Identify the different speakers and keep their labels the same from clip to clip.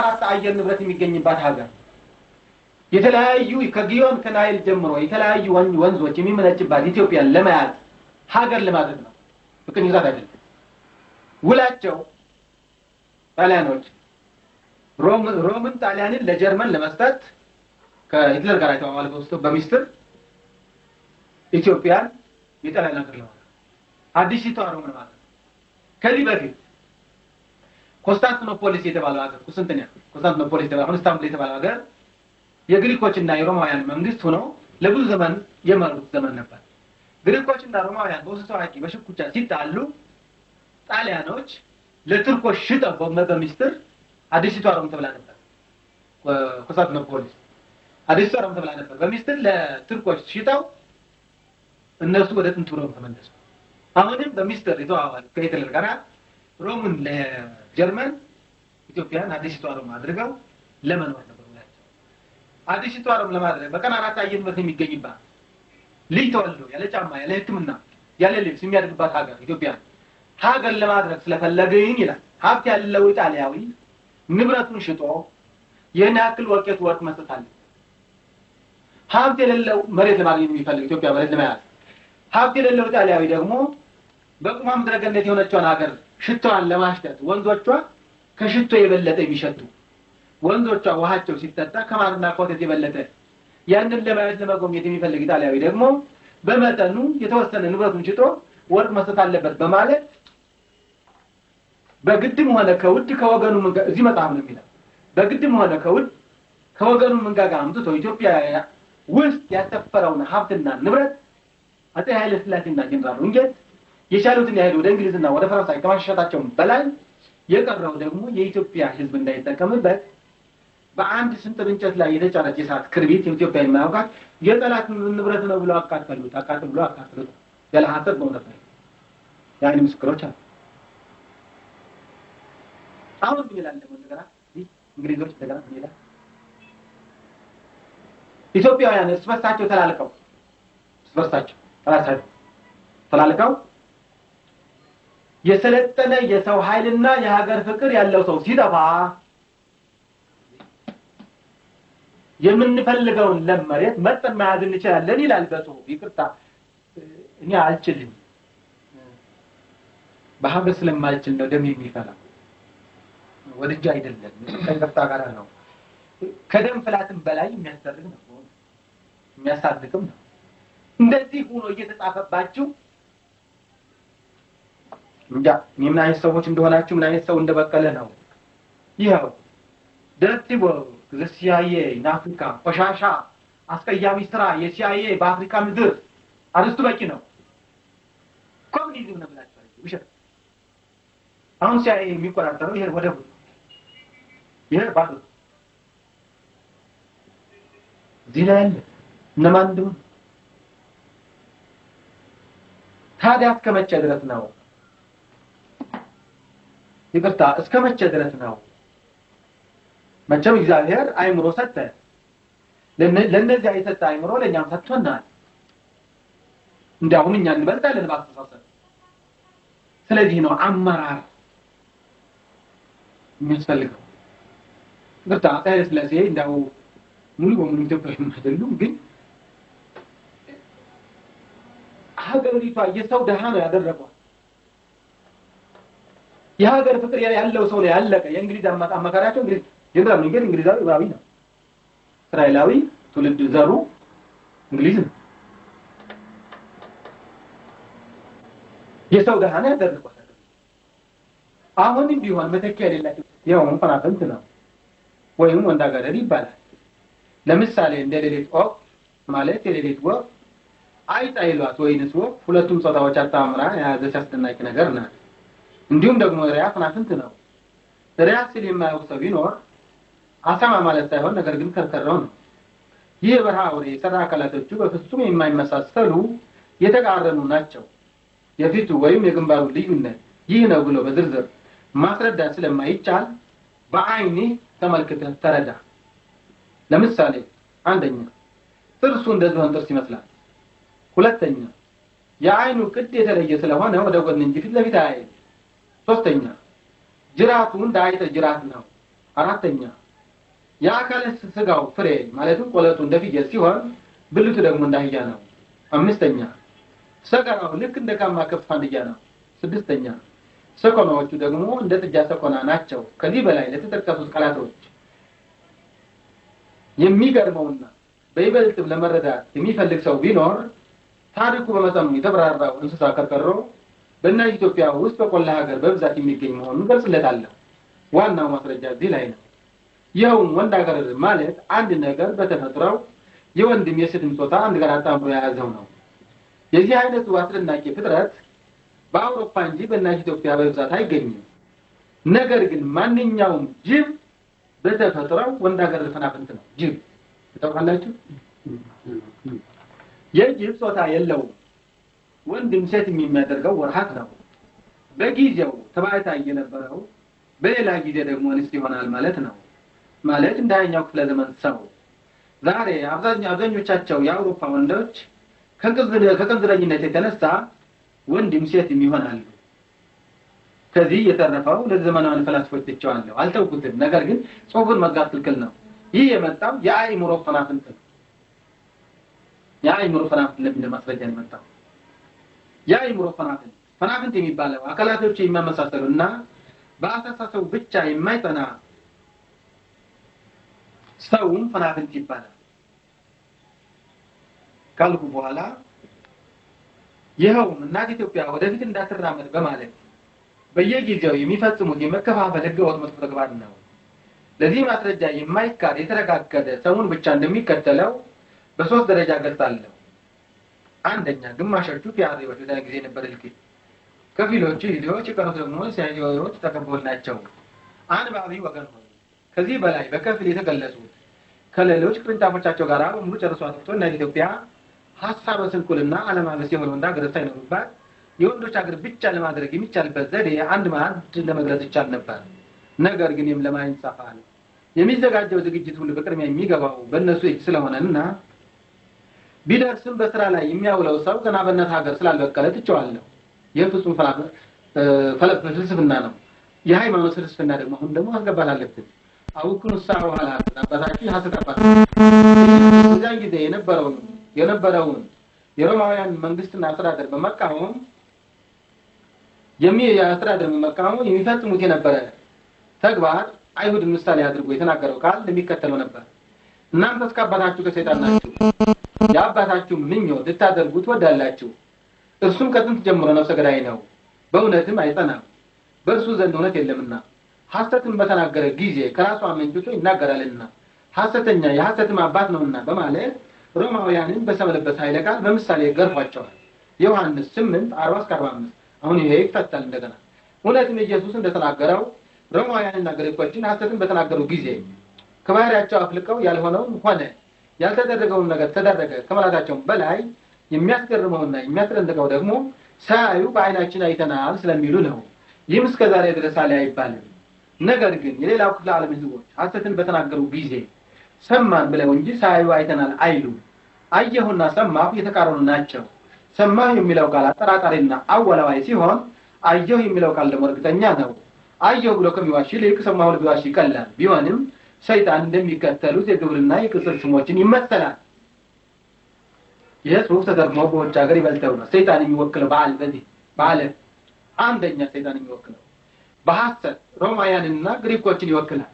Speaker 1: 4 አየር ንብረት የሚገኝባት ሀገር የተለያዩ ከጊዮን ከናይል ጀምሮ የተለያዩ ወንዞች የሚመነጭባት ኢትዮጵያን ለማያዝ ሀገር ለማድረግ ነው በቅኝ ግዛት አይደለም ውላቸው ጣሊያኖች ሮምን ጣሊያንን ለጀርመን ለመስጠት ከሂትለር ጋር የተዋዋለው ውስጥ በሚስጥር ኢትዮጵያን የጣሊያን ሀገር ነው አዲሲቷ ሮም ማለት ከዚህ በፊት ኮንስታንቲኖፖሊስ የተባለው ሀገር ኮንስታንቲኖፖሊስ የተባለው ኢስታንቡል የተባለው ሀገር የግሪኮችና የሮማውያን መንግስት ሆኖ ለብዙ ዘመን የመሩት ዘመን ነበር ግሪኮችና ሮማውያን በውስጥ ታዋቂ በሽኩቻ ሲጣሉ ጣሊያኖች ለቱርኮች ሽጠው በሚስጥር አዲሲቷ ሮም ተብላ ነበር ኮንስታንቲኖፖሊስ አዲሲቷ ሮም ተብላ ነበር በሚስጥር ለቱርኮች ሽጠው እነሱ ወደ ጥንቱ ሮም ተመለሱ አሁንም በሚስጥር የተዋዋሉ ከሂትለር ጋር ሮምን ለጀርመን ኢትዮጵያን አዲሲቷ ሮም አድርገው ለመኖር ነበር አዲሲቷ ሮም ለማድረግ በቀን 4 አየር ንብረት የሚገኝባት ልጅ ተወልዶ ያለ ጫማ ያለ ሕክምና ያለ ልብስ የሚያድግባት ሀገር ኢትዮጵያ ሀገር ለማድረግ ስለፈለገኝ ይላል ሀብት ያለው ጣሊያዊ ንብረቱን ሽጦ የኔ ያክል ወርቅ መስጠት አለ ሀብት የሌለው መሬት ለማግኘት የሚፈልግ ኢትዮጵያ መሬት ለማያዝ ሀብት የሌለው ጣሊያዊ ደግሞ በቁማም ድረገነት የሆነችውን ሀገር ሽቶዋን ለማሽተት ወንዞቿ ከሽቶ የበለጠ የሚሸቱ ወንዞቿ ውሃቸው ሲጠጣ ከማርና ኮተት የበለጠ ያንን ለማየት ለመጎብኘት የሚፈልግ ጣሊያዊ ደግሞ በመጠኑ የተወሰነ ንብረቱን ሽጦ ወርቅ መስጠት አለበት በማለት በግድም ሆነ ከውድ ከወገኑ እዚህ መጣም ነው የሚለው በግድም ሆነ ከውድ ከወገኑ መንጋጋ አምጥቶ ኢትዮጵያ ውስጥ ያሰፈረውን ሀብትና ንብረት አጤ ኃይለ ሥላሴና ጀነራል ወንጌት የቻሉትን ያህል ወደ እንግሊዝና ወደ ፈረንሳይ ከማሸሻታቸው በላይ የቀረው ደግሞ የኢትዮጵያ ሕዝብ እንዳይጠቀምበት በአንድ ስንጥር እንጨት ላይ የተጫነች የሳት ክርቢት የኢትዮጵያ የማያውቃት የጠላት ንብረት ነው ብሎ አቃጠሉት ያለ ሀሰት ነው ነበር ያኔ ምስክሮች አሉ አሁን ምን ይላል ደግሞ እንደገና እንግሊዞች እንደገና ምን ይላል ኢትዮጵያውያን ስበሳቸው ተላልቀው የሰለጠነ የሰው ኃይልና የሀገር ፍቅር ያለው ሰው ሲጠፋ የምንፈልገውን ለመሬት መጠን መያዝ እንችላለን ይላል በጽሁፍ ይቅርታ እኔ አልችልም በሀገር ስለማልችል ነው ደም የሚፈላ ወድጃ አይደለም ከይቅርታ ጋር ነው ከደም ፍላትም በላይ የሚያስደርግ ነው የሚያሳድግም ነው እንደዚህ ሆኖ እየተጻፈባችሁ እንጃ ምን አይነት ሰዎች እንደሆናችሁ ምን አይነት ሰው እንደበቀለ ነው ይሄው ደርቲቦ ለሲአይኤ ናፍሪካ ቆሻሻ አስቀያሚ ስራ የሲአይኤ በአፍሪካ ምድር አርስቱ በቂ ነው ኮሙኒዝም ነው ብላችሁ ውሸት አሁን ሲአይኤ የሚቆጣጠረው ይሄ ወደቡ ይሄ ባዶ ዲላል እነማን እንደሆነ ታዲያ እስከመቼ ድረስ ነው ይቅርታ እስከመቼ ድረስ ነው መቼም እግዚአብሔር አይምሮ ሰጠ ለነዚህ አይሰጠ አይምሮ ለኛም ሰጥቶናል እንዳሁን እኛ እንበልጣለን ባስተሳሰብ ስለዚህ ነው አመራር የሚያስፈልገው ይቅርታ ታዲያ ስለዚህ እንዳው ሙሉ በሙሉ ኢትዮጵያውያን አይደሉም ግን ሀገሪቷ የሰው ደሃ ነው ያደረገው የሀገር ፍቅር ያለው ሰው ላይ ያለቀ የእንግሊዝ አማካሪያቸው እንግሊዝ ጀነራል ወንጌት እንግሊዛዊ ዕብራዊ ነው እስራኤላዊ ትውልድ ዘሩ እንግሊዝ ነው የሰው ደሃ ነው ያደረገው አሁንም ቢሆን መተኪያ የሌላቸው የሆነ ፈናፈንት ነው ወይም ወንዳገረድ ይባላል ለምሳሌ እንደ ሌሊት ወፍ ማለት የሌሊት ወፍ አይጣይሏት ወይንስ ወፍ ሁለቱም ጾታዎች አጣምራ የያዘች አስደናቂ ነገር ናት እንዲሁም ደግሞ ሪያ ፈናፍንት ነው ሪያ ሲል የማይወሰው ቢኖር አሳማ ማለት ሳይሆን ነገር ግን ከርከረው ነው ይህ በረሃ ወሬ ሰራ አካላቶቹ በፍጹም የማይመሳሰሉ የተቃረኑ ናቸው የፊቱ ወይም የግንባሩ ልዩነት ይህ ነው ብሎ በዝርዝር ማስረዳት ስለማይቻል በአይኔ ተመልክተህ ተረዳ ለምሳሌ አንደኛ ጥርሱ እንደዚህ ጥርስ ይመስላል ሁለተኛ የአይኑ ቅድ የተለየ ስለሆነ ወደ ጎን እንጂ ፊት ለፊት አይደለም ሶስተኛ ጅራቱ እንዳይተ ጅራት ነው አራተኛ የአካለ ስጋው ፍሬ ማለትም ቆለጡ እንደ ፍየል ሲሆን ብልቱ ደግሞ እንደ አህያ ነው። አምስተኛ ሰገራው ልክ እንደ ጋማ ከብት ፋንድያ ነው። ስድስተኛ ሰኮናዎቹ ደግሞ እንደ ጥጃ ሰኮና ናቸው። ከዚህ በላይ ለተጠቀሱት ቃላቶች የሚገርመውና በይበልጥ ለመረዳት የሚፈልግ ሰው ቢኖር ታሪኩ በመጠኑ የተብራራው እንስሳ ከርከሮ በእናት ኢትዮጵያ ውስጥ በቆላ ሀገር በብዛት የሚገኝ መሆኑን ገልጽለታለሁ። ዋናው ማስረጃ እዚህ ላይ ነው። ይኸውም ወንድ ሀገር ማለት አንድ ነገር በተፈጥሮው የወንድም የሴትም ጾታ አንድ ጋር አጣምሮ የያዘው ነው። የዚህ አይነቱ አስደናቂ ፍጥረት በአውሮፓ እንጂ በእናት ኢትዮጵያ በብዛት አይገኝም። ነገር ግን ማንኛውም ጅብ በተፈጥሮው ወንድ ሀገር ፈናፍንት ነው። ጅብ ታውቃላችሁ? የጅብ ጾታ የለውም። ወንድም ሴት የሚያደርገው ወርሃት ነው። በጊዜው ተባይታይ የነበረው በሌላ ጊዜ ደግሞ እንስት ይሆናል ማለት ነው። ማለት እንደ 20ኛው ክፍለ ዘመን ሰው ዛሬ አብዛኞቻቸው የአውሮፓ ወንዶች ከቅንዝረኝነት የተነሳ ወንድም ሴትም ይሆናሉ። ከዚህ የተረፈው ለዘመናዊ ፈላስፎች ትቸዋለሁ፣ አልተውኩትም። ነገር ግን ጽሁፉን መዝጋት ክልክል ነው። ይህ የመጣው የአእምሮ ፈናፍንት ነው። የአእምሮ ፈናፍንት ለምን ማስረጃ ነው የመጣው? የአእምሮ ፈናፍንት የሚባለው አካላቶች የሚያመሳሰሉና በአስተሳሰቡ ብቻ የማይጠና ሰውም ፈናፍንት ይባላል ካልኩ በኋላ ይኸውም እናት ኢትዮጵያ ወደፊት እንዳትራመድ በማለት በየጊዜው የሚፈጽሙት የመከፋፈል ህገወጥ መጥፎ ተግባር ነው። ለዚህ ማስረጃ የማይካድ የተረጋገጠ ሰውን ብቻ እንደሚከተለው በሶስት ደረጃ ገልጻለሁ። አንደኛ ግማሾቹ ፒያሪዎች በዛ ጊዜ ነበር ልክ ከፊሎቹ ይዲዎች የቀሩት ደግሞ ሲያጆዎች ተቀበል ናቸው። አንባቢ ወገን ሆይ ከዚህ በላይ በከፊል የተገለጹት ከሌሎች ቅርንጫፎቻቸው ጋር በሙሉ ጨርሶ አጥፍቶ እና ኢትዮጵያ ሐሳበ ስንኩልና ዓለማመስ የሆነው እንዳገረ ሳይኖርባት የወንዶች አገር ብቻ ለማድረግ የሚቻልበት ዘዴ አንድ ማዕድ ለመግለጽ ይቻል ነበር። ነገር ግን ለማይን ጻፋል የሚዘጋጀው ዝግጅት ሁሉ በቅድሚያ የሚገባው በእነሱ እጅ ስለሆነና ቢደርስም በስራ ላይ የሚያውለው ሰው ገና በእናት ሀገር ስላልበቀለ ትቸዋለሁ። የፍጹም ፍልስፍና ነው። የሃይማኖት ፍልስፍና ደግሞ አሁን ደግሞ አስገባት አለብን። አውኩን ሳው ኋላ አባታችን ሐሰተባት እዛን ጊዜ የነበረውን የሮማውያን መንግስትና አስተዳደር በመቃወም የአስተዳደር በመቃወም የሚፈጽሙት የነበረ ተግባር አይሁድ ምሳሌ አድርጎ የተናገረው ቃል እንደሚከተለው ነበር። እናንተ እስከአባታችሁ ከሰይጣን ናችሁ፣ የአባታችሁ ምኞት ልታደርጉት ወዳላችሁ። እርሱም ከጥንት ጀምሮ ነፍሰ ገዳይ ነው፣ በእውነትም አይጸናም፣ በእርሱ ዘንድ እውነት የለምና ሐሰትን በተናገረ ጊዜ ከራሱ አመንጭቶ ይናገራልና ሐሰተኛ የሐሰትም አባት ነውና በማለት ሮማውያንን በሰበለበት ኃይለ ቃል በምሳሌ ገርፏቸዋል። ዮሐንስ 8:40-45 አሁን ይሄ ይፈታል እንደገና። እውነትም ኢየሱስ እንደተናገረው ሮማውያንና ግሪኮችን ሐሰትን በተናገሩ ጊዜ ከባህሪያቸው አፍልቀው ያልሆነውን ሆነ ያልተደረገውን ነገር ተደረገ ከማለታቸው በላይ የሚያስገርመውና የሚያስደንቀው ደግሞ ሳያዩ በአይናችን አይተናል ስለሚሉ ነው። ይህም እስከ ዛሬ ድረስ አለ አይባልም። ነገር ግን የሌላው ክፍለ ዓለም ህዝቦች ሐሰትን በተናገሩ ጊዜ ሰማን ብለው እንጂ ሳያዩ አይተናል አይሉ። አየሁና ሰማሁ የተቃረኑ ናቸው። ሰማሁ የሚለው ቃል አጠራጣሪና አወላዋይ ሲሆን አየሁ የሚለው ቃል ደግሞ እርግጠኛ ነው። አየሁ ብሎ ከሚዋሽ ይልቅ ሰማሁ ብሎ ቢዋሽ ይቀላል። ቢሆንም ሰይጣን እንደሚከተሉት የግብርና የቅጽል ስሞችን ይመሰላል። የጽሁፍ ተደርሞ በውጭ ሀገር ይበልጠው ነው ሰይጣን የሚወክለው በዓል አንደኛ ሰይጣን የሚወክለው በሐሰት ሮማውያንና ግሪኮችን ይወክላል።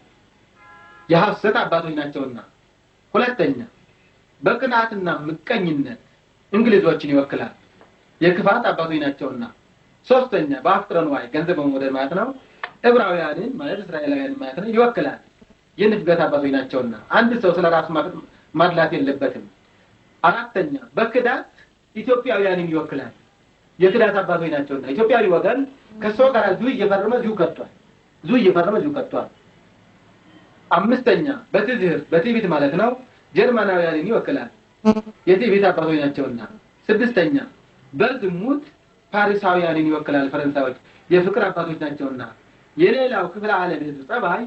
Speaker 1: የሐሰት አባቶች ናቸውና። ሁለተኛ በቅናትና ምቀኝነት እንግሊዞችን ይወክላል። የክፋት አባቶች ናቸውና። ሶስተኛ በአፍቅረ ንዋይ ገንዘብ በመውደድ ማለት ነው ዕብራውያንን ማለት እስራኤላውያንን ማለት ነው ይወክላል። የንፍገት አባቶች ናቸውና አንድ ሰው ስለራሱ ማድላት የለበትም። አራተኛ በክዳት ኢትዮጵያውያንን ይወክላል። የክዳት አባቶች ናቸውና ኢትዮጵያዊ ወገን ከሰው ጋር ዙ እየፈረመ ዙ ከቷል። አምስተኛ በትዕቢት ማለት ነው ጀርመናውያንን ይወክላል። የትዕቢት አባቶች ናቸውና። ስድስተኛ በዝሙት ፓሪሳውያንን ይወክላል። ፈረንሳዮች የፍቅር አባቶች ናቸውና። የሌላው ክፍለ ዓለም ህዝብ ጸባይ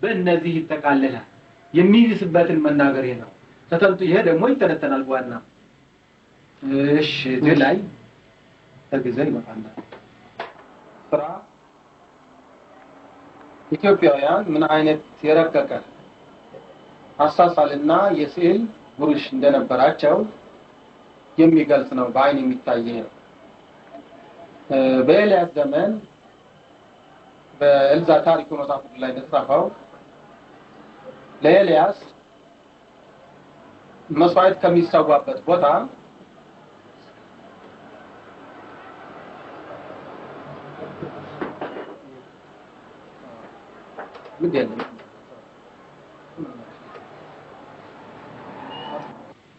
Speaker 1: በእነዚህ ይጠቃለላል። የሚይዝበትን መናገር ነው። ተተንቱ ይሄ ደግሞ ይተነተናል በዋና እሺ እዚህ ላይ ተግዘይ ይመጣል ስራ ኢትዮጵያውያን ምን አይነት የረቀቀ አሳሳልና የስዕል ብሩሽ እንደነበራቸው የሚገልጽ ነው። በአይን የሚታይ ነው። በኤልያስ ዘመን በኤልዛ ታሪኩ መጽሐፍ ላይ እንደተጻፈው ለኤልያስ መስዋዕት ከሚሰዋበት ቦታ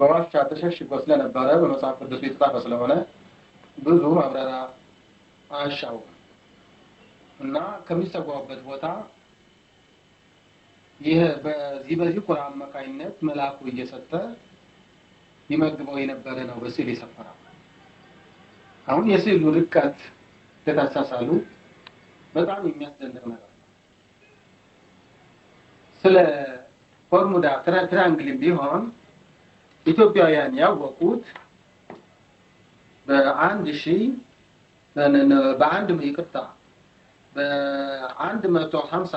Speaker 1: በዋሻ ተሸሽጎ ስለነበረ በመጽሐፍ ቅዱስ የተጻፈ ስለሆነ ብዙ ማብራሪያ አያሻውም እና ከሚሰዋበት ቦታ ይህ በዚህ ቁራ አማካይነት መልአኩ እየሰጠ ይመግበው የነበረ ነው በስዕል የሰፈረው። አሁን የስዕሉ ርቀት ተታሳሳሉ በጣም የሚያስደንቅ ነገር ነው። ስለ ፎርሙላ ትራያንግልም ቢሆን ኢትዮጵያውያን ያወቁት በ150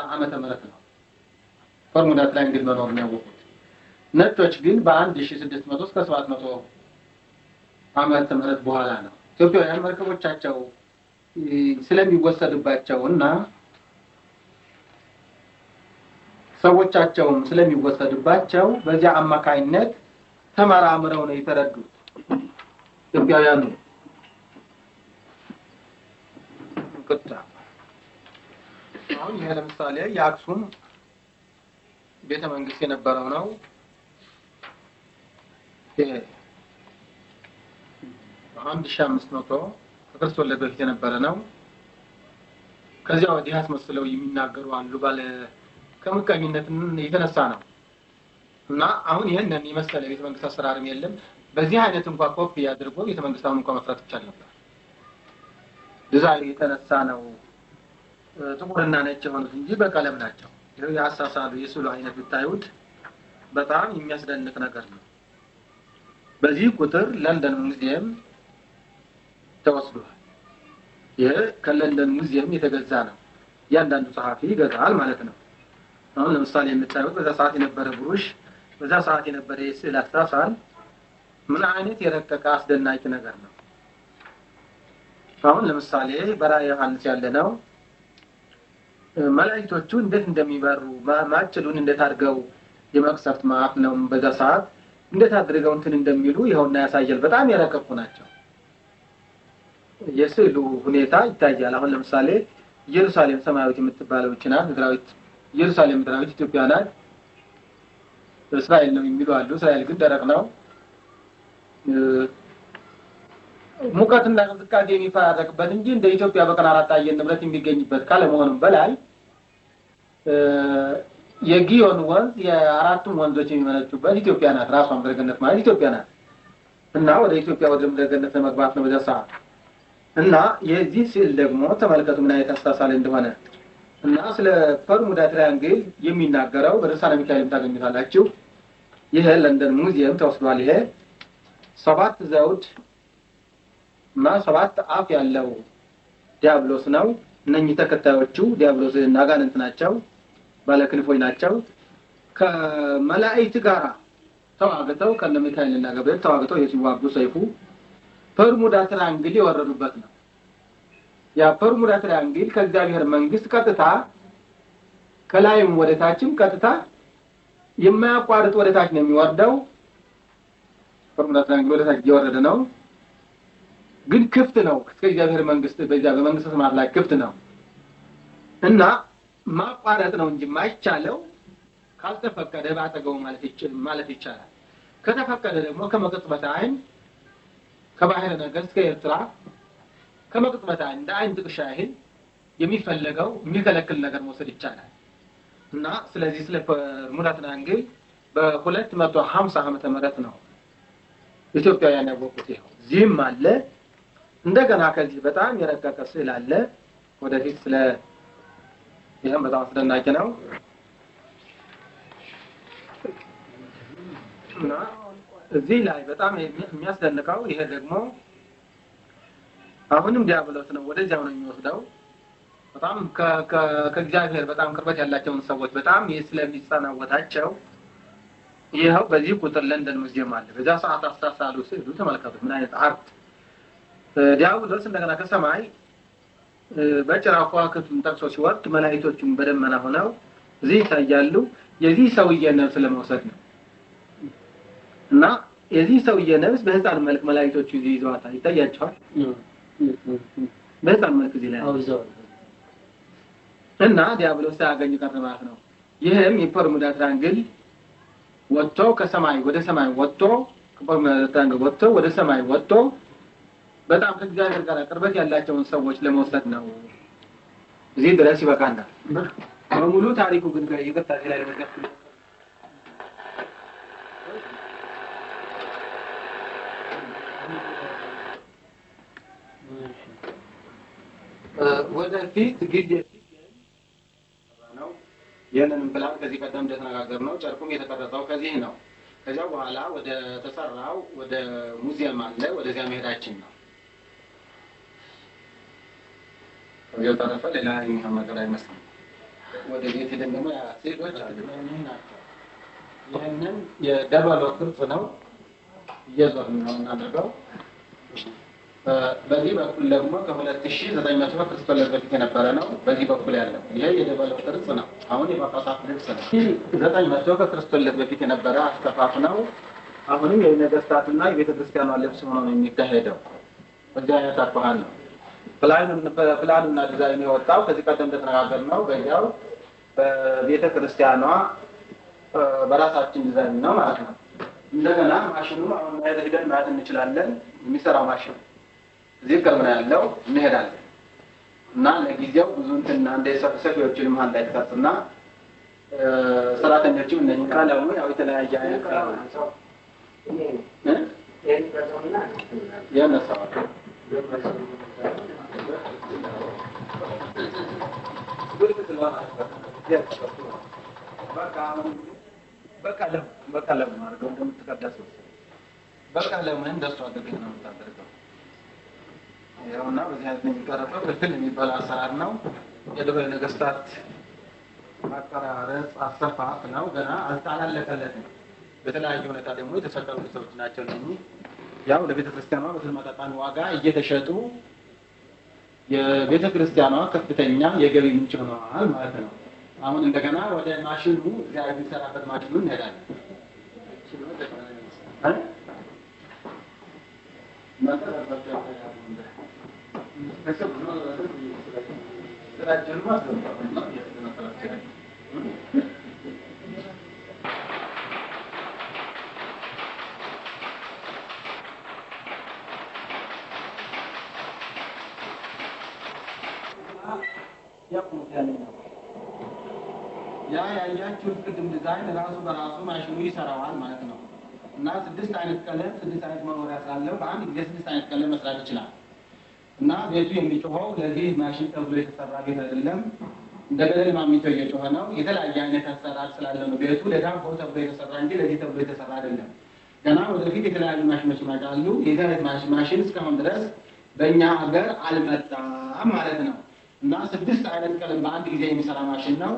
Speaker 1: ዓመተ ምህረት ነው። ፎርሙላ ትራያንግል መኖሩን ያወቁት። ነጮች ግን በ1600 እስከ 700 ዓመተ ምህረት በኋላ ነው። ኢትዮጵያውያን መርከቦቻቸው ስለሚወሰድባቸውና ሰዎቻቸውም ስለሚወሰድባቸው በዚያ አማካይነት ተመራምረው ነው የተረዱት ኢትዮጵያውያኑ። አሁን ይሄ ለምሳሌ የአክሱም ቤተ መንግስት የነበረው ነው። ይሄ 1500 ከክርስቶስ ልደት በፊት የነበረ ነው። ከዚያ ወዲህ አስመስለው የሚናገሩ አሉ ባለ ከምቀኝነት የተነሳ ነው። እና አሁን ይሄንን የመሰለ ቤተ መንግስት አሰራርም የለም። በዚህ አይነት እንኳን ኮፒ አድርጎ ቤተ መንግስታውን እንኳን መስራት ይቻል ነበር። ዲዛይን የተነሳ ነው ጥቁርና ነጭ የሆኑት እንጂ በቀለም ናቸው። ይሄ ያሳሳሉ የስዕሉ አይነት ብታዩት በጣም የሚያስደንቅ ነገር ነው። በዚህ ቁጥር ለንደን ሙዚየም ተወስዷል። ይሄ ከለንደን ሙዚየም የተገዛ ነው። እያንዳንዱ ጸሐፊ ይገዛል ማለት ነው። አሁን ለምሳሌ የምታዩት በዛ ሰዓት የነበረ ብሩሽ፣ በዛ ሰዓት የነበረ የስዕል አሳሳል ምን አይነት የረቀቀ አስደናቂ ነገር ነው። አሁን ለምሳሌ በራዕየ ዮሐንስ ያለ ነው። መላእክቶቹ እንዴት እንደሚበሩ ማጭዱን እንዴት አድርገው የመቅሰፍት ማዕት ነው በዛ ሰዓት እንዴት አድርገው እንትን እንደሚሉ ይኸውና ያሳያል። በጣም የረቀቁ ናቸው። የስዕሉ ሁኔታ ይታያል። አሁን ለምሳሌ ኢየሩሳሌም ሰማያዊት የምትባለው ይችላል ምድራዊት ኢየሩሳሌም ምድራዊት ኢትዮጵያ ናት። እስራኤል ነው የሚሉ አሉ። እስራኤል ግን ደረቅ ነው። ሙቀትና ቅዝቃዜ የሚፈራረቅበት እንጂ እንደ ኢትዮጵያ በቀን 4 አየር ንብረት የሚገኝበት ካለመሆኑም በላይ የጊዮን ወንዝ የአራቱም ወንዞች የሚመነጩበት ኢትዮጵያ ናት። ራሷ ምድረ ገነት ማለት ኢትዮጵያ ናት እና ወደ ኢትዮጵያ ወደ ምድረ ገነት ለመግባት ነው በዛ ሰዓት እና የዚህ ስዕል ደግሞ ተመልከቱ ምን አይነት አስተሳሰብ እንደሆነ እና ስለ በርሙዳ ትራያንግል የሚናገረው በርዕሳነ ሚካኤል ታገኙታላችሁ። ይሄ ለንደን ሙዚየም ተወስዷል። ይሄ 7 ዘውድ እና 7 አፍ ያለው ዲያብሎስ ነው። እነኚህ ተከታዮቹ ዲያብሎስ እና አጋንንት ናቸው፣ ባለክንፎች ናቸው። ከመላእክት ጋር ተዋግተው ከነ ሚካኤል እና ገብርኤል ተዋግተው የሲዋጉ ሰይፉ በርሙዳ ትራያንግል የወረዱበት ነው። ያ በርሙዳ ትራያንግል ከእግዚአብሔር መንግስት ቀጥታ ከላይም ወደ ታችም ቀጥታ የማያቋርጥ ወደ ታች ነው የሚወርደው። በርሙዳ ትራያንግል ወደ ታች እየወረደ ነው፣ ግን ክፍት ነው። ከእግዚአብሔር መንግስት በዚያ በመንግስተ ሰማያት ላይ ክፍት ነው እና ማቋረጥ ነው እንጂ ማይቻለው ካልተፈቀደ ባጠገው ማለት ይቻላል። ከተፈቀደ ደግሞ ከመቅጽበተ ዓይን ከባህረ ነገሥት ከኤርትራ ከመቅጽበተ ዓይን እንደ ዓይን ጥቅሻ ያህል የሚፈለገው የሚከለክል ነገር መውሰድ ይቻላል እና ስለዚህ ስለ በርሙዳ ትራያንግል በ250 ዓመተ ምህረት ነው ኢትዮጵያውያን ያወቁት። ይሄው እዚህም አለ። እንደገና ከዚህ በጣም የረቀቀ ስዕል አለ ወደፊት ስለ ይሄም በጣም አስደናቂ ነው እና እዚህ ላይ በጣም የሚያስደንቀው ይሄ ደግሞ አሁንም ዲያብሎስ ነው ወደዚያው ነው የሚወስደው። በጣም ከእግዚአብሔር በጣም ቅርበት ያላቸውን ሰዎች በጣም ስለሚጸናወታቸው ይኸው በዚህ ቁጥር ለንደን ሙዚየም አለ። በዛ ሰዓት አስተሳሳሉ ሲሉ ተመልከቱ ምን አይነት አርት ዲያብሎስ እንደገና ከሰማይ በጭራው ከዋክብቱን ጠቅሶ ሲወርድ መላእክቶቹም በደመና ሆነው እዚህ ይታያሉ። የዚህ ሰውዬ ነፍስ ለመውሰድ ነው እና የዚህ ሰውዬ ነፍስ በህፃን መልክ መላእክቶቹ ይዘዋታል። ይታያቸዋል በህፃን መልክ እዚህ ላይ እና ዲያብሎስ ያገኙ ቀርባህ ነው። ይሄም የበርሙዳ ትራንግል ወጥቶ ከሰማይ ወደ ሰማይ ወጥቶ ከበርሙዳ ትራንግል ወጥቶ ወደ ሰማይ ወጥቶ በጣም ከእግዚአብሔር ጋር ቅርበት ያላቸውን ሰዎች ለመውሰድ ነው። እዚህ ድረስ ይበቃናል። በሙሉ ታሪኩ ግን ይቅርታ ላይ ለመጥቀስ ወደፊት ጊዜ ነው። ይህንንም ፕላን ከዚህ ቀደም እንደተነጋገርነው ጨርቁም የተቀረጸው ከዚህ ነው። ከዚያ በኋላ ወደ ተሰራው ወደ ሙዚየም አለ፣ ወደዚያ መሄዳችን ነው። ከዚያው ተረፈ ሌላ የሚሆን ነገር አይመስልም። ወደ ቤት ሄደን ደግሞ ሴቶች አሉ። ይህንን የደበሎ ቅርጽ ነው እየዞርን ነው እናደርገው። በዚህ በኩል ደግሞ ከ2900 ክርስቶስ በፊት የነበረ ነው። በዚህ በኩል ያለው ይሄ የደበሎ ቅርጽ ነው። አሁን የጳጳሳት ልብስ ነው። 900 ከክርስቶስ በፊት የነበረ አስተፋፍ ነው። አሁንም የነገስታትና የቤተክርስቲያኗ ልብስ ሆኖ ነው የሚካሄደው። በዚያ ያታቋል ነው። ፕላኑና ዲዛይኑ የወጣው ከዚህ ቀደም እንደተነጋገርነው በዚያው በቤተክርስቲያኗ በራሳችን ዲዛይን ነው ማለት ነው። እንደገና ማሽኑ አሁን ሄደን ማየት እንችላለን። የሚሰራው ማሽን እዚህ ቅርብ ነው ያለው። እንሄዳለን እና ለጊዜው ብዙ እንትና እንደ ሰፊዎችንም አንድ ላይ ተቀርጽና ሰራተኞችም እነኚህ ቀለሙ ያው የተለያየ አይነት የነሳው በቀለም አድርገው እንደምትቀደስ በቀለም እንደሱ አድርገን ነው የምታደርገው። ያውና በዚህ አይነት የሚቀረጸው ፍልፍል የሚባል አሰራር ነው። የደብረ ነገስታት ማቀራረጽ አሰፋፍ ነው። ገና አልታላለቀለትም። በተለያየ ሁኔታ ደግሞ የተሰቀሉ ሰዎች ናቸው። እነኚህ ያው ለቤተክርስቲያኗ በተመጣጣኝ ዋጋ እየተሸጡ የቤተክርስቲያኗ ከፍተኛ የገቢ ምንጭ ሆነዋል ማለት ነው። አሁን እንደገና ወደ ማሽኑ እግዚአብሔር የሚሰራበት ማሽኑ እንሄዳለን። ያ ያያችሁት ቅድም ዲዛይን ራሱ በራሱ ማሽኑ ይሰራዋል ማለት ነው። እና 6 አይነት ቀለም 6 አይነት መኖሪያ ስላለው በአንድ ጊዜ 6 አይነት ቀለም መስራት ይችላል። እና ቤቱ የሚጮኸው ለዚህ ማሽን ተብሎ የተሰራ ቤት አይደለም። እንደ ገደል ማሚቶ እየጮኸ ነው። የተለያየ አይነት አሰራር ስላለ ነው ቤቱ ለዳቦ ተብሎ የተሰራ እንጂ ለዚህ ተብሎ የተሰራ አይደለም። ገና ወደፊት የተለያዩ ማሽኖች ይመጣሉ። የዚህ አይነት ማሽን እስካሁን ድረስ በእኛ ሀገር አልመጣም ማለት ነው። እና 6 አይነት ቀለም በአንድ ጊዜ የሚሰራ ማሽን ነው።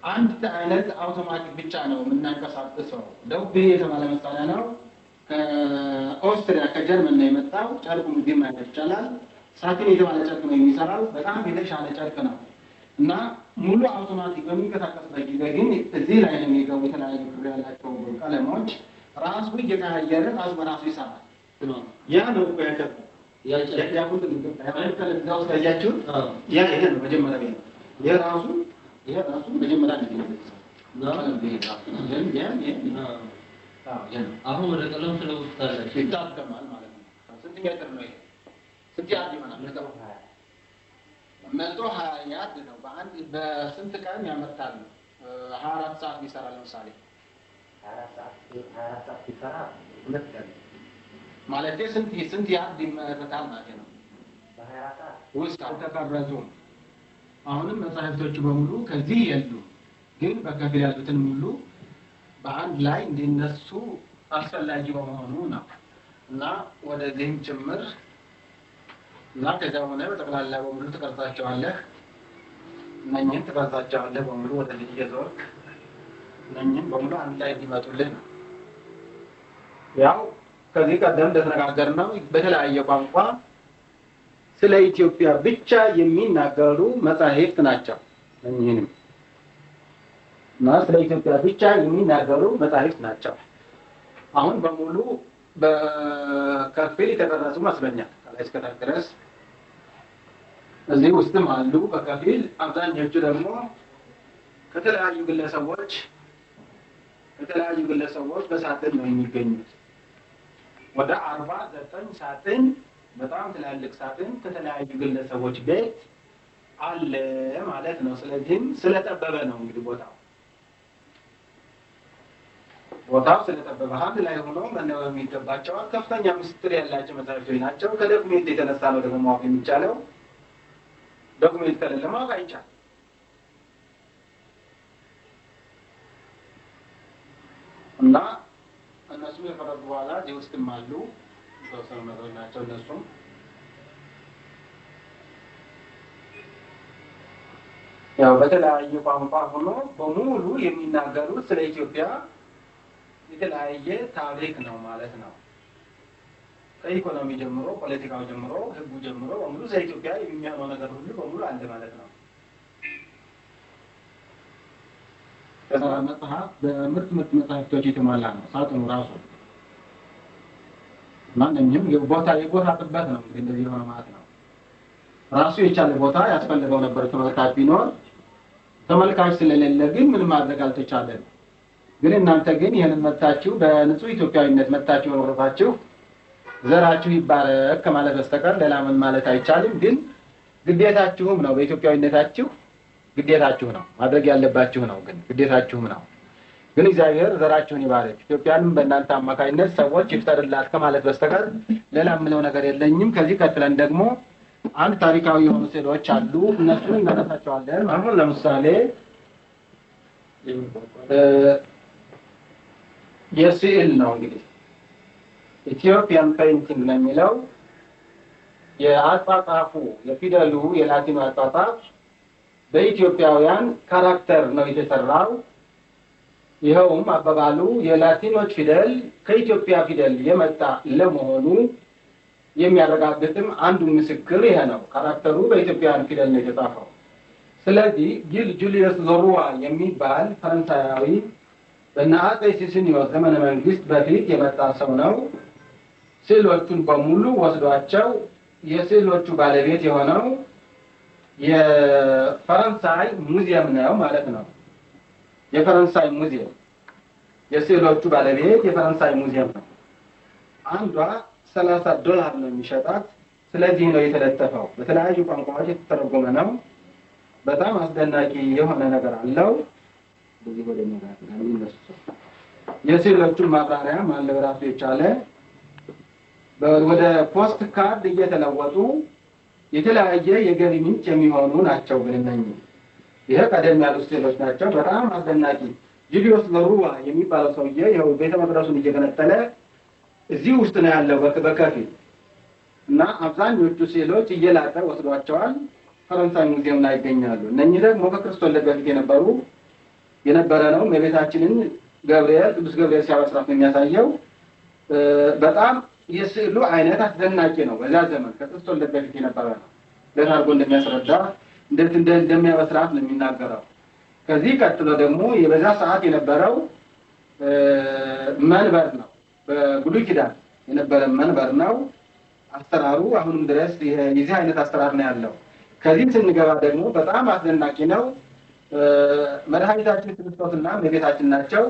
Speaker 1: አንድ አይነት አውቶማቲክ ብቻ ነው የምናንቀሳቅሰው። ደውቤ የተባለ መሳሪያ ነው። ከኦስትሪያ ከጀርመን ነው የመጣው። ጨርቁ ምግብ ማለት ይቻላል። ሳቲን የተባለ ጨርቅ ነው የሚሰራው። በጣም የተሻለ ጨርቅ ነው እና ሙሉ አውቶማቲክ በሚንቀሳቀስበት ጊዜ ግን እዚህ ላይ ነው የሚገቡ የተለያዩ ክብር ያላቸው ቀለሞች ራሱ እየቀያየረ ራሱ በራሱ ይሰራል። ያ ነው እኮ ያከብሩ ያያቁት እንደው ታያችሁ ያ ይሄ ነው መጀመሪያ ነው የራሱ የራሱ መጀመሪያ ነው
Speaker 2: አሁን ወደ ቀለም ስለውስጣለች
Speaker 1: ይታከማል ማለት ነው። ስንት ሜትር ነው ይሄ? ስንት ያህል ይሆናል? 120 ያህል ነው። በአንድ በስንት ቀን ያመርታል? 24 ሰዓት ቢሰራ ለምሳሌ
Speaker 2: 24 ሰዓት ቢሰራ 2 ቀን
Speaker 1: ማለት ስንት ያህል ይመረታል ማለት ነው?
Speaker 2: በ24 ሰዓት
Speaker 1: ውስጥ አልተቀረጹም። አሁንም መጻሕፍቶቹ በሙሉ ከዚህ የሉ፣ ግን በከፊል ያሉትን ሙሉ በአንድ ላይ እንዲነሱ አስፈላጊ በመሆኑ ነው እና ወደዚህም ጭምር እና ከዚያ ሆነ በጠቅላላ በሙሉ ተቀርጻቸዋለህ። እነኝህን ትፈርሳቸዋለህ በሙሉ ወደ ልጅ እየዞርክ እነኝህን በሙሉ አንድ ላይ እንዲመጡልህ ነው። ያው ከዚህ ቀደም እንደተነጋገርነው በተለያየ ቋንቋ ስለ ኢትዮጵያ ብቻ የሚናገሩ መጻሕፍት ናቸው። እነኝህንም እና ስለ ኢትዮጵያ ብቻ የሚናገሩ መጻሕፍት ናቸው። አሁን በሙሉ በከፊል የተቀረጹ መስለኛል ከላይ እስከ ታች ድረስ እዚህ ውስጥም አሉ በከፊል። አብዛኞቹ ደግሞ ከተለያዩ ግለሰቦች በሳጥን ነው የሚገኙት። ወደ 49 ሳጥን በጣም ትላልቅ ሳጥን ከተለያዩ ግለሰቦች ቤት አለ ማለት ነው። ስለዚህም ስለጠበበ ነው እንግዲህ ቦታው ስለጠበበ አንድ ላይ ሆኖ መነበብ የሚገባቸው ከፍተኛ ምስጢር ያላቸው መጻሕፍቶች ናቸው። ከዶክሜንት የተነሳ ነው ደግሞ ማወቅ የሚቻለው። ዶክሜንት ከሌለ ማወቅ አይቻልም። እና እነሱም የፈረዱ በኋላ እዚህ ውስጥም አሉ የተወሰኑ ነገሮች ናቸው። እነሱም ያው በተለያየ ቋንቋ ሆኖ በሙሉ የሚናገሩት ስለ ኢትዮጵያ የተለያየ ታሪክ ነው ማለት ነው። ከኢኮኖሚ ጀምሮ፣ ፖለቲካው ጀምሮ፣ ህጉ ጀምሮ በሙሉ ስለ ኢትዮጵያ የሚያነው ነገር ሁሉ በሙሉ አለ ማለት ነው። መጽሐፍ በምርጥ መጽሐፍቶች የተሟላ ነው ሳጥኑ ራሱ። ማንኛውም የቦታ ጥበት ነው እንግዲህ እንደዚህ ሆነ ማለት ነው። ራሱ የቻለ ቦታ ያስፈልገው ነበር ተመልካች ቢኖር። ተመልካች ስለሌለ ግን ምንም ማድረግ አልተቻለም። ግን እናንተ ግን ይሄንን መጣችሁ በንጹህ ኢትዮጵያዊነት መጣችሁ ወረፋችሁ ዘራችሁ ይባረክ ከማለት በስተቀር ሌላ ምን ማለት አይቻልም። ግን ግዴታችሁም ነው፣ በኢትዮጵያዊነታችሁ ግዴታችሁ ነው፣ ማድረግ ያለባችሁ ነው። ግን ግዴታችሁም ነው። ግን እግዚአብሔር ዘራችሁን ይባረክ ኢትዮጵያንም በእናንተ አማካይነት ሰዎች ይፍጠርላት ከማለት በስተቀር ሌላ ምንም ነገር የለኝም። ከዚህ ቀጥለን ደግሞ አንድ ታሪካዊ የሆኑ ስዕሎች አሉ። እነሱን እናነሳቸዋለን። አሁን ለምሳሌ የስዕል ነው እንግዲህ ኢትዮጵያን ፔይንቲንግ ነው የሚለው። የአጻጻፉ የፊደሉ የላቲኑ አጻጻፍ በኢትዮጵያውያን ካራክተር ነው የተሰራው። ይኸውም አባባሉ የላቲኖች ፊደል ከኢትዮጵያ ፊደል የመጣ ለመሆኑ የሚያረጋግጥም አንዱ ምስክር ይሄ ነው። ካራክተሩ በኢትዮጵያውያን ፊደል ነው የተጻፈው። ስለዚህ ጁሊየስ ዞሩዋ የሚባል ፈረንሳያዊ በአፄ ሲሲኒዮስ ዘመነ መንግስት በፊት የመጣ ሰው ነው። ስዕሎቹን በሙሉ ወስዷቸው የስዕሎቹ ባለቤት የሆነው የፈረንሳይ ሙዚየም ነው ማለት ነው። የፈረንሳይ ሙዚየም የስዕሎቹ ባለቤት የፈረንሳይ ሙዚየም ነው። አንዷ $30 ነው የሚሸጣት። ስለዚህ ነው የተለጠፈው። በተለያዩ ቋንቋዎች የተተረጎመ ነው። በጣም አስደናቂ የሆነ ነገር አለው። በዚህ ወደ ነገር የስዕሎቹ ማብራሪያ ማለት ራሱ የቻለ ወደ ፖስት ካርድ እየተለወጡ የተለያየ የገቢ ምንጭ የሚሆኑ ናቸው። ግን ይሄ ቀደም ያሉ ስዕሎች ናቸው። በጣም አስደናቂ ጁሊየስ ዞሩዋ የሚባለው ሰውዬ ይኸው ቤተ መቅደሱን እየገነጠለ እዚህ ውስጥ ነው ያለው በከፊል እና አብዛኞቹ ስዕሎች እየላጠ ወስዷቸዋል። ፈረንሳይ ሙዚየም ላይ ይገኛሉ። እነኚህ ደግሞ ከክርስቶስ ልደት በፊት የነበረ ነው። የቤታችንን ቅዱስ ገብርኤል ሲያበስራት ነው የሚያሳየው። በጣም የስዕሉ አይነት አስደናቂ ነው። በዛ ዘመን ከክርስቶስ ልደት በፊት የነበረ ነው። ለታርጎ እንደሚያስረዳ እንደሚያበስራት ነው የሚናገረው። ከዚህ ቀጥሎ ደግሞ የበዛ ሰዓት የነበረው መንበር ነው። በብሉይ ኪዳን የነበረ መንበር ነው። አስተራሩ አሁንም ድረስ የዚህ አይነት አስተራር ነው ያለው። ከዚህ ስንገባ ደግሞ በጣም አስደናቂ ነው። መድኃኒታችን ክርስቶስና እመቤታችን ናቸው።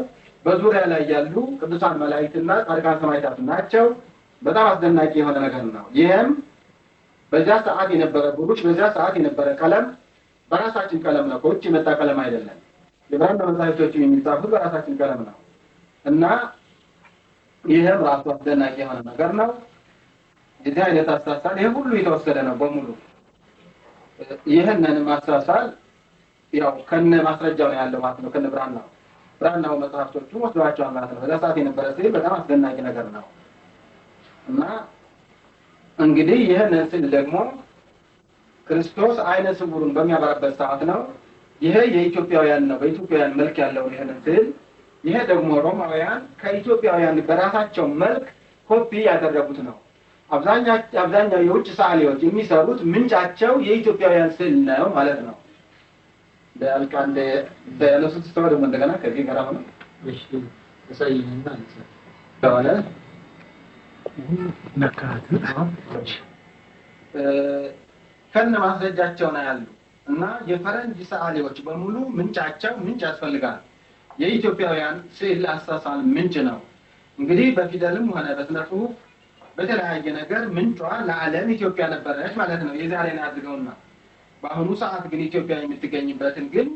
Speaker 1: በዙሪያ ላይ ያሉ ቅዱሳን መላእክትና ጻድቃን ሰማዕታት ናቸው። በጣም አስደናቂ የሆነ ነገር ነው። ይሄም በዛ ሰዓት የነበረ ብሩሽ፣ በዛ ሰዓት የነበረ ቀለም በራሳችን ቀለም ነው። ከውጭ የመጣ ቀለም አይደለም። የብራና መጻሕፍቶቹ የሚጻፉት በራሳችን ቀለም ነው እና ይሄም ራሱ አስደናቂ የሆነ ነገር ነው። የዚህ አይነት አስተሳሰብ ይሄ ሁሉ የተወሰደ ነው በሙሉ። ይሄንን ማስተሳሰብ ያው ከነ ማስረጃው ነው ያለው ማለት ነው። ከነ ብራናው መጽሐፍቶቹ ወስዷቸዋል ማለት ነው። በዛ ሰዓት የነበረ ስዕል በጣም አስደናቂ ነገር ነው እና እንግዲህ ይሄንን ስዕል ደግሞ ክርስቶስ አይነ ስውሩን በሚያበራበት ሰዓት ነው። ይሄ የኢትዮጵያውያን ነው፣ በኢትዮጵያውያን መልክ ያለው ይሄንን ስዕል። ይሄ ደግሞ ሮማውያን ከኢትዮጵያውያን በራሳቸው መልክ ኮፒ ያደረጉት ነው። አብዛኛው የውጭ ሰዓሊዎች የሚሰሩት ምንጫቸው የኢትዮጵያውያን ስዕል ነው ማለት ነው። በአልቃንደ በለሱት ተወደ እንደገና ከዚህ ጋር ሆነ
Speaker 2: እሺ ተሳይኝና አንተ
Speaker 1: ተዋለ
Speaker 3: ነካት
Speaker 1: ከነ ማስረጃቸው ነው ያሉ እና የፈረንጅ ሰዓሊዎች በሙሉ ምንጫቸው ምንጭ ያስፈልጋል። የኢትዮጵያውያን ስዕል አሳሳል ምንጭ ነው። እንግዲህ በፊደልም ሆነ በስነ ጽሁፍ በተለያየ ነገር ምንጯ ለዓለም ኢትዮጵያ ነበረች ማለት ነው። የዛሬን አድርገውና በአሁኑ ሰዓት ግን ኢትዮጵያ የምትገኝበትን ግን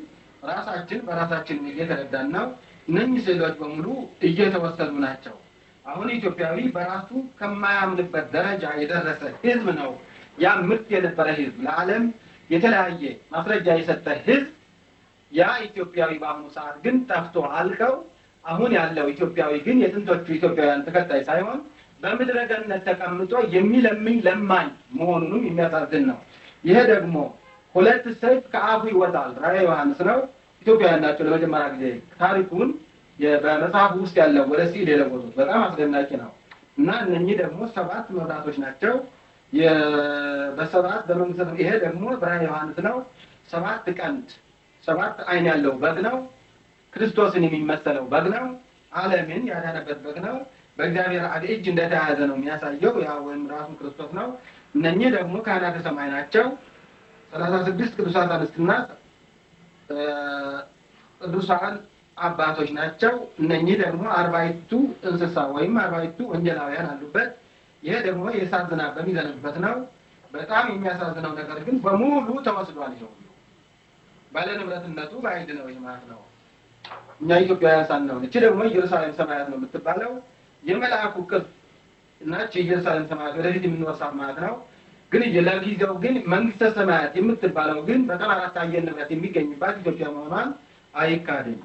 Speaker 1: ራሳችን በራሳችን እየተረዳን ነው። እነኚህ ስዕሎች በሙሉ እየተወሰዱ ናቸው። አሁን ኢትዮጵያዊ በራሱ ከማያምንበት ደረጃ የደረሰ ህዝብ ነው። ያ ምርጥ የነበረ ህዝብ ለዓለም የተለያየ ማስረጃ የሰጠ ህዝብ ያ ኢትዮጵያዊ በአሁኑ ሰዓት ግን ጠፍቶ አልቀው አሁን ያለው ኢትዮጵያዊ ግን የጥንቶቹ ኢትዮጵያውያን ተከታይ ሳይሆን በምድረ ገነት ተቀምጦ የሚለምኝ ለማኝ መሆኑንም የሚያሳዝን ነው። ይሄ ደግሞ ሁለት ሰይፍ ከአፉ ይወጣል ራዕየ ዮሐንስ ነው። ኢትዮጵያውያን ናቸው ለመጀመሪያ ጊዜ ታሪኩን በመጽሐፍ ውስጥ ያለው ወደ ሲል የለወጡት በጣም አስደናቂ ነው። እና እነኚህ ደግሞ 7 መብራቶች ናቸው። በሰባት በመንግስት ይሄ ደግሞ ራዕየ ዮሐንስ ነው። 7 ቀንድ 7 አይን ያለው በግ ነው። ክርስቶስን የሚመሰለው በግ ነው። ዓለምን ያዳነበት በግ ነው። በእግዚአብሔር አብ እጅ እንደተያዘ ነው የሚያሳየው። ያ ወይም ራሱ ክርስቶስ ነው። እነኚህ ደግሞ ካህናተ ሰማይ ናቸው። 36 ቅዱሳን አንስትና ቅዱሳን አባቶች ናቸው። እነኚህ ደግሞ 40ቱ እንስሳ ወይም 40ቱ ወንጌላውያን አሉበት። ይሄ ደግሞ የእሳት ዝናብ በሚዘንብበት ነው። በጣም የሚያሳዝነው ነገር ግን በሙሉ ተወስዷል። ይሄው ባለ ንብረትነቱ ባይድ ነው ማለት ነው። እኛ ኢትዮጵያውያን ሳንነው እቺ ደግሞ ኢየሩሳሌም ሰማያት ነው የምትባለው። የመልአኩ ቅርጽ እና ኢየሩሳሌም ሰማያት ወደፊት የምንወርሳት ማለት ነው። ግን ለጊዜው ግን መንግስተ ሰማያት የምትባለው ግን በጣም አራታየ ንብረት የሚገኝባት ኢትዮጵያ መሆኗን አይካድም።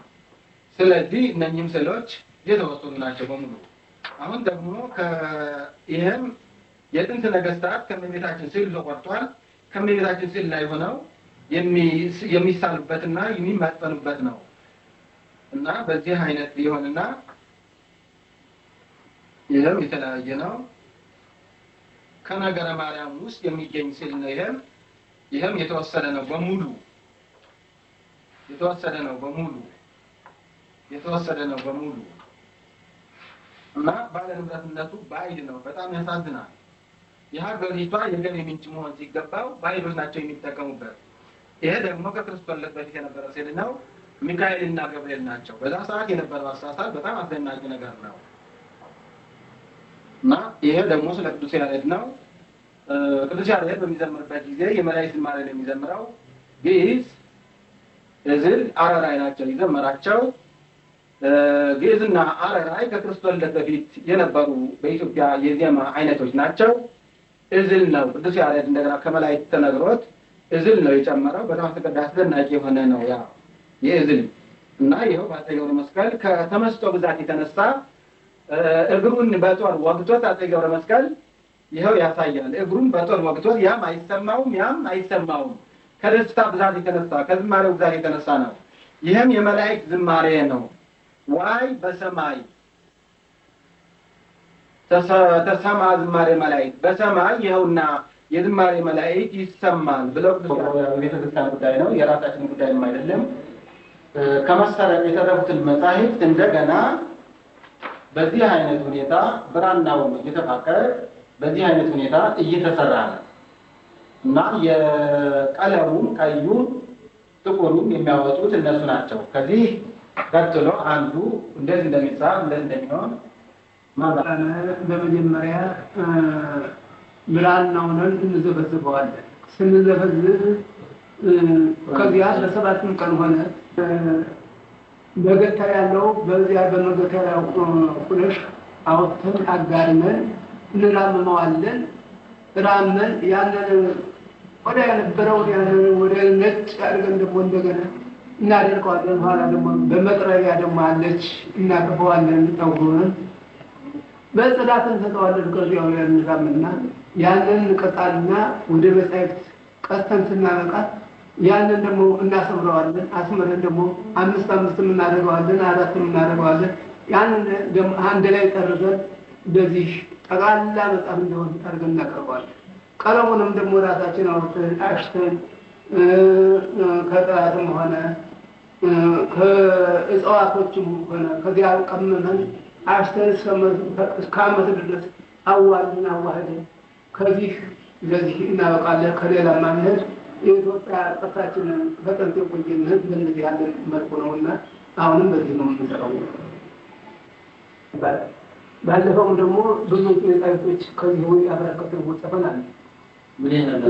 Speaker 1: ስለዚህ እነኚህም ስዕሎች የተወሰኑ ናቸው በሙሉ። አሁን ደግሞ ይሄም የጥንት ነገስታት ከመቤታችን ስዕል ተቆርጧል። ከመቤታችን ስዕል ላይ ሆነው የሚሳሉበትና የሚማጠኑበት ነው እና በዚህ አይነት ሊሆንና ይሄም የተለያየ ነው። ከነገረ ማርያም ውስጥ የሚገኝ ስዕል ነው። ይሄም የተወሰደ ነው በሙሉ የተወሰደ ነው በሙሉ እና ባለ ንብረትነቱ ባይድ ነው። በጣም ያሳዝናል። የሀገሪቷ የገቢ ምንጭ መሆን ሲገባው ባይዶች ናቸው የሚጠቀሙበት። ይሄ ደግሞ ከክርስቶስ ልደት በፊት የነበረ ስዕል ነው። ሚካኤልና ገብርኤል ናቸው። በዛ ሰዓት የነበረው አሳሳል በጣም አስደናቂ ነገር ነው እና ይሄ ደግሞ ስለ ቅዱስ ያሬድ ነው። ቅዱስ ያሬድ በሚዘምርበት ጊዜ የመላእክት ዝማሬ ነው የሚዘምረው። ግዕዝ፣ ዕዝል፣ አረራይ ናቸው ይዘመራቸው። ግዕዝና አረራይ ከክርስቶስ ልደት በፊት የነበሩ በኢትዮጵያ የዜማ አይነቶች ናቸው። ዕዝል ነው ቅዱስ ያሬድ እንደገና ከመላእክት ተነግሮት ዕዝል ነው የጨመረው። በጣም አስደናቂ የሆነ ነው ያ የዕዝል እና ይኸው በአፄ ገብረ መስቀል ከተመስጦ ብዛት የተነሳ እግሩን በጦር ወግቶት አፄ ገብረ መስቀል ይኸው ያሳያል። እግሩን በጦር ወግቶት ያም አይሰማውም ከደስታ ብዛት የተነሳ ከዝማሬው ብዛት የተነሳ ነው። ይህም የመላእክት ዝማሬ ነው። ዋይ በሰማይ ተሰማ ዝማሬ መላእክት በሰማይ ይኸውና የዝማሬ መላእክት ይሰማል ብለው ቤተክርስቲያን ጉዳይ ነው፣ የራሳችን ጉዳይም አይደለም። ከመሰረት የተረፉትን መጻሕፍት እንደገና በዚህ አይነት ሁኔታ ብራናው እየተፋቀረ በዚህ አይነት ሁኔታ እየተሰራ ነው እና የቀለሙን ቀዩን ጥቁሩን የሚያወጡት እነሱ ናቸው። ከዚህ ቀጥሎ አንዱ እንደዚህ እንደሚጻፍ እንደዚህ እንደሚሆን ማለት
Speaker 3: በመጀመሪያ ብራናውን እንዘበዝበዋለን። ስንዘበዝብ ከዚያ ለሰባትም ቀን ሆነ በገታ ያለው በዚያ በመገታ ያለው ኩለሽ አውጥተን አጋርመን እንራመመዋለን። ራመን ያንን ወደ ያነበረው ወደ ነጭ አድርገን ደግሞ እንደገና እናደርቀዋለን። በኋላ ደግሞ በመጥረቢያ ደግሞ አለች እናጥበዋለን። ጠጉሩን በጽዳት እንሰጠዋለን። ከዚያው ያንራምና ያንን እንቀጣልና ወደ መጻሕፍት ቀስተን ስናበቃ ያንን ደግሞ እናሰምረዋለን። አስመረን ደግሞ 5 እናደርገዋለን፣ 4 እናደርገዋለን። ያንን ደግሞ አንድ ላይ ጠርዘን እንደዚህ ጠቅላላ መጽሐፍ እንደሆነ አድርገን እናቀርበዋለን። ቀለሙንም ደግሞ ራሳችን አውጥተን አሽተን ከጥራትም ሆነ ከእጽዋቶችም ሆነ ከዚያ ቀምመን አሽተን እስከ ዓመት ድረስ አዋህደን ከዚህ ለዚህ እናበቃለን። ከሌላ ማንሄድ የኢትዮጵያ ቅርሳችንን በጥንት የቆየን ህዝብ በእንደዚህ ያለ መልኩ ነውና አሁንም በዚህ ነው የምንሰራው። ባለፈውም ደግሞ ብዙ መጻሕፍቶች ከዚህ ወይ አበረከትን ጽፈናል።
Speaker 2: ምን ያህል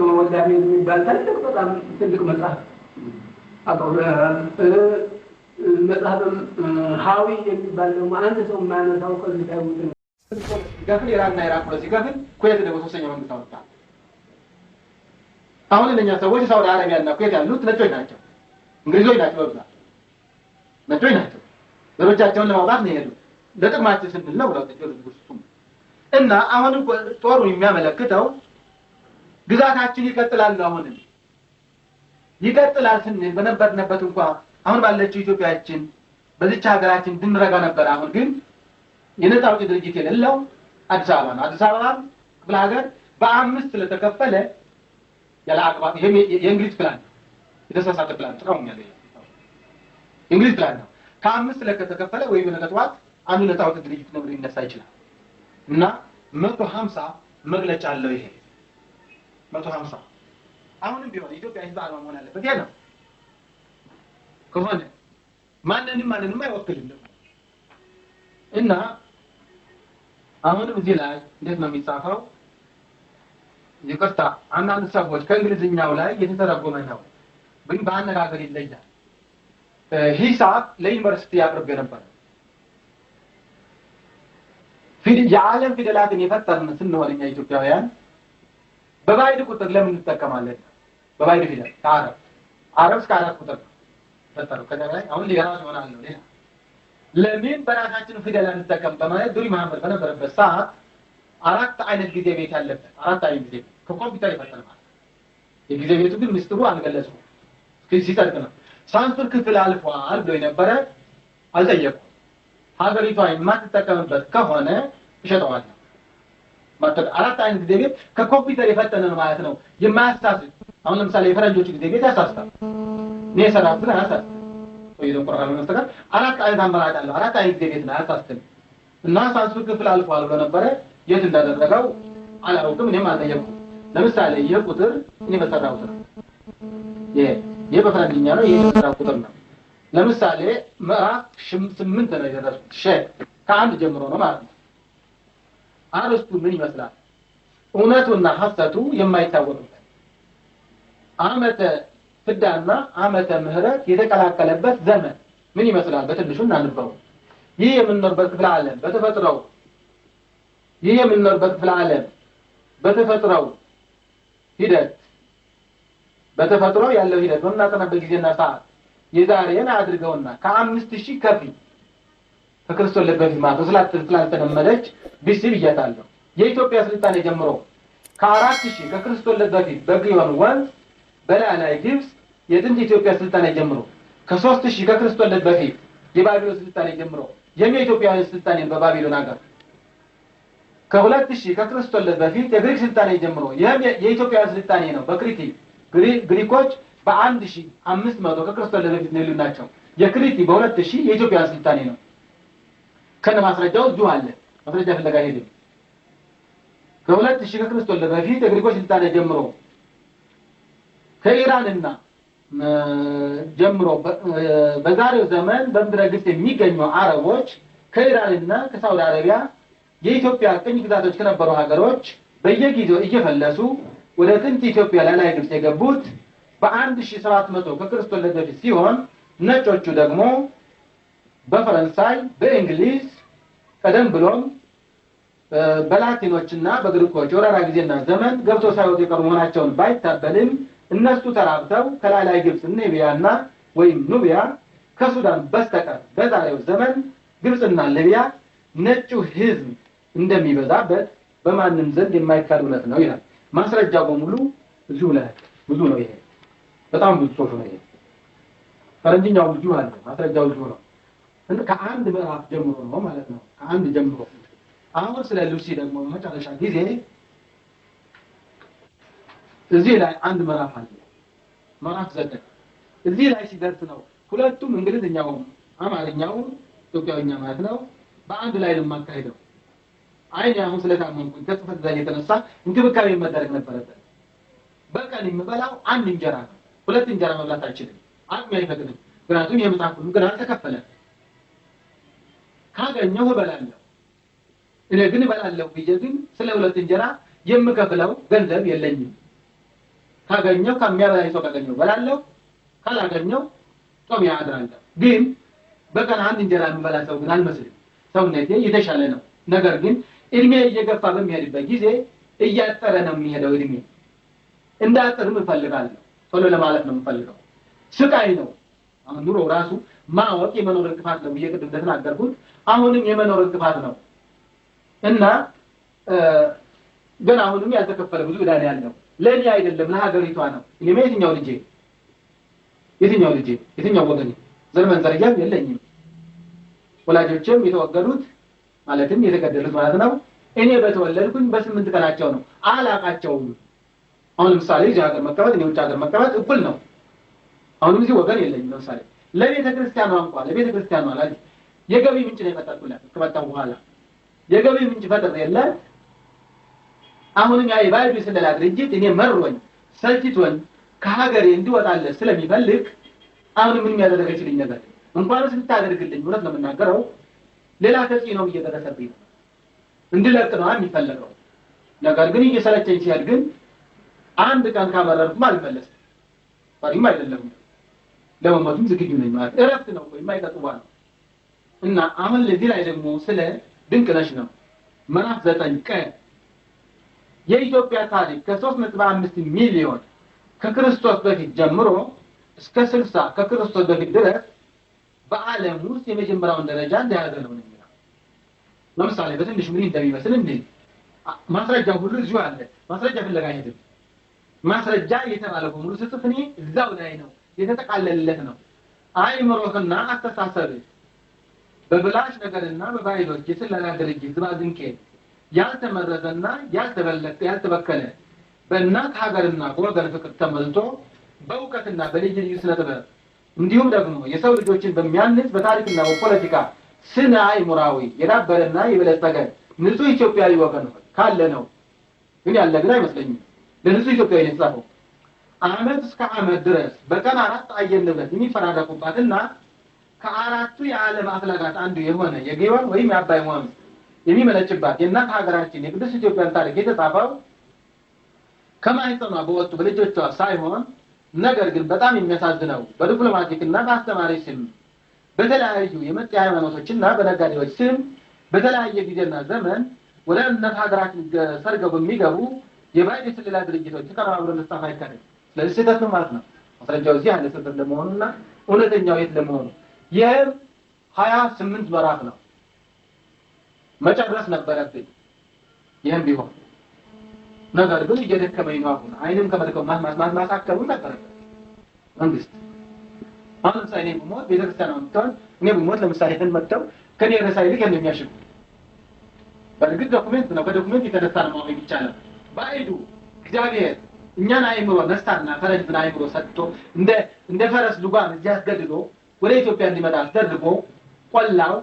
Speaker 3: ወልዳሜ የሚባል በጣም ትልቅ መጽሐፍ መጽሐፍም ሀዊ የሚባል ደግሞ አንድ ሰው የማያነሳው ከዚህ ታይሙት ነው።
Speaker 1: ሲከፍል ኢራንና ኢራቅ ብሎ ሲከፍል ኩዌት ደግሞ ሶስተኛው መንግስት አወጣ። አሁን እነኛ ሰዎች ሳውዲ አረቢያና ኩዌት ያሉት ነጮች ናቸው፣ እንግሊዞች ናቸው፣ በብዛት ነጮች ናቸው። ዘሮቻቸውን ለማውጣት ነው የሄዱት። ለጥቅማችን ስንል ነው ብለው ተጀሩት። እና አሁንም ጦሩ የሚያመለክተው ግዛታችን ይቀጥላል። አሁንም ይቀጥላል ስንል በነበርንበት እንኳን አሁን ባለችው ኢትዮጵያችን በዚች ሀገራችን ድንረጋ ነበር። አሁን ግን የነፃ አውጪ ድርጅት የሌለው አዲስ አበባ ነው። አዲስ አበባ ክፍለ ሀገር በ5 ስለተከፈለ ያለ አግባብ ይሄ የእንግሊዝ ፕላን የተሳሳተ ፕላን ተቃውሟል። የእንግሊዝ ፕላን ነው። ከ5 ስለተከፈለ ወይ በነገ ጠዋት አንዱ ነፃ አውጪ ድርጅት ነው ሊነሳ ይችላል። እና 150 መግለጫ አለው። ይሄ 150 አሁንም ቢሆን ኢትዮጵያ ህዝብ አርማ መሆን አለበት። ያ ነው ከሆነ ማንንም አይወክልም። እና አሁንም እዚህ ላይ እንዴት ነው የሚጻፈው? ይቅርታ አንዳንድ ሰዎች ከእንግሊዝኛው ላይ የተተረጎመ ነው ግን በአነጋገር ይለያል። ሂሳብ ለዩኒቨርሲቲ አቅርቤ ነበር። የዓለም ፊደላትን የፈጠርን ስንሆን እኛ ኢትዮጵያውያን በባይድ ቁጥር ለምን እንጠቀማለን? በባይድ ፊደል ከአረብ እስከ 4 ቁጥር ፈጠረው። ከዛ ላይ አሁን ሊገራው ይሆናል ነው ሌላ ለምን በራሳችን ፊደል እንጠቀም በማለት ዱሪ መሐመድ በነበረበት ሰዓት 4 አይነት ጊዜ ቤት ያለበት 4 አይነት ጊዜ ከኮምፒውተር ይፈጠር ማለት የጊዜ ቤቱ ግን ምስጢሩ አልገለጸም። ሲጠርቅ ነው ሳንሱር ክፍል አልፏል ብሎ የነበረ አልጠየቁም። ሀገሪቷ የማትጠቀምበት ከሆነ ይሸጠዋል ማለት 4 አይነት ጊዜ ቤት ከኮምፒውተር የፈጠነ ነው ማለት ነው። የማያሳስት አሁን ለምሳሌ የፈረንጆች ጊዜ ቤት ያሳስታል። እኔ ሰራሁት ነው ያሳስታል ወይ ደግሞ ቁርአን መስተካከል 4 አይነት አማራጭ አለው። 4 አይነት ጊዜ ቤት ነው ያሳስታል። እና ሳንሱር ክፍል አልፏል ብሎ ነበረ የት እንዳደረገው አላውቅም። እኔም አልጠየቅኩም። ለምሳሌ የቁጥር እኔ በሰራሁት ነው ይሄ በፈረንጅኛ ነው። ይሄ በሰራው ቁጥር ነው። ለምሳሌ ምዕራፍ 8 ነው የደረሱት ከአንድ ጀምሮ ነው ማለት ነው። አርስቱ ምን ይመስላል? እውነቱና ሐሰቱ የማይታወቅበት ዓመተ ፍዳና ዓመተ ምህረት የተቀላቀለበት ዘመን ምን ይመስላል? በትንሹ እናንበው። ይህ የምንኖርበት ክፍለ ዓለም በተፈጥሮው ሂደት በተፈጥሮ ያለው ሂደት በምናጠናበት ጊዜና ሰዓት የዛሬን አድርገውና ከ5000 ከፊት ከክርስቶስ ልደት ማለት ስላልተለመደች ቢሲ ብያታለሁ። የኢትዮጵያ ስልጣኔ ጀምሮ ከ4000 ከክርስቶስ ልደት በፊት በግዮን ወንዝ በላይ ግብጽ የጥንት ኢትዮጵያ ስልጣኔ ጀምሮ ከ3000 ከክርስቶስ ልደት በፊት የባቢሎን ስልጣኔ ጀምሮ የኢትዮጵያውያን ስልጣኔ በባቢሎን ሀገር ከ2000 ከክርስቶስ ልደት በፊት የግሪክ ስልጣኔ ጀምሮ የኢትዮጵያውያን ስልጣኔ ነው። በክሪቲ ግሪኮች በ1500 ከክርስቶስ ልደት በፊት ነው ናቸው። የክሪቲ በ2000 የኢትዮጵያውያን ስልጣኔ ነው። ከነ ማስረጃው እዚሁ አለ። ማስረጃ ፍለጋ ሄደ። ከ2000 ከክርስቶስ ልደት በፊት የግሪኮች ስልጣኔ ጀምሮ ከኢራንና ጀምሮ በዛሬው ዘመን በምድረ ግብጽ የሚገኙ አረቦች ከኢራንና ከሳውዲ አረቢያ የኢትዮጵያ ቅኝ ግዛቶች ከነበሩ ሀገሮች በየጊዜው እየፈለሱ ወደ ጥንት ኢትዮጵያ ላይ ግብጽ የገቡት በ1700 ከክርስቶስ ልደት በፊት ሲሆን ነጮቹ ደግሞ በፈረንሳይ በእንግሊዝ ቀደም ብሎም በላቲኖችና በግሪኮች ወራራ ጊዜና ዘመን ገብቶ ሳይወጡ የቀሩ መሆናቸውን ባይታበልም እነሱ ተራብተው ከላይ ግብጽ ሊቢያና ወይም ኑቢያ ከሱዳን በስተቀር በዛሬው ዘመን ግብጽና ሊቢያ ነጩ ህዝብ እንደሚበዛበት በማንም ዘንድ የማይካድ እውነት ነው ይላል። ማስረጃው በሙሉ እዚሁ ላይ ብዙ ነው ይሄ በጣም ብዙ ጽሑፍ ነው ይሄ ፈረንጅኛው ብዙ አለ ማስረጃው ብዙ ነው እና ከአንድ ምዕራፍ ጀምሮ ነው ማለት ነው ከአንድ ጀምሮ አሁን ስለ ሉሲ ደግሞ መጨረሻ ጊዜ እዚህ ላይ አንድ ምዕራፍ አለ ምዕራፍ 9 እዚህ ላይ ሲደርስ ነው ሁለቱም እንግሊዝኛው አማርኛው ኢትዮጵያውኛ ማለት ነው በአንድ ላይ ለማካሄደው አይኔ አሁን ስለታመምኩኝ ከጽፈት ላይ የተነሳ እንክብካቤ መደረግ ነበረበት በቀን የምበላው አንድ እንጀራ ነው ሁለት እንጀራ መብላት አልችልም አቅሜ አይፈቅድም ምክንያቱም የመጽሐፍ ሁሉ ግን አልተከፈለ ካገኘው እበላለሁ እኔ ግን እበላለሁ ብዬ ግን ስለ ሁለት እንጀራ የምከፍለው ገንዘብ የለኝም ካገኘው ከሚያበላኝ ሰው ካገኘው እበላለሁ ካላገኘው ጾም ያድራለሁ ግን በቀን አንድ እንጀራ የምበላ ሰው ግን አልመስልም ሰውነቴ የተሻለ ነው ነገር ግን እድሜ እየገፋ በሚሄድበት ጊዜ እያጠረ ነው የሚሄደው እድሜ እንዳጠርም እፈልጋለሁ ቶሎ ለማለት ነው የምፈልገው ስቃይ ነው አሁን ኑሮ ራሱ ማወቅ የመኖር እንቅፋት ነው እየቀደም እንደተናገርኩት አሁንም የመኖር እንቅፋት ነው እና ግን አሁንም ያልተከፈለ ብዙ ዕዳ ያለው ለኔ አይደለም ለሀገሪቷ ነው እኔ የትኛው ልጄ የትኛው ወገኔ ዘር መንዘርያም የለኝም ወላጆችም የተወገዱት ማለትም የተገደሉት ማለት ነው እኔ በተወለድኩኝ በ8 ቀናቸው ነው አላቃቸውም አሁን ምሳሌ እዚህ ሀገር መቀመጥ እኔ ውጭ ሀገር መቀመጥ እኩል ነው አሁንም እዚህ ወገን የለኝም ለምሳሌ ለቤተ ክርስቲያኗ እንኳን ለቤተ ክርስቲያኗ ላይ የገቢ ምንጭ ነው የፈጠርኩላት ከመጣሁ በኋላ የገቢ ምንጭ ፈጠር የለ አሁንም ያይ ባይብል ስለላ ድርጅት እኔ መሮኝ ሰልችቶኝ ከሀገሬ እንዲወጣለት ስለሚፈልግ አሁንም ምን ያደረገችልኝ ነገር እንኳን ስልታደርግልኝ እውነት ነው የምናገረው ሌላ ተጽዕኖ እየደረሰብኝ እንድለቅ ነው የሚፈልገው ነገር ግን እየሰለቸኝ ሲያድ ግን አንድ ቀን ካመረርኩ አልመለስም ፈሪም አይደለም ለመሞትም ዝግጁ ነኝ ማለት እረፍት ነው ወይ የማይቀጥዋ ነው እና አሁን ለዚህ ላይ ደግሞ ስለ ድንቅነሽ ነው ምዕራፍ 9 ቀን የኢትዮጵያ ታሪክ ከ3.5 ሚሊዮን ከክርስቶስ በፊት ጀምሮ እስከ 60 ከክርስቶስ በፊት ድረስ በዓለም ውስጥ የመጀመሪያውን ደረጃ እንደያዘ ነው የሚለው ለምሳሌ በትንሽ ምን እንደሚመስል እንዴ ማስረጃው ሁሉ እዚሁ አለ ማስረጃ ፍለጋ አይሄድም ማስረጃ የተባለው ሁሉ ጽፍኔ እዛው ላይ ነው የተጠቃለለለት ነው አይምሮህና አስተሳሰብ በብላሽ ነገርና በባይሎች የስለላ ድርጅት ዝባዝንኬ ያልተመረዘና ያልተበከለ በእናት ሀገርና በወገን ፍቅር ተመልቶ በእውቀትና በልዩ ልዩ ስነ ጥበብ እንዲሁም ደግሞ የሰው ልጆችን በሚያንጽ በታሪክና በፖለቲካ ስነ አይምሮአዊ የዳበረና የበለጸገ ንጹህ ኢትዮጵያዊ ወገን ካለ ነው ግን ያለ ግን አይመስለኝም ለንጹህ ኢትዮጵያዊ የተጻፈው አመት እስከ አመት ድረስ በቀን 4 አየር ንብረት የሚፈራረቁባትና ከአራቱ የዓለም አፍላጋት አንዱ የሆነ የግዮን ወይም የአባይ ወንዝ የሚመለጭባት የእናት ሀገራችን የቅድስት ኢትዮጵያን ታሪክ የተጻፈው ከማህፀኗ በወጡ በልጆቿ ሳይሆን ነገር ግን በጣም የሚያሳዝነው በዲፕሎማቲክና በአስተማሪ ስም በተለያዩ የመጤ ሃይማኖቶችና በነጋዴዎች ስም በተለያየ ጊዜና ዘመን ወደ እናት ሀገራችን ሰርገው በሚገቡ የባይብል ስለላ ድርጅቶች ተቀራብረው ለስታፋ ይካሄዳል ስለዚህ ስህተት ነው ማለት ነው ማስረጃው እዚህ አለ ስህተት ለመሆኑና እውነተኛው የት ለመሆኑ ይሄም 28 ምዕራፍ ነው መጨረስ ነበረብኝ ይሄም ቢሆን ነገር ግን እየደከመኝ ነው አሁን አይንም ከመልከው ማሳከሩ ነበር መንግስት አሁን ሳይኔ ሞት ቤተክርስቲያን አምጥተው እኔ ሞት ለምሳሌ መጥተው ከኔ ረሳይ ልክ እንደሚያሽጉ በርግጥ ዶክመንት ነው ከዶክመንት የተነሳ ነው ማለት ይቻላል ባይዱ እግዚአብሔር እኛን አይምሮ ነስታና ፈረንጅን አይምሮ ሰጥቶ እንደ ፈረስ ሉጋን ያስገድዶ ወደ ኢትዮጵያ እንዲመጣ አስደርጎ ቆላው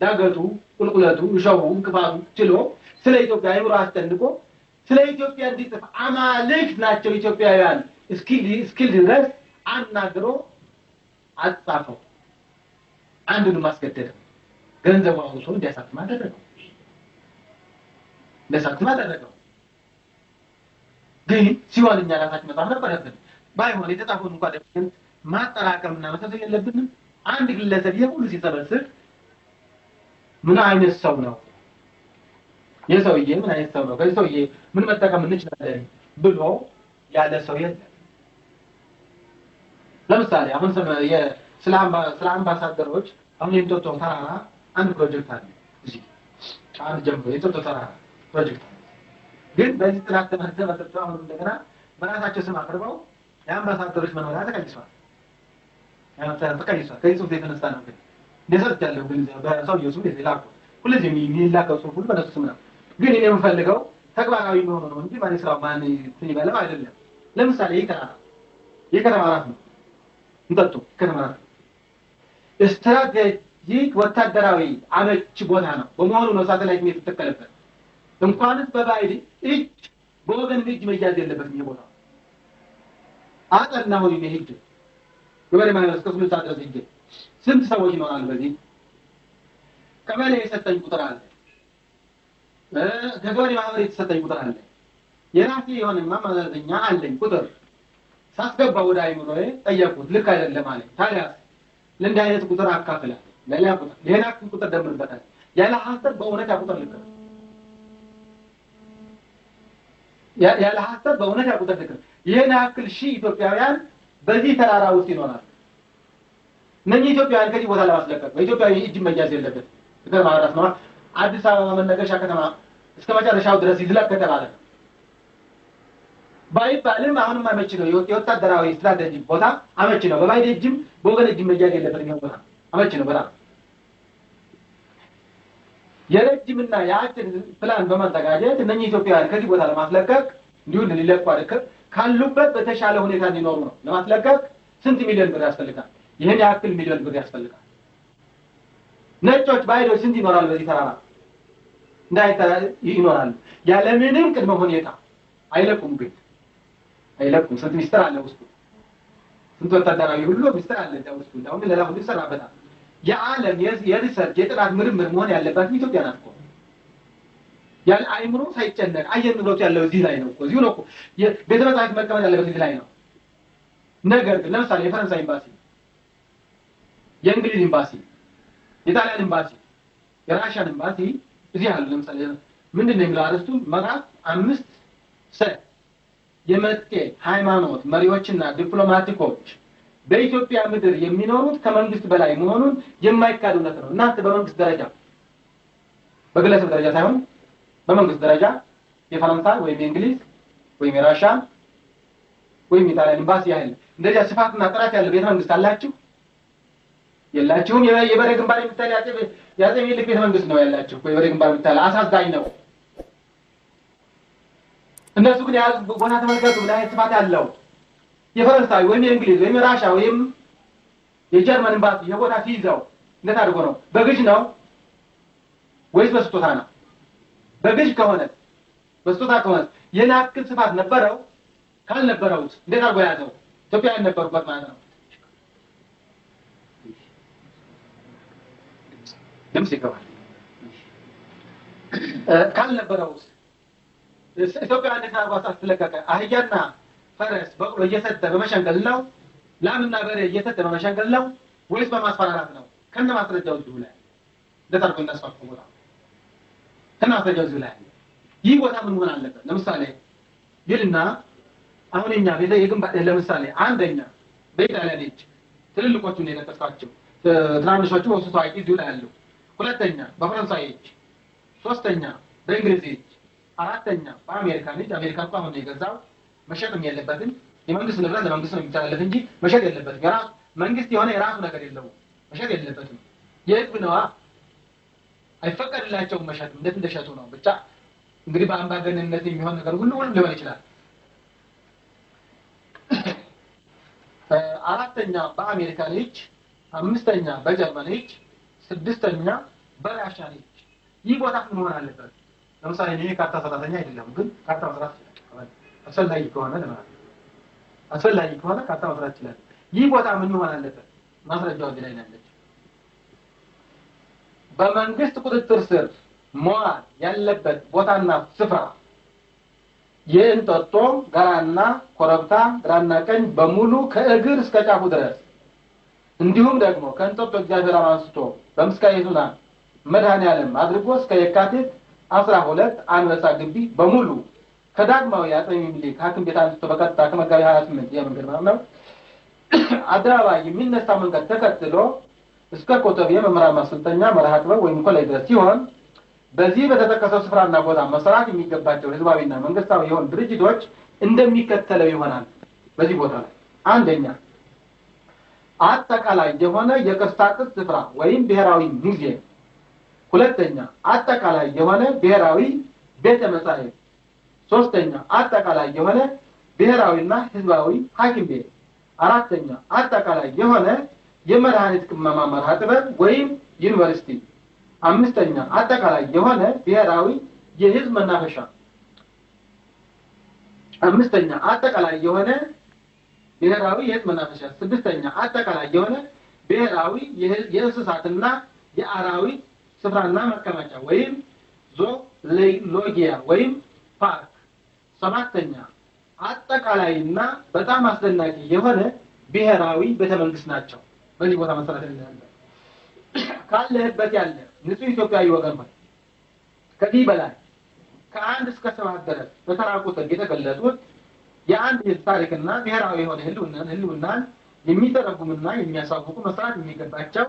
Speaker 1: ዳገቱ ቁልቁለቱ ሸው እንቅፋቱ ችሎ ስለ ኢትዮጵያ አይምሮ አስጠንቆ ስለ ኢትዮጵያ እንዲጽፍ አማልክት ናቸው ኢትዮጵያውያን እስኪል ድረስ አናግሮ አጻፈው አንዱን ማስገደደ ገንዘቡ አውጥቶ እንዲያሳትም አደረገው ግን ሲዋልኛ ራሳችን መጣፍ ነበረብን ባይሆን የተጻፈውን እንኳን ደፍተን ማጠራቀምና መሰብሰብ የለብንም አንድ ግለሰብ የሁሉ ሲሰበስብ ምን አይነት ሰው ነው የሰውዬ ምን አይነት ሰው ነው ከሰውዬ ምን መጠቀም እንችላለን ብሎ ያለ ሰው የለም ለምሳሌ አሁን ስለ አምባሳደሮች አሁን የእንጦጦ ተራራ አንድ ፕሮጀክት አለ እዚህ አንድ ጀምሮ የእንጦጦ ተራራ ፕሮጀክት ግን በዚህ ጥናት ተመሰረተ አሁን እንደገና በራሳቸው ስም አቅርበው የአምባሳደሮች መኖሪያ ተቀይሷል። ከዚህ ጽሑፍ የተነሳ ነው ግን እንደሰርት ያለው ግን በሰውየው ስም ላኩ። ሁልጊዜ የሚላከው ጽሑፍ ሁሉ በነሱ ስም ነው። ግን እኔ የምፈልገው ተግባራዊ መሆኑ ነው እንጂ ማን ስራው ማን እንትን ይበለው አይደለም። ለምሳሌ የከተማ ራስ ነው እንጠጡ ከተማ ራስ ስትራቴጂክ ወታደራዊ አመች ቦታ ነው በመሆኑ ነው ሳተላይት የተተከለበት። እንኳንስ በባዕድ እጅ በወገን እጅ መያዝ የለበትም። ይሄ ቦታ አጠናሁ ነው ሄጄ ገበሬ ማህበር እስከ ሁሉ ድረስ ሄጄ ስንት ሰዎች ይኖራሉ በዚህ ቀበሌ የሰጠኝ ቁጥር አለ። ከገበሬ ማህበር የተሰጠኝ ቁጥር አለ። የራሴ የሆነማ ማዘኛ አለኝ ቁጥር ሳስገባ ወደ አይምሮዬ ጠየቁት። ልክ አይደለም ማለት ታዲያ ለእንዲህ አይነት ቁጥር አካፍላለሁ ሌላ ቁጥር ደምርበታል ያለ ሐሰት በእውነት ቁጥር ልክ ነው። ያለ ሐሰት በእውነት ቁጥር ልክ ነው። ይሄን ያክል ሺህ ኢትዮጵያውያን በዚህ ተራራ ውስጥ ይኖራሉ። እነዚህ ኢትዮጵያውያን ከዚህ ቦታ ለማስለቀቅ በኢትዮጵያዊ እጅ መያዝ የለበት ከተማ ራስ ነው። አዲስ አበባ መነገሻ ከተማ እስከ መጨረሻው ድረስ ይዝለቅ ከተባለ ባይባልም አሁንም አመች ነው። የወታደራዊ ስትራቴጂ ቦታ አመች ነው። በባዕድ እጅም በወገን እጅም መያዝ የለበትም። ይሄ ቦታ አመች ነው በጣም የረጅምና የአጭር ፕላን በማዘጋጀት እነኚህ ኢትዮጵያውያን ከዚህ ቦታ ለማስለቀቅ እንዲሁ ሊለቁ አይደለም ካሉበት በተሻለ ሁኔታ እንዲኖሩ ነው። ለማስለቀቅ ስንት ሚሊዮን ብር ያስፈልጋል? ይሄን ያክል ሚሊዮን ብር ያስፈልጋል። ነጮች ባዕዶች ስንት ይኖራሉ በዚህ ተራራ? ይኖራሉ ያለምንም ቅድመ ሁኔታ አይለቁም። ግን አይለቁም። ስንት ሚስጥር አለ ውስጡ። ስንት ወታደራዊ ሁሉ ሚስጥር አለ ውስጡ። እንደውም ሌላ ሁሉ ይሰራበታል። የዓለም የሪሰርች የጥናት ምርምር መሆን ያለባት ኢትዮጵያ ናት እኮ። ያለ አይምሮ ሳይጨነቅ አየር ንብረቱ ያለው እዚህ ላይ ነው እኮ። እዚሁ ነው እኮ ቤተ መጻሕፍት መቀመጥ ያለበት እዚህ ላይ ነው። ነገር ግን ለምሳሌ የፈረንሳይ ኤምባሲ፣ የእንግሊዝ ኤምባሲ፣ የጣሊያን ኤምባሲ፣ የራሽያን ኤምባሲ እዚህ አሉ። ለምሳሌ ምንድነው የሚለው አርስቱ ምዕራፍ 5 ሰ የመጤ ሃይማኖት መሪዎችና ዲፕሎማቲኮች በኢትዮጵያ ምድር የሚኖሩት ከመንግስት በላይ መሆኑን የማይካድ እውነት ነው። እናንተ በመንግስት ደረጃ በግለሰብ ደረጃ ሳይሆን በመንግስት ደረጃ የፈረንሳይ ወይም የእንግሊዝ ወይም የራሽያ ወይም የጣሊያን ኤምባሲ ያህል እንደዚያ ስፋትና ጥራት ያለው ቤተ መንግስት አላችሁ? የላችሁም። የበሬ ግንባር የምታል ያጼ ሚኒልክ ቤተ መንግስት ነው ያላችሁ። የበሬ ግንባር የምታል አሳዛኝ ነው። እነሱ ግን ያዝ ቦታ ተመልከቱ። ላይ ስፋት ያለው የፈረንሳይ ወይም የእንግሊዝ ወይም የራሽያ ወይም የጀርመን ኤምባሲ የቦታ ሲይዘው እንዴት አድርጎ ነው? በግዥ ነው ወይስ በስጦታ ነው? በግዥ ከሆነ በስጦታ ከሆነ የናክል ስፋት ነበረው? ካልነበረው እንዴት አድርጎ ያዘው? ኢትዮጵያ የነበሩበት ማለት ነው። ድምጽ ይገባል። ካልነበረው ኢትዮጵያ እንዴት አድርጎ አስተለቀቀ? አህያና ፈረስ በቅሎ እየሰጠ በመሸንገል ነው? ላምና በሬ እየሰጠ በመሸንገል ነው ወይስ በማስፈራራት ነው? ከነ ማስረጃው እዚሁ ላይ እንዴት አድርጎ እንዳስፋፋ ቦታ ከነ ማስረጃው እዚሁ ላይ። ይህ ቦታ ምን መሆን አለበት? ለምሳሌ ይልና አሁን እኛ የግንባታ ለምሳሌ አንደኛ በኢጣሊያን እጅ ትልልቆቹን የነጠቃቸው ትናንሾቹ ወሱ ታዋቂ እዚሁ ላይ አሉ። ሁለተኛ በፈረንሳይ እጅ፣ ሶስተኛ በእንግሊዝ እጅ፣ አራተኛ በአሜሪካ እጅ። አሜሪካ እንኳን አሁን የገዛው መሸጥም የለበትም። የመንግስት ንብረት ለመንግስት ነው የሚተላለፍ እንጂ መሸጥ የለበትም። የራሱ መንግስት የሆነ የራሱ ነገር የለውም። መሸጥ የለበትም። የህዝብ ነዋ። አይፈቀድላቸውም መሸጥ። እንዴት እንደሸጡ ነው ብቻ እንግዲህ በአምባገነንነት የሚሆን ነገር ሁሉ ሊሆን ይችላል። አራተኛ በአሜሪካ እጅ፣ አምስተኛ በጀርመን እጅ፣ ስድስተኛ በራሽያ እጅ። ይህ ቦታ ምን መሆን አለበት? ለምሳሌ እኔ ካርታ ሰራተኛ አይደለም፣ ግን ካርታ መስራት ይችላል። አስፈላጊ ከሆነ ለማለት አስፈላጊ ከሆነ ካርታ መስራት ይችላል። ይህ ቦታ ምን መሆን አለበት? ማስረጃው እዚህ ላይ ያለች በመንግስት ቁጥጥር ስር መዋል ያለበት ቦታና ስፍራ የእንጦጦ ጋራና ኮረብታ ግራና ቀኝ በሙሉ ከእግር እስከ ጫፉ ድረስ እንዲሁም ደግሞ ከእንጦጦ እግዚአብሔር አንስቶ በምስካየ ኅዙናን መድኃኔዓለም አድርጎ እስከ የካቲት 12 አንበሳ ግቢ በሙሉ ከዳግማዊ አፄ ምኒልክ ሐኪም ቤት አንስቶ በቀጥታ ከመጋቢት 28 የመንገድ ነው አድራባይ የሚነሳ መንገድ ተከትሎ እስከ ኮተቤ መምህራን ማሰልጠኛ መርሃ ጥበብ ወይም ኮሌጅ ድረስ ሲሆን በዚህ በተጠቀሰው ስፍራና ቦታ መስራት የሚገባቸው ህዝባዊና መንግስታዊ የሆኑ ድርጅቶች እንደሚከተለው ይሆናል። በዚህ ቦታ ላይ አንደኛ አጠቃላይ የሆነ የቅርሳቅርስ ስፍራ ወይም ብሔራዊ ሙዚየም፣ ሁለተኛ አጠቃላይ የሆነ ብሔራዊ ቤተ መጻሕፍት፣ ሶስተኛ አጠቃላይ የሆነ ብሔራዊና ህዝባዊ ሐኪም ቤት፣ አራተኛ አጠቃላይ የሆነ የመድኃኒት ቅመማ መርሃ ጥበብ ወይም ዩኒቨርሲቲ፣ አምስተኛ አጠቃላይ የሆነ ብሔራዊ የህዝብ መናፈሻ፣ አምስተኛ አጠቃላይ የሆነ ብሔራዊ የህዝብ መናፈሻ፣ ስድስተኛ አጠቃላይ የሆነ ብሔራዊ የእንስሳትና የአራዊት ስፍራና መቀመጫ ወይም ዞሎጊያ ወይም ፓርክ፣ ሰባተኛ አጠቃላይና በጣም አስደናቂ የሆነ ብሔራዊ ቤተመንግስት ናቸው። በዚህ ቦታ መሰረት ያለ ካለህበት ያለ ንጹህ ኢትዮጵያዊ ወገን ሆይ ከዚህ በላይ ከአንድ እስከ 7 ድረስ በተራ ቁጥር የተገለጹት የአንድ ህዝብ ታሪክና ብሔራዊ የሆነ ህልውናን የሚተረጉምና የሚያሳውቁ መስራት የሚገባቸው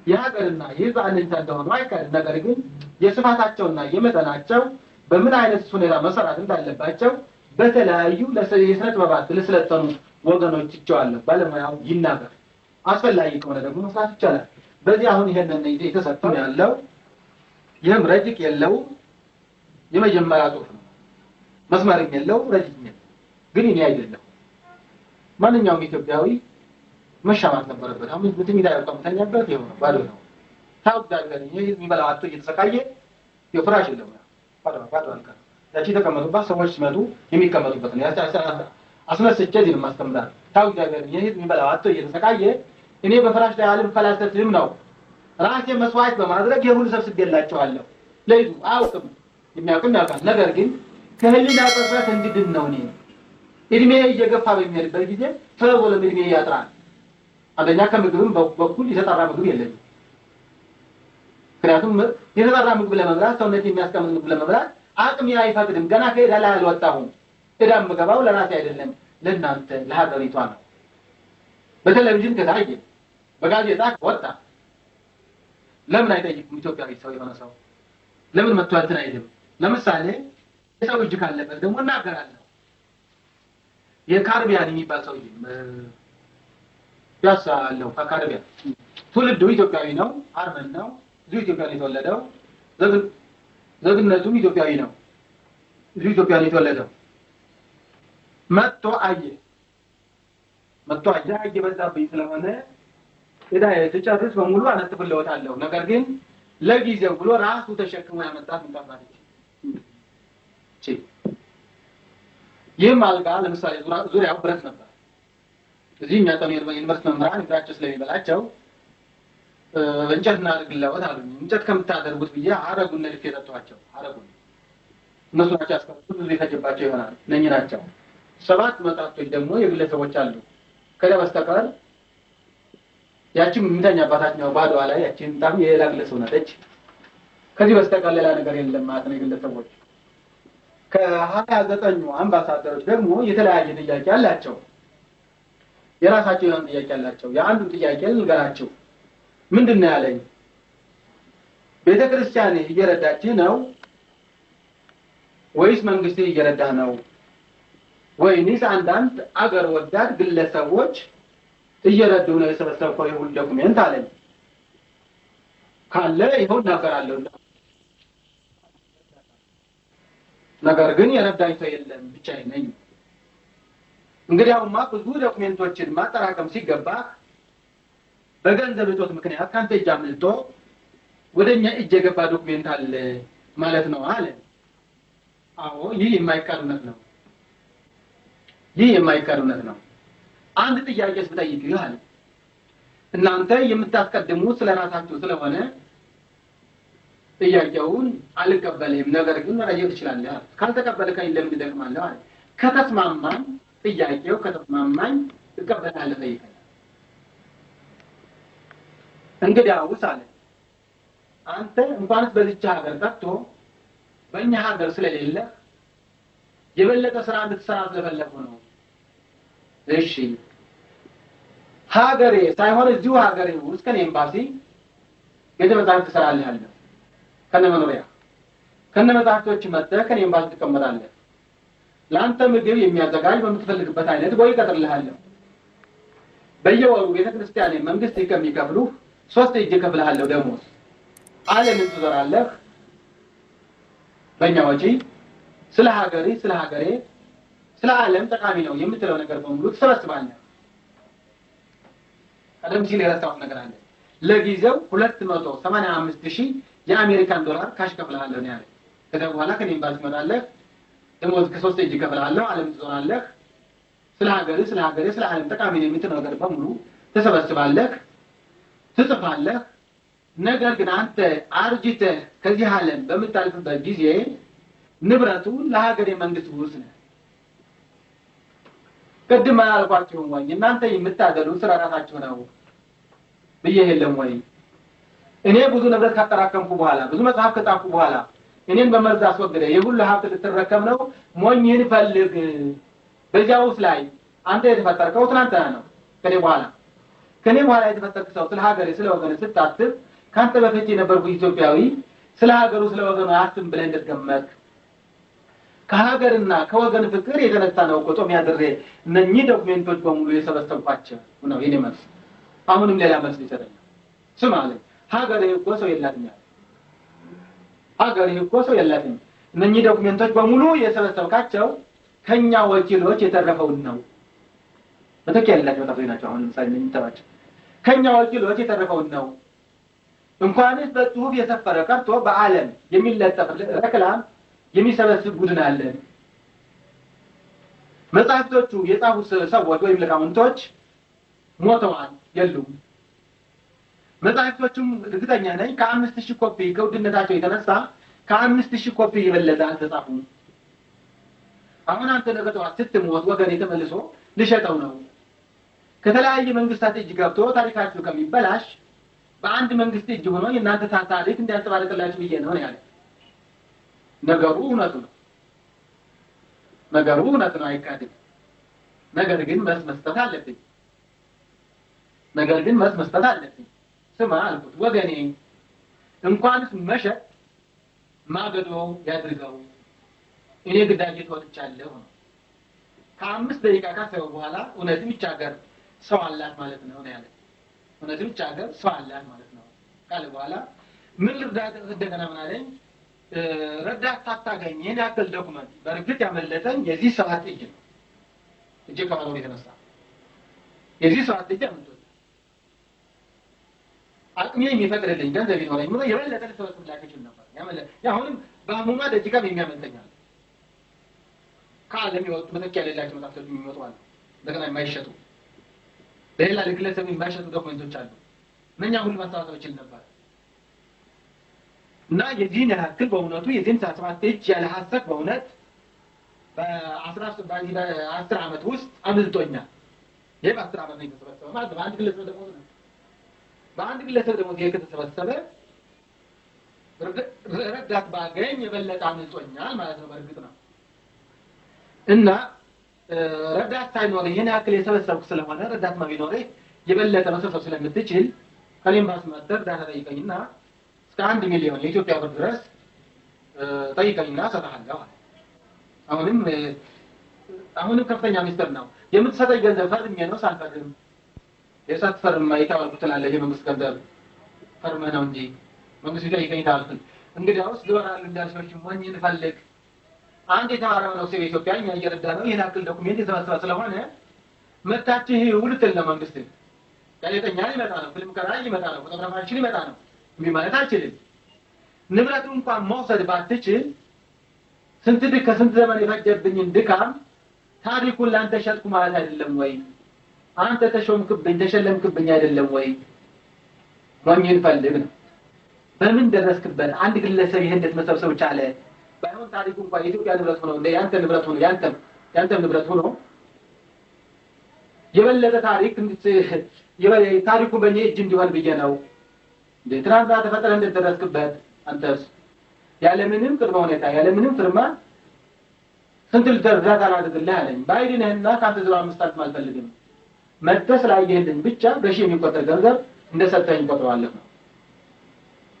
Speaker 1: የሀገርና የህዝብ አለኝታ እንደሆኑ አይካድም። ነገር ግን የስፋታቸውና የመጠናቸው በምን አይነት ሁኔታ መሰራት እንዳለባቸው በተለያዩ የስነ ጥበባት ለሰለጠኑ ወገኖች ይቻላል ባለሙያው ይናገር። አስፈላጊ ከሆነ ደግሞ መስራት ይቻላል። በዚህ አሁን ይሄንን የተሰጠው ያለው ይህም ረጅቅ የለው የመጀመሪያ ጽሑፍ ነው። መስመርም የለው ረጅቅ ነው። ግን እኔ አይደለም ማንኛውም ኢትዮጵያዊ መሻማት ነበረበት። አሁን ምንም ይዳረቀው ተኛበት ይሆነ ባዶ ነው። ታውቃለህ ይሄ የሚበላው አጥቶ እየተሰቃየ የፍራሽ የለም ባዶ አልካ ያቺ ተቀመጡባት ሰዎች ሲመጡ የሚቀመጡበት ነው። አስመስቼ እዚህ ማስተምራል። ታውቃለህ ይሄ የሚበላው አጥቶ እየተሰቃየ እኔ በፍራሽ ላይ አለም ፈላሰፍም ነው ራሴ መስዋዕት በማድረግ የሁሉ ሰብስቤላቸዋለሁ። ለይዱ አውቅም የሚያውቅም ያውቃል። ነገር ግን ከህሊና ጥረት እንድድን ነው። እኔ እድሜ እየገፋ በሚሄድበት ጊዜ ተወው ለእድሜ ያጥራል። አንደኛ ከምግብም በኩል የተጣራ ምግብ የለም። ምክንያቱም የተጣራ ምግብ ለመብላት ሰውነት የሚያስቀምጥ ምግብ ለመብላት አቅም አይፈቅድም። ገና ከሄዳ ላይ አልወጣሁም። እዳም መገባው ለራሴ አይደለም ለእናንተ ለሀገሪቷ ነው። በቴሌቪዥን ከታየ በጋዜጣ ወጣ ለምን አይጠይቅም? ኢትዮጵያዊ ሰው የሆነ ሰው ለምን መጥቶ እንትን አይልም? ለምሳሌ የሰው እጅ ካለበት ደግሞ እናገራለሁ። የካርቢያን የሚባል ሰው ያሳለው ካርቢያን ትውልዱ ኢትዮጵያዊ ነው፣ አርመን ነው፣ እዚሁ ኢትዮጵያ ነው የተወለደው። ዜግነቱም ኢትዮጵያዊ ነው፣ እዚሁ ኢትዮጵያ ነው የተወለደው። መጥቶ አየ በዛብኝ ስለሆነ እዳ የተጨርስ በሙሉ አነጥፍለውታለሁ። ነገር ግን ለጊዜው ብሎ ራሱ ተሸክሞ ያመጣት እንጣፋለች። ይህም አልጋ ለምሳሌ ዙሪያው ብረት ነበር። እዚህ የሚያጠኑ ዩኒቨርሲቲ መምህራን እግራቸው ስለሚበላቸው እንጨት እናድርግለውት አሉኝ። እንጨት ከምታደርጉት ብዬ አረጉን ነድፌ የሰጠኋቸው አረጉን እነሱ ናቸው ያስቀምጡት። ብዙ የተጀባቸው ይሆናል። እነኚህ ናቸው። 7 መጽሐፍቶች ደግሞ የግለሰቦች አሉ። ከዛ በስተቀር ያቺም የምተኛባታኛው ባዶዋ ላይ ያቺን በጣም የሌላ ግለሰብ ነች። ከዚህ በስተቀር ሌላ ነገር የለም ማለት ነው። የግለሰቦች ከ29 አምባሳደሮች ደግሞ የተለያየ ጥያቄ አላቸው። የራሳቸው የሆነ ጥያቄ አላቸው። የአንዱ ጥያቄ ልንገራችሁ። ምንድነው ያለኝ? ቤተክርስቲያን እየረዳች ነው ወይስ መንግስት እየረዳ ነው? ወይስ አንዳንድ አገር ወዳድ ግለሰቦች እየረዱ ነው የሰበሰብከው የሁሉ ዶክመንት አለኝ። ካለ ይኸው እናገራለሁ። ነገር ግን የረዳኝ ሰው የለም ብቻዬን ነኝ። እንግዲያውማ ብዙ ዶክመንቶችን ማጠራቀም ሲገባ በገንዘብ እጦት ምክንያት ካንተ እጅ አምልጦ ወደኛ እጅ የገባ ዶክመንት አለ ማለት ነው አለ። አዎ ይህ የማይቀርነት ነው። አንድ ጥያቄስ ብጠይቅ ይላል እናንተ የምታስቀድሙት ስለራሳችሁ ስለሆነ ጥያቄውን አልቀበልም። ነገር ግን መረጃው ትችላለህ። ካልተቀበልከኝ ለምን ደክማለህ አለ። ከተስማማን ጥያቄው ከተስማማኝ እቀበላለሁ ጠይቀኝ። እንግዲያውስ አለ አንተ እንኳንስ በዚች ሀገር ቀርቶ በእኛ ሀገር ስለሌለ የበለጠ ስራ እንድትሰራ ስለፈለኩ ነው። እሺ ሀገሬ ሳይሆን እዚሁ ሀገሬ ውስጥ ከኔ ኤምባሲ የተመጣጣኝ ትሰራለህ አለ። ከነመኖሪያ ከነመጣጣቶች መጥተህ ከኔ ኤምባሲ ትቀመጣለህ። ለአንተ ምግብ የሚያዘጋጅ በምትፈልግበት አይነት ወይ እቀጥርልሃለሁ። በየወሩ ቤተክርስቲያን መንግስት ከሚከፍሉ 3 እጅ እከፍልሃለሁ ደሞዝ። ዓለምን ትዞራለህ በእኛ ወጪ። ስለ ሀገሬ ስለ ዓለም ጠቃሚ ነው የምትለው ነገር በሙሉ ትሰበስባለህ። ቀደም ሲል የረሳሁት ነገር አለ። ለጊዜው 285,000 የአሜሪካን ዶላር ካሽ እከፍልሃለሁ ነው ያለ። ከዛ በኋላ ከኔ ኤምባሲ ትመጣለህ፣ ደሞዝ ከ3 እጅ እከፍልሃለሁ፣ ዓለም ትዞራለህ። ስለ ሀገሬ ስለ ዓለም ጠቃሚ ነው የምትለው ነገር በሙሉ ትሰበስባለህ፣ ትጽፋለህ። ነገር ግን አንተ አርጅተህ ከዚህ ዓለም በምታልፍበት ጊዜ ንብረቱ ለሀገሬ መንግስት ውርስ ነው። ቅድም አላልኳችሁም ወይ እናንተ የምታደሉት ስራ ራሳችሁ ነው ብዬ የለም ወይ? እኔ ብዙ ንብረት ካጠራቀምኩ በኋላ ብዙ መጽሐፍ ከጻፍኩ በኋላ እኔን በመርዝ አስወግደ የሁሉ ሀብት ልትረከብ ነው? ሞኝን ፈልግ። በዚያውስ ላይ አንተ የተፈጠርከው ትናንት ነው። ከኔ በኋላ የተፈጠርክ ሰው ስለ ሀገሬ ስለ ወገን ስታስብ ካንተ በፊት የነበርኩ ኢትዮጵያዊ ስለ ሀገሩ ስለ ወገኑ አስብ ብለህ እንደተገመትክ ከሀገርና ከወገን ፍቅር የተነሳ ነው እኮ ጾም ያድሬ እነኚህ ዶክሜንቶች በሙሉ የሰበሰብኳቸው ነው የኔ መልስ። አሁንም ሌላ መልስ ይሰጠኛል። ስማ አለኝ፣ ሀገሬ እኮ ሰው የላትም። እነኚህ ዶክሜንቶች በሙሉ የሰበሰብካቸው ከኛ ወኪሎች የተረፈውን ነው። በተኪያ ያላቸው ታፈይ ናቸው። አሁን ለምሳሌ የሚተባቸው ከኛ ወኪሎች የተረፈውን ነው። እንኳንስ በጽሁፍ የሰፈረ ቀርቶ በዓለም የሚለጠፍ ረክላም የሚሰበስብ ቡድን አለ። መጽሐፍቶቹ የጻፉት ሰዎች ወይም ሊቃውንቶች ሞተዋል፣ የሉም። መጽሐፍቶቹም እርግጠኛ ነኝ ከ5000 ኮፒ ከውድነታቸው የተነሳ ከ5000 ኮፒ የበለጠ አልተጻፉም። አሁን አንተ ነገ ጠዋት ስትሞት ወገኔ ተመልሶ ልሸጠው ነው። ከተለያየ መንግስታት እጅ ገብቶ ታሪካችሁ ከሚበላሽ በአንድ መንግስት እጅ ሆኖ የእናንተ ታሪክ እንዲያንጸባርቅላችሁ ብዬ ነው ያለ። ነገሩ እውነት ነው፣ አይካድም። ነገር ግን መልስ መስጠት አለብኝ። ስማ አልኩት፣ ወገኔ እንኳንስ መሸጥ ማገዶ ያድርገው እኔ ግዳጅ ተወጥቻለሁ። ከ5 ደቂቃ ካሰበ በኋላ እውነትም ይቻገር ሰው አላት ማለት ነው ያለ። እውነትም ይቻገር ሰው አላት ማለት ነው ካለ በኋላ ምን ልርዳት እንደገና ምን አለኝ፣ ረዳት ታታገኝ ይሄን ያክል ዶክመንት በርግጥ ያመለጠኝ የዚህ ሰዓት እጅ ነው። እጅ ከማለት የተነሳ የዚህ ሰዓት እጅ አምጥቶ አቅሜ የሚፈቅድልኝ ገንዘብ ይኖረኝ ምን የበለጠ ተሰበስብላችሁ ይችላል ነበር። ያሁንም በአሁኗ ደቂቃ የሚያመልጠኛል። ከዓለም የወጡ መተኪያ የሌላቸው መጽሐፍቶች የሚመጡ አሉ። እንደገና የማይሸጡ በሌላ ግለሰብ የማይሸጡ ዶክመንቶች አሉ። እነኛ ሁሉ ማስተዋወቅ ይችል ነበር። እና የዚህን ያክል በእውነቱ የዚህን 17 እጅ ያለ ሐሰት በእውነት በ10 ዓመት ውስጥ አምልጦኛል። ይሄ በ10 ዓመት ነው የተሰበሰበ ማለት በአንድ ግለሰብ ደግሞ ነው። በአንድ ግለሰብ ደግሞ ይሄ ከተሰበሰበ ረዳት ባገኝ የበለጠ አምልጦኛል ማለት ነው። በእርግጥ ነው። እና ረዳት ሳይኖር ይሄን ያክል የሰበሰብኩ ስለሆነ ረዳት ቢኖር የበለጠ መሰብሰብ ስለምትችል ከኔም ባስመጣ ዳታ ጠይቀኝና እስከ 1 ሚሊዮን የኢትዮጵያ ብር ድረስ ጠይቀኝና ሰጣለሁ። አሁንም ከፍተኛ ሚስጥር ነው። የምትሰጠኝ ገንዘብ ፈርሜ ነው ሳልፈርም የሳትፈርም አይታወቁት አለ። የመንግስት ገንዘብ ፈርመህ ነው እንጂ መንግስት ይጠይቀኝ ታልኩ። እንግዲያውስ ዶላር እንዳልሽሽ ሞኝ እንፈልግ አንድ የተማረው ነው ሰው ኢትዮጵያ እየረዳ ነው። ይሄን አክል ዶክሜንት የተሰበሰበ ስለሆነ መታችሁ ውልትል ለመንግስት ጋዜጠኛ ሊመጣ ነው፣ ፊልም ቀራጭ ሊመጣ ነው፣ ፎቶግራፈር ሊመጣ ነው ማለት አልችልም። ንብረቱ እንኳን መውሰድ ባትችል ከስንት ዘመን የፈጀብኝን ድካም ታሪኩን ላንተ ሸጥኩ ማለት አይደለም ወይ? አንተ ተሸለምክብኝ አይደለም ወይ? ሞኝን ፈልግ ነው። በምን ደረስክበት? አንድ ግለሰብ ይሄን እንዴት መሰብሰብ ቻለ? ባይሆን ታሪኩ እንኳን የኢትዮጵያ ንብረት ሆኖ እንደ ያንተ ንብረት ሆኖ ያንተ ንብረት ሆኖ የበለጠ ታሪኩ በእኔ እጅ እንዲሆን ብዬ ነው። ትናንትና ተፈጠረ እንደደረስክበት አንተስ ያለምንም ቅድመ ሁኔታ ያለምንም ፍርማ ስንት ልትረዳት አላደርግልህ አለኝ። ባይድነህና ካንተ 05 ዓመት አልፈልግም መጥተህ ስላየህልኝ ብቻ በሺህ የሚቆጠር ገንዘብ እንደሰጠኝ ቆጥረዋለሁ ነው።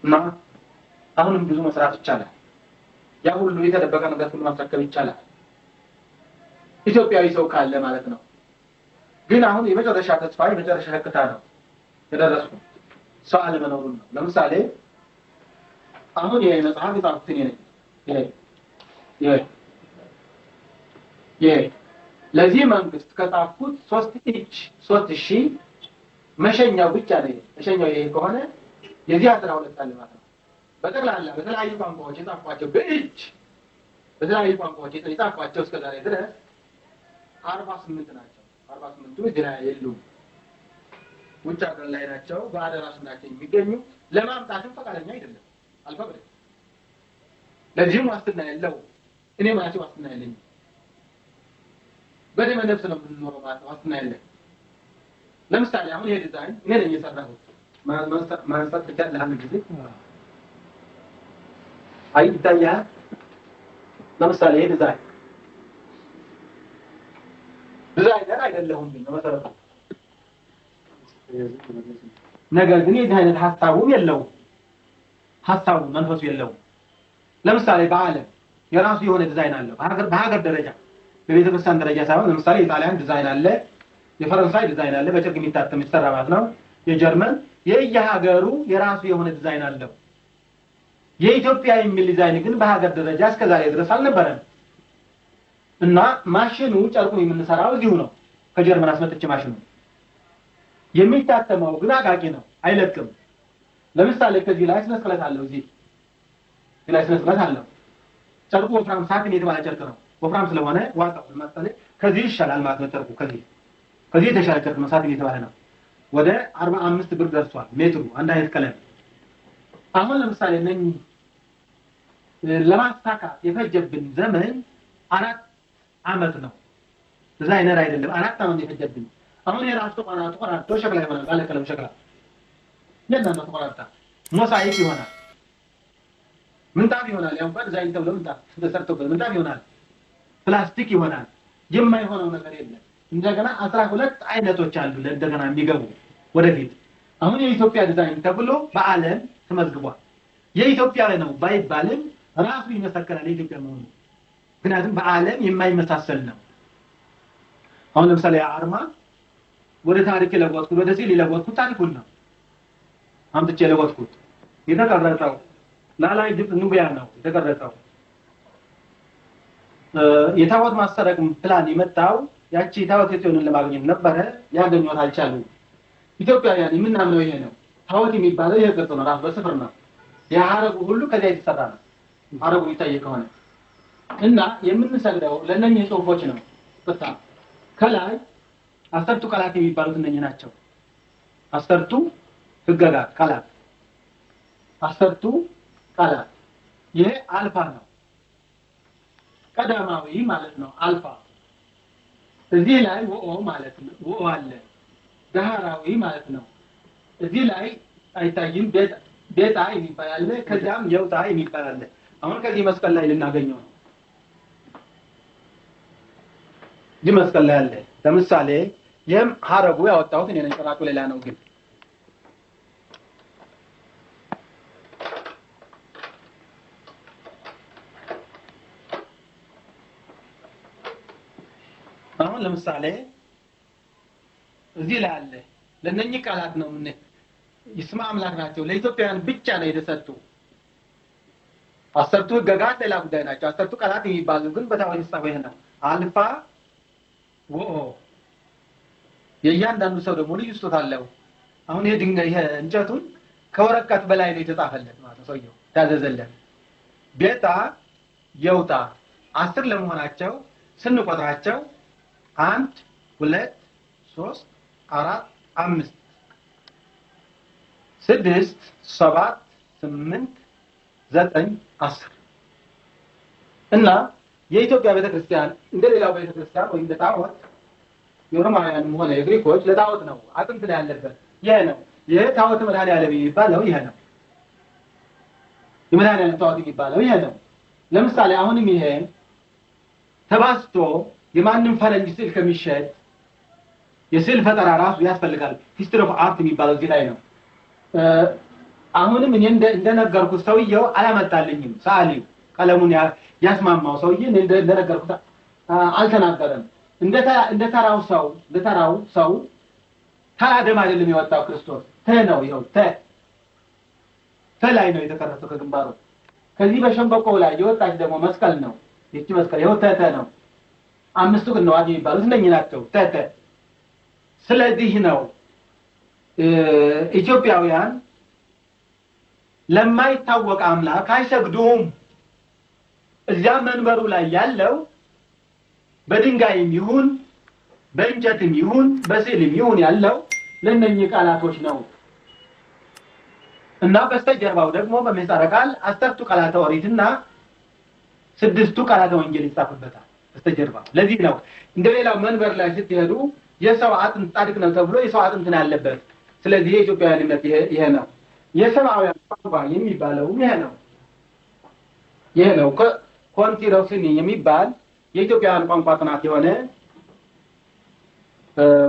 Speaker 1: እና አሁንም ብዙ መስራት ይቻላል። ያ ሁሉ የተደበቀ ነገር ሁሉ ማስረከብ ይቻላል። ኢትዮጵያዊ ሰው ካለ ማለት ነው። ግን አሁን የመጨረሻ ተስፋ የመጨረሻ ህቅታ ነው የደረስኩ ሰው አለመኖሩን ነው። ለምሳሌ አሁን የመጽሐፍ የጻፍኩት እኔ ነኝ። ይሄ ለዚህ መንግስት ከጻፍኩት 3000 መሸኛው ብቻ ነው። መሸኛው ይሄ ከሆነ የዚህ 12 አለ ማለት ነው። በጠቅላላ በተለያዩ ቋንቋዎች የጻፍኳቸው በእጅ በተለያዩ ቋንቋዎች የጻፍኳቸው እስከዛሬ ድረስ 48 ናቸው። 48ቱ እዚህ ላይ የሉም። ውጭ ሀገር ላይ ናቸው። በአደራ ስማቸው የሚገኙ ለማምጣትም ፈቃደኛ አይደለም። አልፈቅድም። ለዚህም ዋስትና የለው። እኔ ማለት ዋስትና የለኝም። በደመ ነፍስ ነው የምንኖረው ማለት ዋስትና የለም። ለምሳሌ አሁን ይሄ ዲዛይን እኔ ነኝ የሰራሁት። ማንሳት ይቻላል ለአንድ ጊዜ ይታያል። ለምሳሌ ይሄ ዲዛይነር አይደለሁም በመሰረቱ። ነገር ግን የዚህ አይነት ሐሳቡም የለውም። ሐሳቡ መንፈሱ የለውም። ለምሳሌ በዓለም የራሱ የሆነ ዲዛይን አለው። በሀገር ደረጃ በቤተ ክርስቲያን ደረጃ ሳይሆን ለምሳሌ የጣሊያን ዲዛይን አለ፣ የፈረንሳይ ዲዛይን አለ፣ በጨርቅ የሚታተም የሚሰራ ማለት ነው። የጀርመን የየሀገሩ የራሱ የሆነ ዲዛይን አለው። የኢትዮጵያ የሚል ዲዛይን ግን በሀገር ደረጃ እስከዛሬ ድረስ አልነበረም። እና ማሽኑ ጨርቁን የምንሰራው እዚሁ ነው። ከጀርመን አስመጥቼ ማሽኑ የሚታተመው ግን አቃቂ ነው፣ አይለቅም። ለምሳሌ ከዚህ ላይ ስነስክለት አለው። እዚህ ላይ ስነስክለት አለው። ጨርቁ ወፍራም ሳቲን የተባለ ጨርቅ ነው። ወፍራም ስለሆነ ዋጣው ለማስተለ ከዚህ ይሻላል ማለት ነው። ጨርቁ ከዚህ የተሻለ ጨርቅ ነው። ሳቲን የተባለ ነው። ወደ 45 ብር ደርሷል ሜትሩ፣ አንድ አይነት ቀለም። አሁን ለምሳሌ እነኚህ ለማስተካከል የፈጀብን ዘመን 4 ዓመት ነው። ዲዛይነር አይደለም 4 ዓመት የፈጀብን። አሁን የራሱ ተቆራርጦ ሸክላ ይሆናል። ባለቀለም ሸክላ ለእናንተ ተቆራርጣ ሞሳይክ ይሆናል። ምንጣፍ ይሆናል። ያው ዲዛይን ተብሎ ምንጣፍ ተሰርቶበት ምንጣፍ ይሆናል። ፕላስቲክ ይሆናል። የማይሆነው ነገር የለም። እንደገና 12 አይነቶች አሉ ለእንደገና የሚገቡ ወደፊት። አሁን የኢትዮጵያ ዲዛይን ተብሎ በዓለም ተመዝግቧል። የኢትዮጵያ ነው ባይባልም ራሱ ይመሰክራል የኢትዮጵያ መሆኑ። ምክንያቱም በዓለም የማይመሳሰል ነው። አሁን ለምሳሌ አርማ ወደ ታሪክ ለወጥኩት ወደ ሲል ለወጥኩት ታሪኩን ነው አምጥቼ ለወጥኩት። የተቀረጸው ላላይ ግብጽ ኑቢያ ነው የተቀረጸው። የታወት ማሰረቅ ፕላን የመጣው ያቺ ታወት የጽዮንን ለማግኘት ነበረ። ያገኙት አልቻሉም። ኢትዮጵያውያን የምናምነው ይሄ ነው። ታወት የሚባለው ይሄ ቅርጽ ነው። ራሱ በስፍር ነው። የሐረጉ ሁሉ ከዚያ የተሰራ ነው። ሐረጉ ይታይ ከሆነ እና የምንሰግደው ለእነኚህ ጽሁፎች ነው። በቃ ከላይ 10ቱ ቃላት የሚባሉት እነኚህ ናቸው። 10ቱ ህግጋት ቃላት 10ቱ ቃላት። ይሄ አልፋ ነው። ቀዳማዊ ማለት ነው አልፋ። እዚህ ላይ ወኦ ማለት ነው። ወኦ አለ። ዳህራዊ ማለት ነው። እዚህ ላይ አይታይም። ቤታ የሚባል አለ። ከዛም የውጣ የሚባል አለ። አሁን ከዚህ መስቀል ላይ ልናገኘው ነው። እዚህ መስቀል ላይ አለ። ለምሳሌ ይህም ሐረጉ ያወጣሁት እኔ ነኝ። ቀራጡ ሌላ ነው ግን አሁን ለምሳሌ እዚህ ላይ አለ። ለነኚህ ቃላት ነው ምን ይስማ አምላክ ናቸው። ለኢትዮጵያውያን ብቻ ነው የተሰጡ። 10ቱ ህግጋት ሌላ ጉዳይ ናቸው። 10ቱ ቃላት የሚባሉ ግን በታወት ይጻፈው ይሄ ነው። አልፋ ወኦ። የእያንዳንዱ ሰው ደግሞ ልዩ ስጦታ አለው። አሁን ይሄ ድንጋይ ይሄ እንጨቱን ከወረቀት በላይ ነው የተጻፈለት ማለት ነው። ሰውየው ታዘዘለት። ቤታ የውጣ 10 ለመሆናቸው ስንቆጥራቸው 1 2 3 4 5 6 7 8 9 10 እና የኢትዮጵያ ቤተክርስቲያን እንደሌላው ቤተክርስቲያን ወይ እንደታወት የሮማውያንም ሆነ የግሪኮች ለታወት ነው አጥንት ላይ ያለበት ይሄ ነው። ይሄ ታወት መድኃኒዓለም የሚባለው ይሄ ነው። የመድኃኒዓለም ታወት የሚባለው ይሄ ነው። ለምሳሌ አሁንም ይሄ ተባስቶ የማንም ፈረንጅ ስዕል ከሚሸጥ የስዕል ፈጠራ ራሱ ያስፈልጋል። ሂስትሪ ኦፍ አርት የሚባለው እዚህ ላይ ነው። አሁንም እኔ እንደነገርኩት ሰውየው አላመጣልኝም። ሰዓሊው ቀለሙን ያስማማው ሰውዬ እንደነገርኩት አልተናገረም። እንደ ተራው ሰው ታደም አይደለም የወጣው ክርስቶስ ነው። ይኸው ላይ ነው የተቀረጸው ከግንባሩ። ከዚህ በሸንበቆው ላይ የወጣች ደግሞ መስቀል ነው። ይህች መስቀል ይኸው ነው። አምስቱ ግን ነው የሚባሉት እነኚህ ናቸው። ስለዚህ ነው ኢትዮጵያውያን ለማይታወቅ አምላክ አይሰግዱም። እዚያ መንበሩ ላይ ያለው በድንጋይም ይሁን በእንጨትም ይሁን በስዕልም ይሁን ያለው ለእነኚህ ቃላቶች ነው እና በስተጀርባው ደግሞ በምህጻረ ቃል 10ቱ ቃላተ ኦሪትና 6ቱ ቃላተ ወንጌል ይጻፍበታል በስተጀርባው። ለዚህ ነው እንደሌላው መንበር ላይ ስትሄዱ የሰው አጥንት ጻድቅ ነው ተብሎ የሰው አጥንት ነው ያለበት። ስለዚህ የኢትዮጵያውያን እምነት ይሄ ነው። የሰብአውያን ቋንቋ የሚባለው ይሄ ነው። ኮንቲሮሲኒ የሚባል የኢትዮጵያውያን ቋንቋ ጥናት የሆነ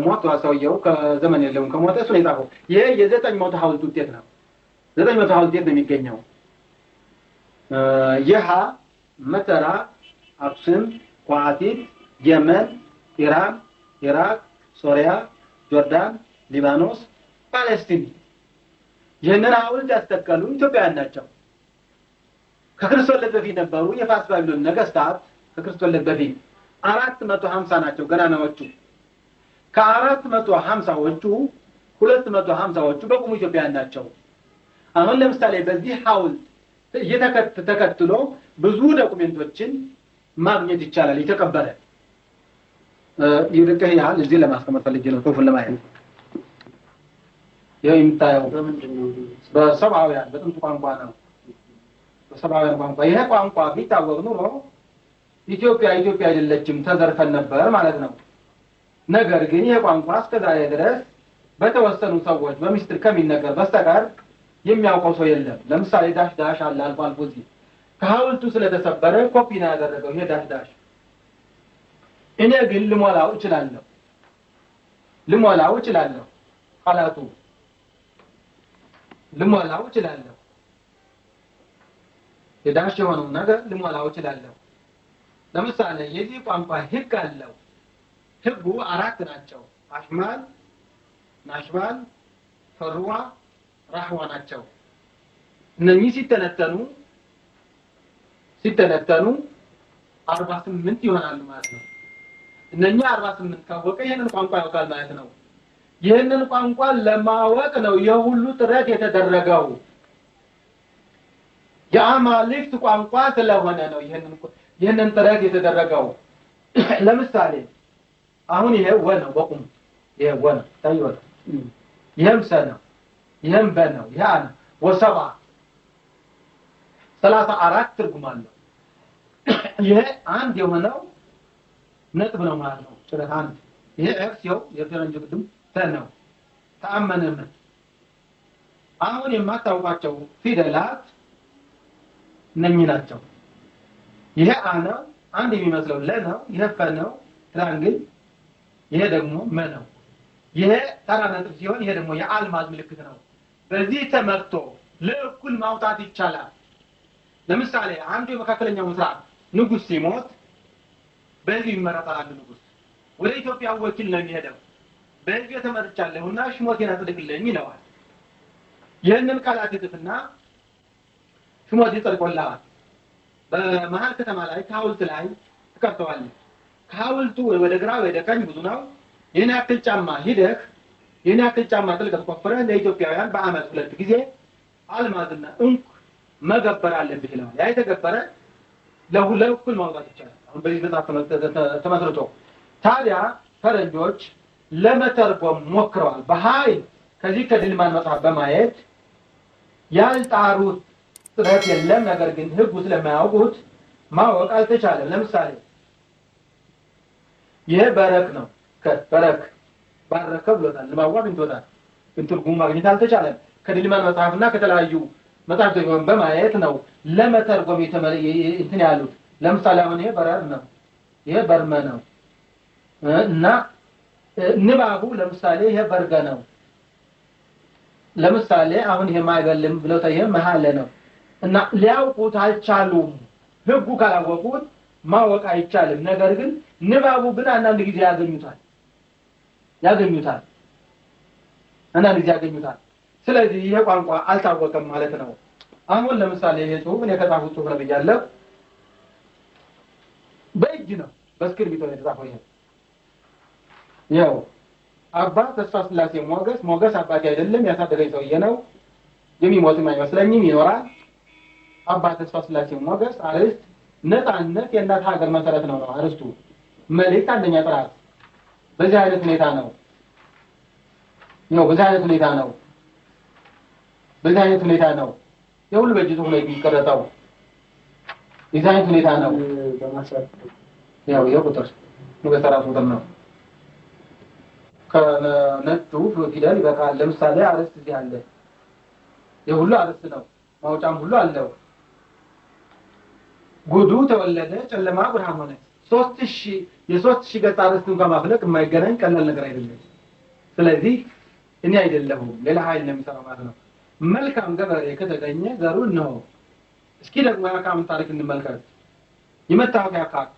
Speaker 1: ሞቶ ሰውየው ከዘመን የለውም ከሞተ እሱ ነው የጻፈው። ይሄ የ900 ሐውልት ውጤት ነው። 900 ሐውልት የት ነው የሚገኘው? ይሃ መተራ፣ አክሱም፣ ኳቲት፣ የመን፣ ኢራን፣ ኢራቅ፣ ሶሪያ፣ ጆርዳን፣ ሊባኖስ፣ ፓለስቲን ይህንን ሐውልት ያስተከሉ ኢትዮጵያውያን ናቸው። ከክርስቶስ ልደት በፊት ነበሩ የፋርስ ባቢሎን ነገስታት። ከክርስቶስ ልደት በፊት 450 ናቸው ገናናዎቹ። ከ450ዎቹ 250ዎቹ በቁሙ ኢትዮጵያውያን ናቸው። አሁን ለምሳሌ በዚህ ሐውልት ተከትሎ ብዙ ዶክመንቶችን ማግኘት ይቻላል። የተቀበለ ይርቀህ ያህል እዚህ ለማስቀመጥ ፈልጌ ነው ጽሑፉን ለማየት። ይሄ የምታየው በሰብአውያን በጥንቱ ቋንቋ ነው። በሰብአውያን ቋንቋ ይሄ ቋንቋ ቢታወቅ ኑሮ ኢትዮጵያ አይደለችም ተዘርፈን ነበር ማለት ነው። ነገር ግን ይሄ ቋንቋ እስከዛሬ ድረስ በተወሰኑ ሰዎች በሚስጥር ከሚነገር በስተቀር የሚያውቀው ሰው የለም። ለምሳሌ ዳሽ አለ አልፎ አልፎ እዚህ ከሐውልቱ ስለተሰበረ ኮፒ ነው ያደረገው ይሄ ዳሽ። እኔ ግን ልሞላው እችላለሁ ቃላቱ ልሞላው እችላለሁ። የዳሽ የሆነው ነገር ልሞላው እችላለሁ። ለምሳሌ የዚህ ቋንቋ ህግ አለው። ህጉ 4 ናቸው። አሽማል፣ ናሽባል፣ ፈሩዋ፣ ራህዋ ናቸው። እነኚህ ሲተነተኑ 48 ይሆናሉ ማለት ነው። እነኚህ 48 ካወቀ ይሄንን ቋንቋ ያውቃል ማለት ነው። ይሄንን ቋንቋ ለማወቅ ነው የሁሉ ጥረት የተደረገው። የአማልክት ቋንቋ ስለሆነ ነው ይሄንን ጥረት የተደረገው። ለምሳሌ አሁን ይሄ ወ ነው በቁም ይሄ ወ ነው ታይወት ይሄም ሰ ነው ይሄም በ ነው ያ ነው ወሰባ 34 ትርጉም አለው። ይሄ አንድ የሆነው ነጥብ ነው ማለት ነው። ስለዚህ አንድ ይሄ ኤክስ የፈረንጅ ቅድም ነው ተአመነም። አሁን የማታውቋቸው ፊደላት እነኚህ ናቸው። ይሄ አ ነው አንድ የሚመስለው ለ ነው። ይሄ ፈ ነው ትራንግል። ይሄ ደግሞ መ ነው። ይሄ ተራ ነጥብ ሲሆን ይሄ ደግሞ የአልማዝ ምልክት ነው። በዚህ ተመርቶ ለእኩል ማውጣት ይቻላል። ለምሳሌ አንዱ የመካከለኛው ምስራቅ ንጉስ ሲሞት በዚህ ይመረጣል። አንድ ንጉስ ወደ ኢትዮጵያ ወኪል ነው የሚሄደው። በዚህ ተመርጫለሁና ሽሞቴን አጽድቅልኝ ይለዋል። ይህንን ቃላት ይጥፍና ሽሞቴ ጸድቆልሃል። በመሃል ከተማ ላይ ከሐውልት ላይ ትቀርተዋለህ። ከሐውልቱ ወደ ግራ ወደ ቀኝ ብዙ ነው። ይህን ያክል ጫማ ሂደህ ይህን ያክል ጫማ ጥልቀት ቆፍረህ ለኢትዮጵያውያን በአመት 2 ጊዜ አልማዝና እንቁ መገበር አለብህ ይለዋል። ያ የተገበረ ለእኩል ማውጣት ይቻላል። አሁን በዚህ መጽሐፍ ተመስርቶ ታዲያ ፈረንጆች ለመተርጎም ሞክረዋል። በኃይል ከዚህ ከድልማን መጽሐፍ በማየት ያልጣሩት ጥረት የለም። ነገር ግን ህጉ ስለማያውቁት ማወቅ አልተቻለም። ለምሳሌ ይሄ በረክ ነው። በረክ ባረከ ብሎታል። ለማዋቅ እንቶታል። ግን ትርጉም ማግኘት አልተቻለም። ከድልማን መጽሐፍና ከተለያዩ መጽሐፍቶች በማየት ነው ለመተርጎም እንትን ያሉት። ለምሳሌ አሁን ይሄ በረር ነው። ይሄ በርመ ነው እና ንባቡ ለምሳሌ ይሄ በርገ ነው። ለምሳሌ አሁን ይሄ ማይበልም ብለው ታየ መሐለ ነው እና ሊያውቁት አልቻሉም። ህጉ ካላወቁት ማወቅ አይቻልም። ነገር ግን ንባቡ ግን አንዳንድ ጊዜ ያገኙታል አንዳንድ ጊዜ ያገኙታል። ስለዚህ ይሄ ቋንቋ አልታወቀም ማለት ነው። አሁን ለምሳሌ ይሄ ጽሁፍ እኔ ከጻፍኩት ጽሁፍ ነው ብያለሁ። በእጅ ነው በእስክሪብቶ ነው የተጻፈው። ያው አባ ተስፋ ስላሴ ሞገስ አባቴ አይደለም ያሳደገኝ ሰውዬ ነው። የሚሞትም አይመስለኝም ይኖራል። አባ ተስፋ ስላሴ ሞገስ አርዕስት ነፃነት የእናት ሀገር መሰረት ነው አርዕስቱ። መልእክት አንደኛ ጥራት በዚህ አይነት ሁኔታ ነው በዚህ አይነት ሁኔታ ነው የሁሉ በእጅ ጽሁፍ ላይ የሚቀረጠው። በዚህ አይነት ሁኔታ ነው
Speaker 2: በማሳት
Speaker 1: ያው የቁጥር በተራሱ ቁጥር ነው። ከነጩ ፊደል ይበቃል። ለምሳሌ አርዕስት እዚህ አለ። የሁሉ አርዕስት ነው። ማውጫም ሁሉ አለው። ጉዱ ተወለደ ጨለማ ብርሃን ሆነ። 3000 ገጽ አርዕስት እንኳን ማፍለቅ የማይገናኝ ቀላል ነገር አይደለም። ስለዚህ እኔ አይደለሁም ሌላ ኃይል ነው የሚሰራው ማለት ነው። መልካም ገበሬ ከተገኘ ዘሩ ነው። እስኪ ደግሞ የአካምን ታሪክ እንመልከት። የመታወቂያ ካርድ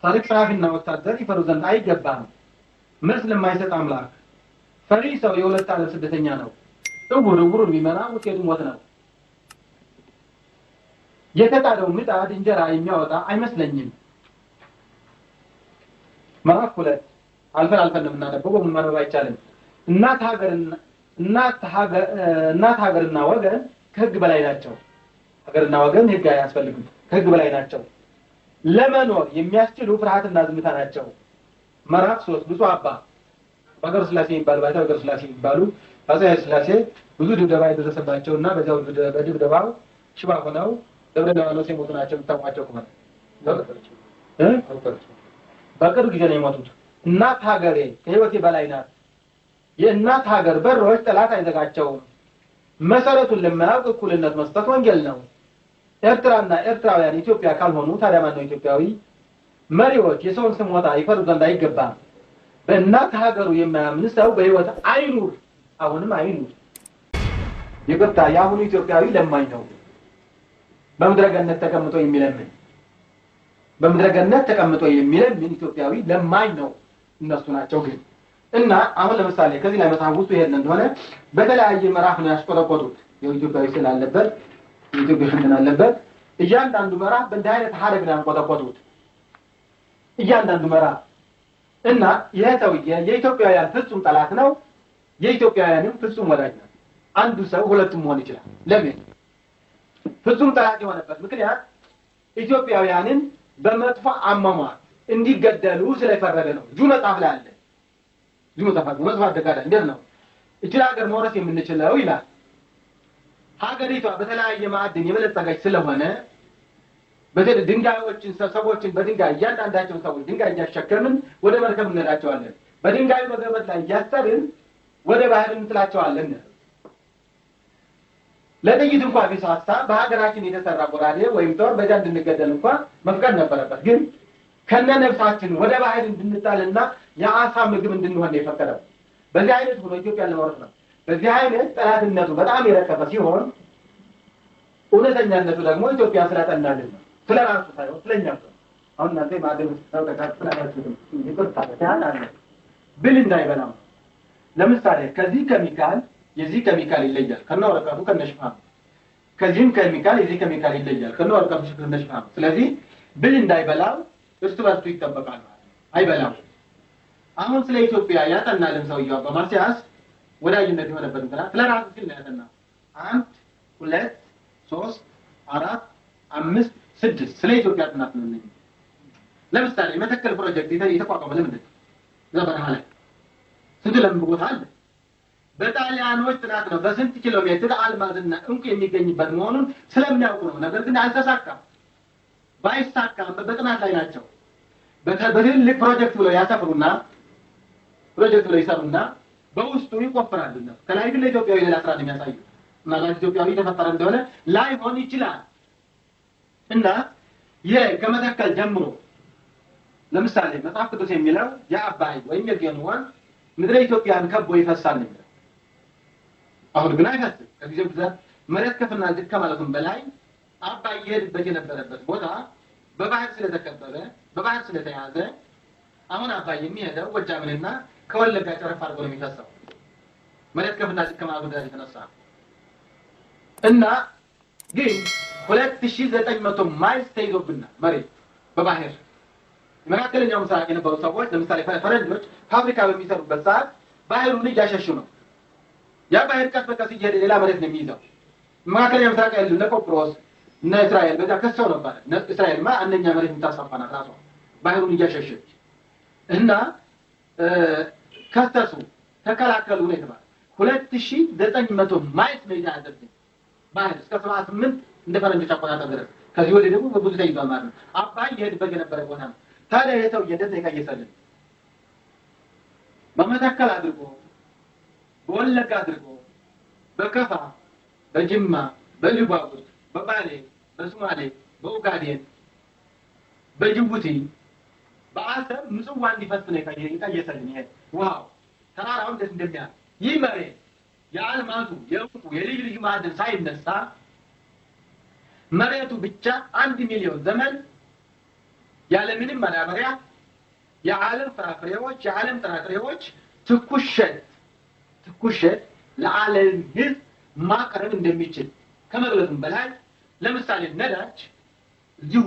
Speaker 1: ታሪክ ጸሐፊና ወታደር ይፈሩ ዘንድ አይገባም። መልስ ለማይሰጥ አምላክ ፈሪ ሰው የሁለት ዓለም ስደተኛ ነው። እውሩን ቢመራ ውጤቱ ሞት ነው። የተጣደው ምጣድ እንጀራ የሚያወጣ አይመስለኝም። ምዕራፍ 2 አልፈን የምናነበው በማንበብ አይቻልም። እናት ሀገርና ወገን ከህግ በላይ ናቸው። ሀገርና ወገን ህግ አያስፈልግም፣ ከህግ በላይ ናቸው። ለመኖር የሚያስችሉ ፍርሃትና ዝምታ ናቸው። ምዕራፍ 3 ብፁዕ አባ በሀገረ ሥላሴ የሚባሉ አፄ ኃይለ ሥላሴ ብዙ ድብደባ የደረሰባቸውና በዚያው በድብደባው ሽባ ሆነው ደብረ ሊባኖስ የሞቱ ናቸው። የምታውቋቸው ከሆነ በቅርብ ጊዜ ነው የሞቱት። እናት ሀገሬ ከህይወቴ በላይ ናት። የእናት ሀገር በሮች ጠላት አይዘጋቸውም። መሰረቱን ለማያውቅ እኩልነት መስጠት ወንጌል ነው። ኤርትራና ኤርትራውያን ኢትዮጵያ ካልሆኑ ታዲያ ማን ነው ኢትዮጵያዊ? መሪዎች የሰውን ስም ወጣ ይፈሩ ዘንድ አይገባም። በእናት ሀገሩ የማያምን ሰው በህይወት አይኑር፣ አሁንም አይኑር። ይቅርታ፣ የአሁኑ ኢትዮጵያዊ ለማኝ ነው። በምድረ ገነት ተቀምጦ የሚለምን ኢትዮጵያዊ ለማኝ ነው። እነሱ ናቸው ግን እና አሁን ለምሳሌ ከዚህ ላይ መጽሐፍ ውስጥ ይሄን እንደሆነ በተለያየ ምዕራፍ ነው ያስቆጠቆጡት። የኢትዮጵያዊ ስዕል አለበት፣ የኢትዮጵያ ህንድን አለበት። እያንዳንዱ ምዕራፍ በእንዲህ አይነት ሀረግ ነው ያስቆጠቆጡት። እያንዳንዱ ምዕራፍ እና ይሄ ሰውዬ የኢትዮጵያውያን ፍጹም ጠላት ነው፣ የኢትዮጵያውያንም ፍጹም ወዳጅ ነው። አንዱ ሰው ሁለቱም መሆን ይችላል። ለምን? ፍጹም ጠላት የሆነበት ምክንያት ኢትዮጵያውያንን በመጥፎ አሟሟት እንዲገደሉ ስለፈረደ ነው። ጁ መጽሐፍ ላይ አለ። ጁ መጽሐፍ አደጋዳ እንዴት ነው እቺ ሀገር መውረስ የምንችለው ይላል። ሀገሪቷ በተለያየ ማዕድን የበለጸገች ስለሆነ በተለይ ድንጋዮችን ሰብሰቦችን በድንጋይ እያንዳንዳቸው ሰዎች ድንጋይ እያሸከምን ወደ መርከብ እንሄዳቸዋለን። በድንጋዩ በገመድ ላይ እያሰርን ወደ ባህር እንጥላቸዋለን። ለጥይት እንኳን ቢሳሳ በሀገራችን የተሰራ ጎራዴ ወይም ጦር በዛ እንድንገደል እንኳን መፍቀድ ነበረበት። ግን ከነነፍሳችን ወደ ባህር እንድንጣልና የአሳ ምግብ እንድንሆን ነው የፈቀደው። በዚህ አይነት ሆኖ ኢትዮጵያን ለማውረስ ነው። በዚህ አይነት ጠላትነቱ በጣም የረቀቀ ሲሆን እውነተኛነቱ ደግሞ ኢትዮጵያ ስለጠናልን ነው። ስለራሱ ሳይሆን ስለኛ ነው። አሁን እናንተ ማደም ተጠቃቅላችሁ ይቅርታ ታያላለ ብል እንዳይበላው። ለምሳሌ ከዚህ ኬሚካል የዚህ ኬሚካል ይለያል ከነወረቀቱ ከነሽፋኑ። ከዚህም ኬሚካል የዚህ ኬሚካል ይለያል ከነወረቀቱ ከነሽፋኑ። ስለዚህ ብል እንዳይበላው እርስ በርሱ ይጠበቃል ማለት ነው። አይበላም። አሁን ስለ ኢትዮጵያ ያጠናልን ሰውየው በማርሲያስ ወዳጅነት የሆነበት ምክንያት ስለራሱ ሲል ነው ያጠናው። 1 2 3 4 5 6 ስለ ኢትዮጵያ ጥናት ነው። ለምሳሌ መተከል ፕሮጀክት የተቋቋመ ለምንድን ነው? ዘበረሃ ላይ ስንት ለምን ቦታ አለ? በጣሊያኖች ጥናት ነው። በስንት ኪሎ ሜትር አልማዝና እንቁ የሚገኝበት መሆኑን ስለሚያውቁ ነው። ነገር ግን አልተሳካም። ባይሳካም በጥናት ላይ ናቸው። በትልቅ ፕሮጀክት ብለው ያሰፍሩና ይሰሩና በውስጡ ይቆፍራሉ። ከላይ ግን ለኢትዮጵያዊ ሌላ ስራ ነው የሚያሳዩ እና ለኢትዮጵያዊ ተፈጠረ እንደሆነ ላይሆን ይችላል። እና ከመተከል ጀምሮ ለምሳሌ መጽሐፍ ቅዱስ የሚለው የአባይ ወይም የገኑ ወንዝ ምድረ ኢትዮጵያን ከቦ ይፈሳል ነው። አሁን ግን አይፈስም። ከጊዜው ብዛት መሬት ከፍና ዝቅ ከማለቱም በላይ አባይ ይሄድበት የነበረበት ቦታ በባህር ስለተከበበ በባህር ስለተያዘ አሁን አባይ የሚሄደው ጎጃምንና ከወለጋ ጨረፍ አድርጎ ነው የሚፈሰው መሬት ከፍና ዝቅ ከማድረጉ ጋር የተነሳ እና ግን 2900 ማይልስ ተይዞብናል መሬት በባህር መካከለኛው ምስራቅ የነበሩ ሰዎች ለምሳሌ ፈረንጆች ፋብሪካ በሚሰሩበት ሰዓት ባህሩን እያሸሹ ነው ያ ባህር ቀስ በቀስ እየሄደ ሌላ መሬት ነው የሚይዘው መካከለኛው ምስራቅ ያሉ እነ ቆጵሮስ እነ እስራኤል በዛ ከሰው ነበር እስራኤልማ አንደኛ መሬት የምታስፋፋና ራሷ ባህሩን እያሸሸች እና ከሰሱ ተከላከሉ ነው የተባለው 2900 ማይልስ ነው ያዘብኝ ባህር እስከ 78 እንደ ፈረንጆች አቆጣጠር ድረስ ከዚህ ወዲህ ደግሞ ብዙ ተይዟል ማለት ነው አባይ ይሄድበት የነበረ ቦታ ነው ታዲያ የሰው እንደዚህ ይቀየሰልን በመተከል አድርጎ በወለጋ አድርጎ በከፋ በጅማ በኢሉባቡር በባሌ በሶማሌ በኡጋዴን በጅቡቲ በአሰብ ምጽዋ እንዲፈስ ነው ይቀየሰልን ይሄ ዋው ተራራው እንደሚያ ይህ መሬት የዓለማቱ የእንቁ የልዩ ልዩ ማዕድን ሳይነሳ መሬቱ ብቻ 1 ሚሊዮን ዘመን ያለ ምንም ማዳበሪያ የዓለም ፍራፍሬዎች የዓለም ጥራጥሬዎች ትኩሸት ለዓለም ሕዝብ ማቅረብ እንደሚችል ከመግለጽም በላይ ለምሳሌ ነዳጅ እዚሁ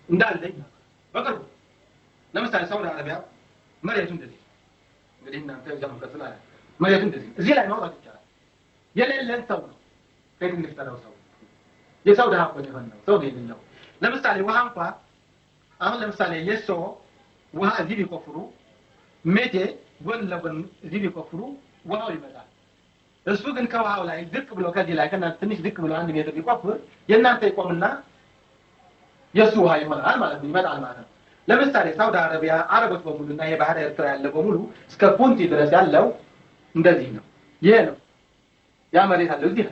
Speaker 1: እንዳለኝ በቅርቡ ለምሳሌ ሳውዲ አረቢያ መሬቱ እንደዚህ እንግዲህ እናንተ እዛው ከተላ መሬቱ እንደዚህ እዚህ ላይ ማውጣት ይቻላል የሌለን ሰው ነው ከዚህ ንፍጠራው ሰው የሳውዲ ሀብት ነው ሰው ነው ለምሳሌ ውሃ እንኳን አሁን ለምሳሌ የሶ ውሃ እዚህ ቢቆፍሩ ሜቴ ጎን ለጎን እዚህ ቢቆፍሩ ውሃው ይመጣል እሱ ግን ከውሃው ላይ ዝቅ ብሎ ከዚህ ላይ ከናንተ ትንሽ ዝቅ ብሎ 1 ሜትር ቢቆፍር የናንተ ይቆምና የሱ ውሃ ይሆናል ማለት ነው ይመጣል ማለት ነው ለምሳሌ ሳውዲ አረቢያ አረቦች በሙሉና የባህር ኤርትራ ያለው በሙሉ እስከ ፖንቲ ድረስ ያለው እንደዚህ ነው ይሄ ነው ያ መሬት አለው እዚህ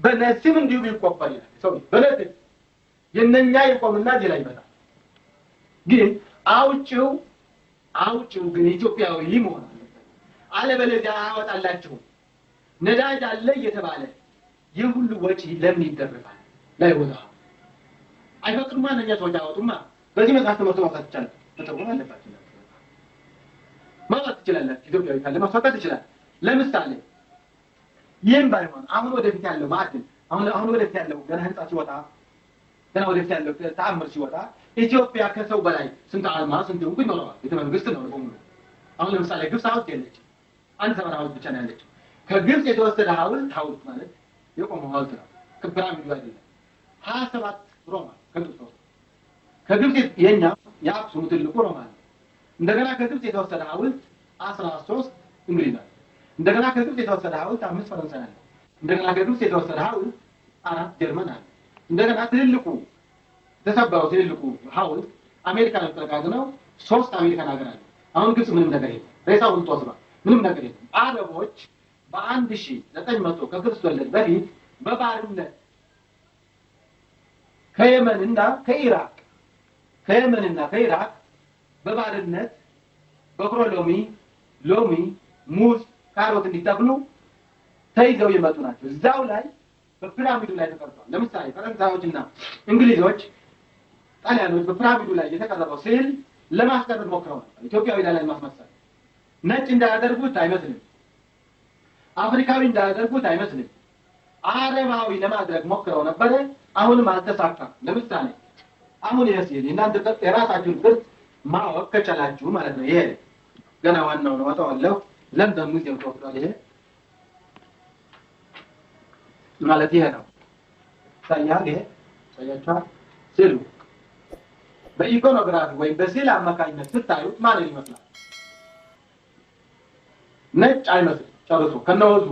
Speaker 1: በነሲም እንዲሁ ቢቆፈር ይላል ሰው በነዚህ የነኛ ይቆምና እዚህ ላይ ይመጣል ግን አውጪው ግን ኢትዮጵያዊ ሊሞን አለበለዚያ አወጣላችሁ ነዳጅ አለ እየተባለ ይህ ሁሉ ወጪ ለምን ይደረጋል ላይ ወጣ አይፈቅዱማ ነኛ ሰዎች አወጡማ በዚህ መጽሐፍ ተመርተው ይችላል ተጠቅሞ አለባችሁ ማለት ይችላል ኢትዮጵያዊ ካለ ማፈቀድ ይችላል ለምሳሌ ይሄን ባይሆን አሁን ወደፊት ያለው ማዕድን አሁን ወደፊት ያለው ገና ህንጻ ሲወጣ ገና ወደፊት ያለው ተአምር ሲወጣ ኢትዮጵያ ከሰው በላይ ስንት አልማዝ ስንት እንቁ ይኖረዋል የተመንግስት ነው በሙሉ አሁን ለምሳሌ ግብጽ ሀውልት የለች አንድ ሰበራ ሀውልት ብቻ ነው ያለች ከግብጽ የተወሰደ ሀውልት ማለት የቆመ ሀውልት ነው ከፒራሚዱ አይደለም 27 ሮማ ከግብጽ የኛ የአክሱም ትልቁ ሮማ እንደገና ከግብጽ የተወሰደ ሀውልት 13 እንግሊዝ ነው እንደገና ከግብጽ የተወሰደ ሀውልት 5 ፈረንሳይ ነው እንደገና ከግብጽ የተወሰደ ሀውልት 4 ጀርመን አለ እንደገና ትልቁ ተሰበረው ትልቁ ሀውልት አሜሪካ ነው ተረጋግነው 3 አሜሪካን ሀገር አለ አሁን ግብጽ ምንም ነገር የለም ሬሳውን ተወስዷል ምንም ነገር የለም አረቦች በ1900 ከክርስቶስ ልደት በፊት በባርነት ከየመንና ከኢራቅ በባርነት በክሮሎሚ ሎሚ ሙዝ ካሮት እንዲተክሉ ተይዘው የመጡ ናቸው እዛው ላይ በፒራሚዱ ላይ ተቀርጿል ለምሳሌ ፈረንሳዮችና እንግሊዞች ጣሊያኖች በፒራሚዱ ላይ የተቀረጸው ስዕል ለማስቀረት ሞክረው ነበር ኢትዮጵያዊ ላይ ማስመሰል ነጭ እንዳያደርጉት አይመስልም አፍሪካዊ እንዳያደርጉት አይመስልም አረባዊ ለማድረግ ሞክረው ነበር አሁንም አልተሳካም ለምሳሌ አሁን ይሄ እናንተ የራሳችሁን ቅርጽ ማወቅ ከቻላችሁ ማለት ነው ይሄ ገና ዋናው ነው ወጣው ለምደም ሙዚየም ተወስዷል ይሄ ማለት ይሄ ነው ታያለ ታያቻ ስሉ በኢኮኖግራፊ ወይ በስዕል አማካኝነት ስታዩት ማለት ይመስላል ነጭ አይመስልም ጨርሶ ከነወዙ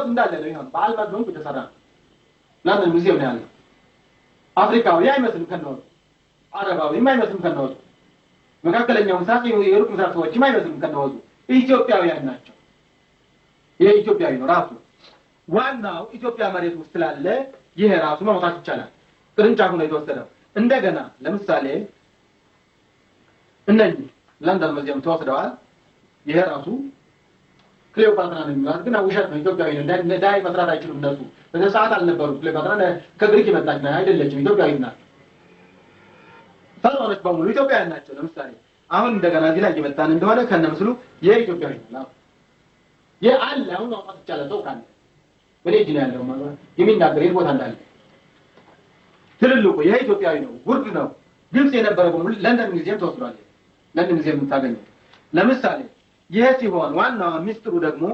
Speaker 1: እንዳለ ነው ይሆን በአልማዝ ነው የተሰራ ለምን ሙዚየም ነው ያለው አፍሪካዊ አይመስልም ከነወዙ አረባዊ አይመስልም ከነወዙ መካከለኛው ምስራቅ የሩቅ ምስራቅ ሰዎች አይመስልም ከነወዙ ኢትዮጵያውያን ናቸው የኢትዮጵያዊ ነው ራሱ ዋናው ኢትዮጵያ መሬት ውስጥ ስላለ ይሄ ራሱ ማውጣት ይቻላል ቅርንጫፉ ነው የተወሰደው እንደገና ለምሳሌ እነኚህ ለንደን ሙዚየም ተወስደዋል ይሄ ራሱ ክሌዎፓትራ ነው የሚባል ግን ውሸት ነው ኢትዮጵያዊ ነው እንዳይ መስራት አይችሉም እነሱ በሰዓት አልነበሩ ክሌዎፓትራ ከግሪክ የመጣች ነው አይደለችም ኢትዮጵያዊ ናት ፈርዖኖች በሙሉ ኢትዮጵያውያን ናቸው። ለምሳሌ አሁን እንደገና እዚህ ላይ እየመጣን እንደሆነ ከነምስሉ የኢትዮጵያዊ ነው የአለ አሁን ማውጣት ይቻላል። ሰው ካለ በሌጅ ነው ያለው ማለት የሚናገር የት ቦታ እንዳለ ትልልቁ የኢትዮጵያዊ ነው። ውርድ ነው። ግብጽ የነበረው በሙሉ ለንደን ሙዚየም ተወስዷል። ለንደን ሙዚየም የምታገኘው ለምሳሌ ይሄ ሲሆን ዋናው ሚስጥሩ ደግሞ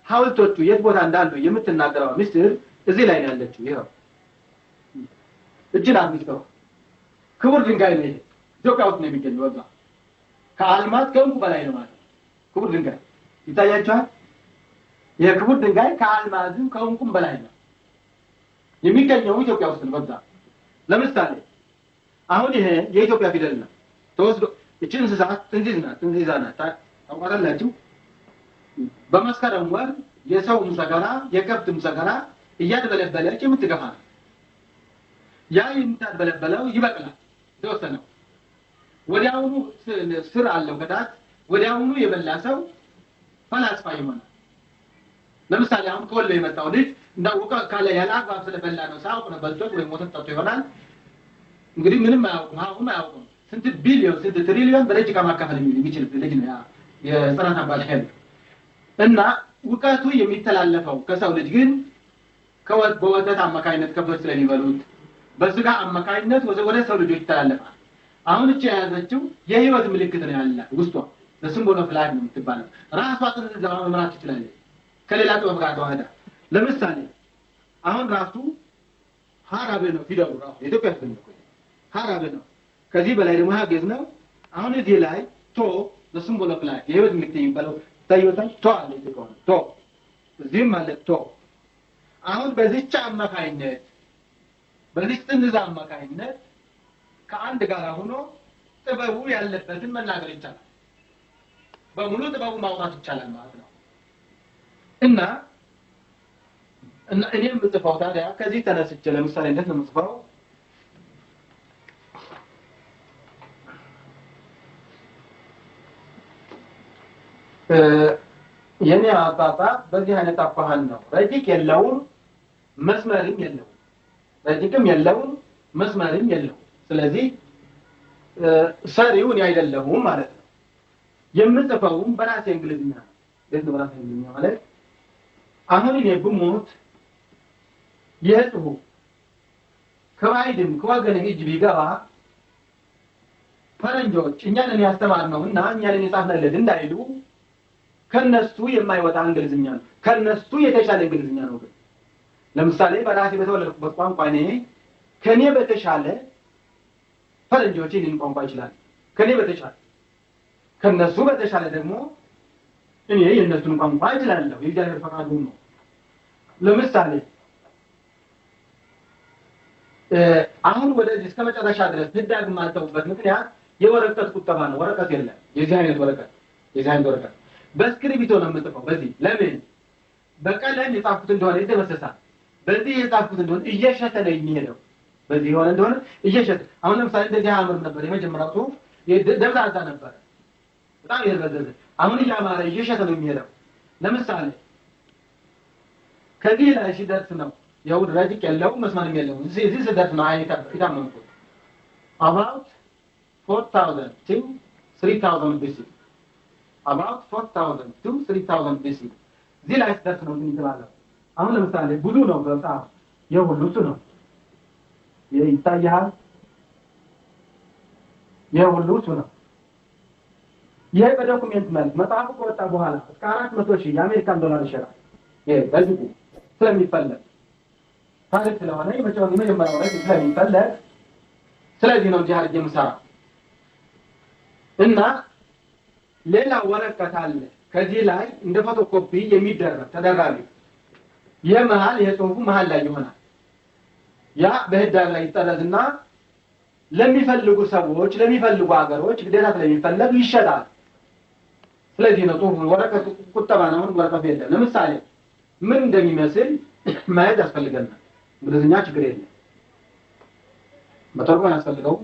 Speaker 1: ሐውልቶቹ የት ቦታ እንዳሉ የምትናገረው ሚስጥር እዚህ ላይ ነው ያለችው። ይሄው እጅን አጥንተው ክቡር ድንጋይ ነው። ኢትዮጵያ ውስጥ ነው የሚገኘው። ወዛ ከአልማዝ ከእንቁ በላይ ነው ማለት ክቡር ድንጋይ ይታያችኋል። የክቡር ድንጋይ ከአልማዝም ከእንቁም በላይ ነው የሚገኘው ኢትዮጵያ ውስጥ ነው። ወዛ ለምሳሌ አሁን ይሄ የኢትዮጵያ ፊደል ነው ተወስዶ እቺ እንስሳት ጥንዚዛ ናት ታውቃላችሁ። በመስከረም ወር የሰው ሰገራ የከብት ሰገራ እያደበለበለች የምትገፋ ነው። ያ የምታደበለበለው ይበቅላል ተወሰነው ወዲያውኑ ስር አለው ከዳት ወዲያውኑ የበላ ሰው ፈላስፋ ይሆናል። ለምሳሌ አሁን ከወሎ የመጣው ልጅ እንዳውቀ ካለ ያለ አግባብ ስለበላ ነው ሳውቅ ነው በልቶ ወይ ሞተ ጠጥቶ ይሆናል። እንግዲህ ምንም አያውቁም ስንት ቢሊዮን ስንት ትሪሊዮን በደቂቃ ማካፈል የሚችል ልጅ ነው ያ የጽናት አባል ሄል እና ውቀቱ የሚተላለፈው ከሰው ልጅ ግን በወተት አማካይነት ከብቶች ስለሚበሉት በስጋ አማካይነት ወደ ሰው ልጆች ይተላለፋል። አሁን እቺ ያዘችው የህይወት ምልክት ነው ያላት ውስጧ ለሲምቦል ኦፍ ላይፍ ነው የምትባለው። ራሷ ተዘጋው መምራት ትችላለች ከሌላ ጥበብ ጋር ተዋህዳ። ለምሳሌ አሁን ራሱ ሐራቤ ነው ፊደሉ ራሱ የኢትዮጵያ ፊደል ነው ሐራቤ ነው። ከዚህ በላይ ደግሞ ሀገዝ ነው። አሁን እዚህ ላይ ቶ ለሲምቦል ኦፍ ላይፍ የህይወት ምልክት የሚባለው ታይወታል። ቶ አለ ይቆም ቶ እዚህም አለ ቶ። አሁን በዚህች አማካይነት በዚህ ጥንዝ አማካይነት ከአንድ ጋር ሆኖ ጥበቡ ያለበትን መናገር ይቻላል። በሙሉ ጥበቡ ማውጣት ይቻላል ማለት ነው። እና እኔም ብጽፈው ታዲያ ከዚህ ተነስቼ ለምሳሌ እንዴት ነው የምጽፈው? የኔ አጣጣፍ በዚህ አይነት አኳኋን ነው። ረቂቅ የለውም መስመርም የለውም። ረቂቅም የለውም መስመርም የለውም። ስለዚህ ሰሪውን አይደለሁም ማለት ነው። የምጽፈውም በራሴ እንግሊዝኛ ነው። ለዚህ በራሴ እንግሊዝኛ ማለት አሁን እኔ ብሞት የጽሁፍ ከባይድም ከወገን እጅ ቢገባ ፈረንጆች እኛን ያስተማርነውና እኛን የጻፍነለት እንዳይሉ ከነሱ የማይወጣ እንግሊዝኛ ነው። ከነሱ የተሻለ እንግሊዝኛ ነው። ለምሳሌ በራሴ በተወለድኩበት ቋንቋ እኔ ከኔ በተሻለ ፈረንጆች ይህን ቋንቋ ይችላል። ከኔ በተሻለ ከነሱ በተሻለ ደግሞ እኔ የነሱን ቋንቋ ይችላለሁ። የእግዚአብሔር ፈቃዱ ነው። ለምሳሌ አሁን ወደዚህ እስከ መጨረሻ ድረስ ህዳግ ማልተውበት ምክንያት የወረቀት ቁጠባ ነው። ወረቀት የለም። የዚህ አይነት ወረቀት በስክሪፕቶ ነው የምጽፈው። በዚህ ለምን በቀለም የጻፍኩት እንደሆነ ይደመሰሳል። በዚህ የጻፍኩት እንደሆነ እየሸተ ነው የሚሄደው። በዚህ የሆነ እንደሆነ እየሸተ አሁን ለምሳሌ እንደዚህ አምር ነበር የመጀመሪያው ጽሁፍ ደብዛዛ ነበር በጣም የደበዘዘ። አሁን እያማረ እየሸተ ነው የሚሄደው። ለምሳሌ ከዚህ ላይ ሲደርስ ነው የውድ ረቂቅ ያለው መስማርም ያለው እዚህ ሲደርስ ነው አይታ ይታመንኩት about 4000 to 3000 BC about 4000 to 3000 BC እዚህ ላይ ሲደርስ ነው የሚባለው። አሁን ለምሳሌ ብዙ ነው በጣም የሁሉ እሱ ነው ይታያል። የሁሉ እሱ ነው። ይሄ በዶክመንት መልክ መጽሐፉ ከወጣ በኋላ እስከ 400,000 የአሜሪካን ዶላር ይሸጣል። ይሄ በዚህ ስለሚፈለግ ታሪክ ስለሆነ የመጀመሪያው ላይ ስለሚፈለግ ስለዚህ ነው ጃር የምሰራ እና ሌላ ወረቀት አለ ከዚህ ላይ እንደ ፎቶኮፒ የሚደረግ ተደራቢ የመሃል የጽሁፉ መሃል ላይ ይሆናል። ያ በህዳር ላይ ይጠረዝና ለሚፈልጉ ሰዎች ለሚፈልጉ ሀገሮች ግዴታ ስለሚፈለግ ይሸጣል። ስለዚህ ነው ጽሁፉ ወረቀት ቁጠባ ነው። ወረቀት የለም። ለምሳሌ ምን እንደሚመስል ማየት ያስፈልገናል። እንግሊዝኛ ችግር የለም መተርጎም ያስፈልገው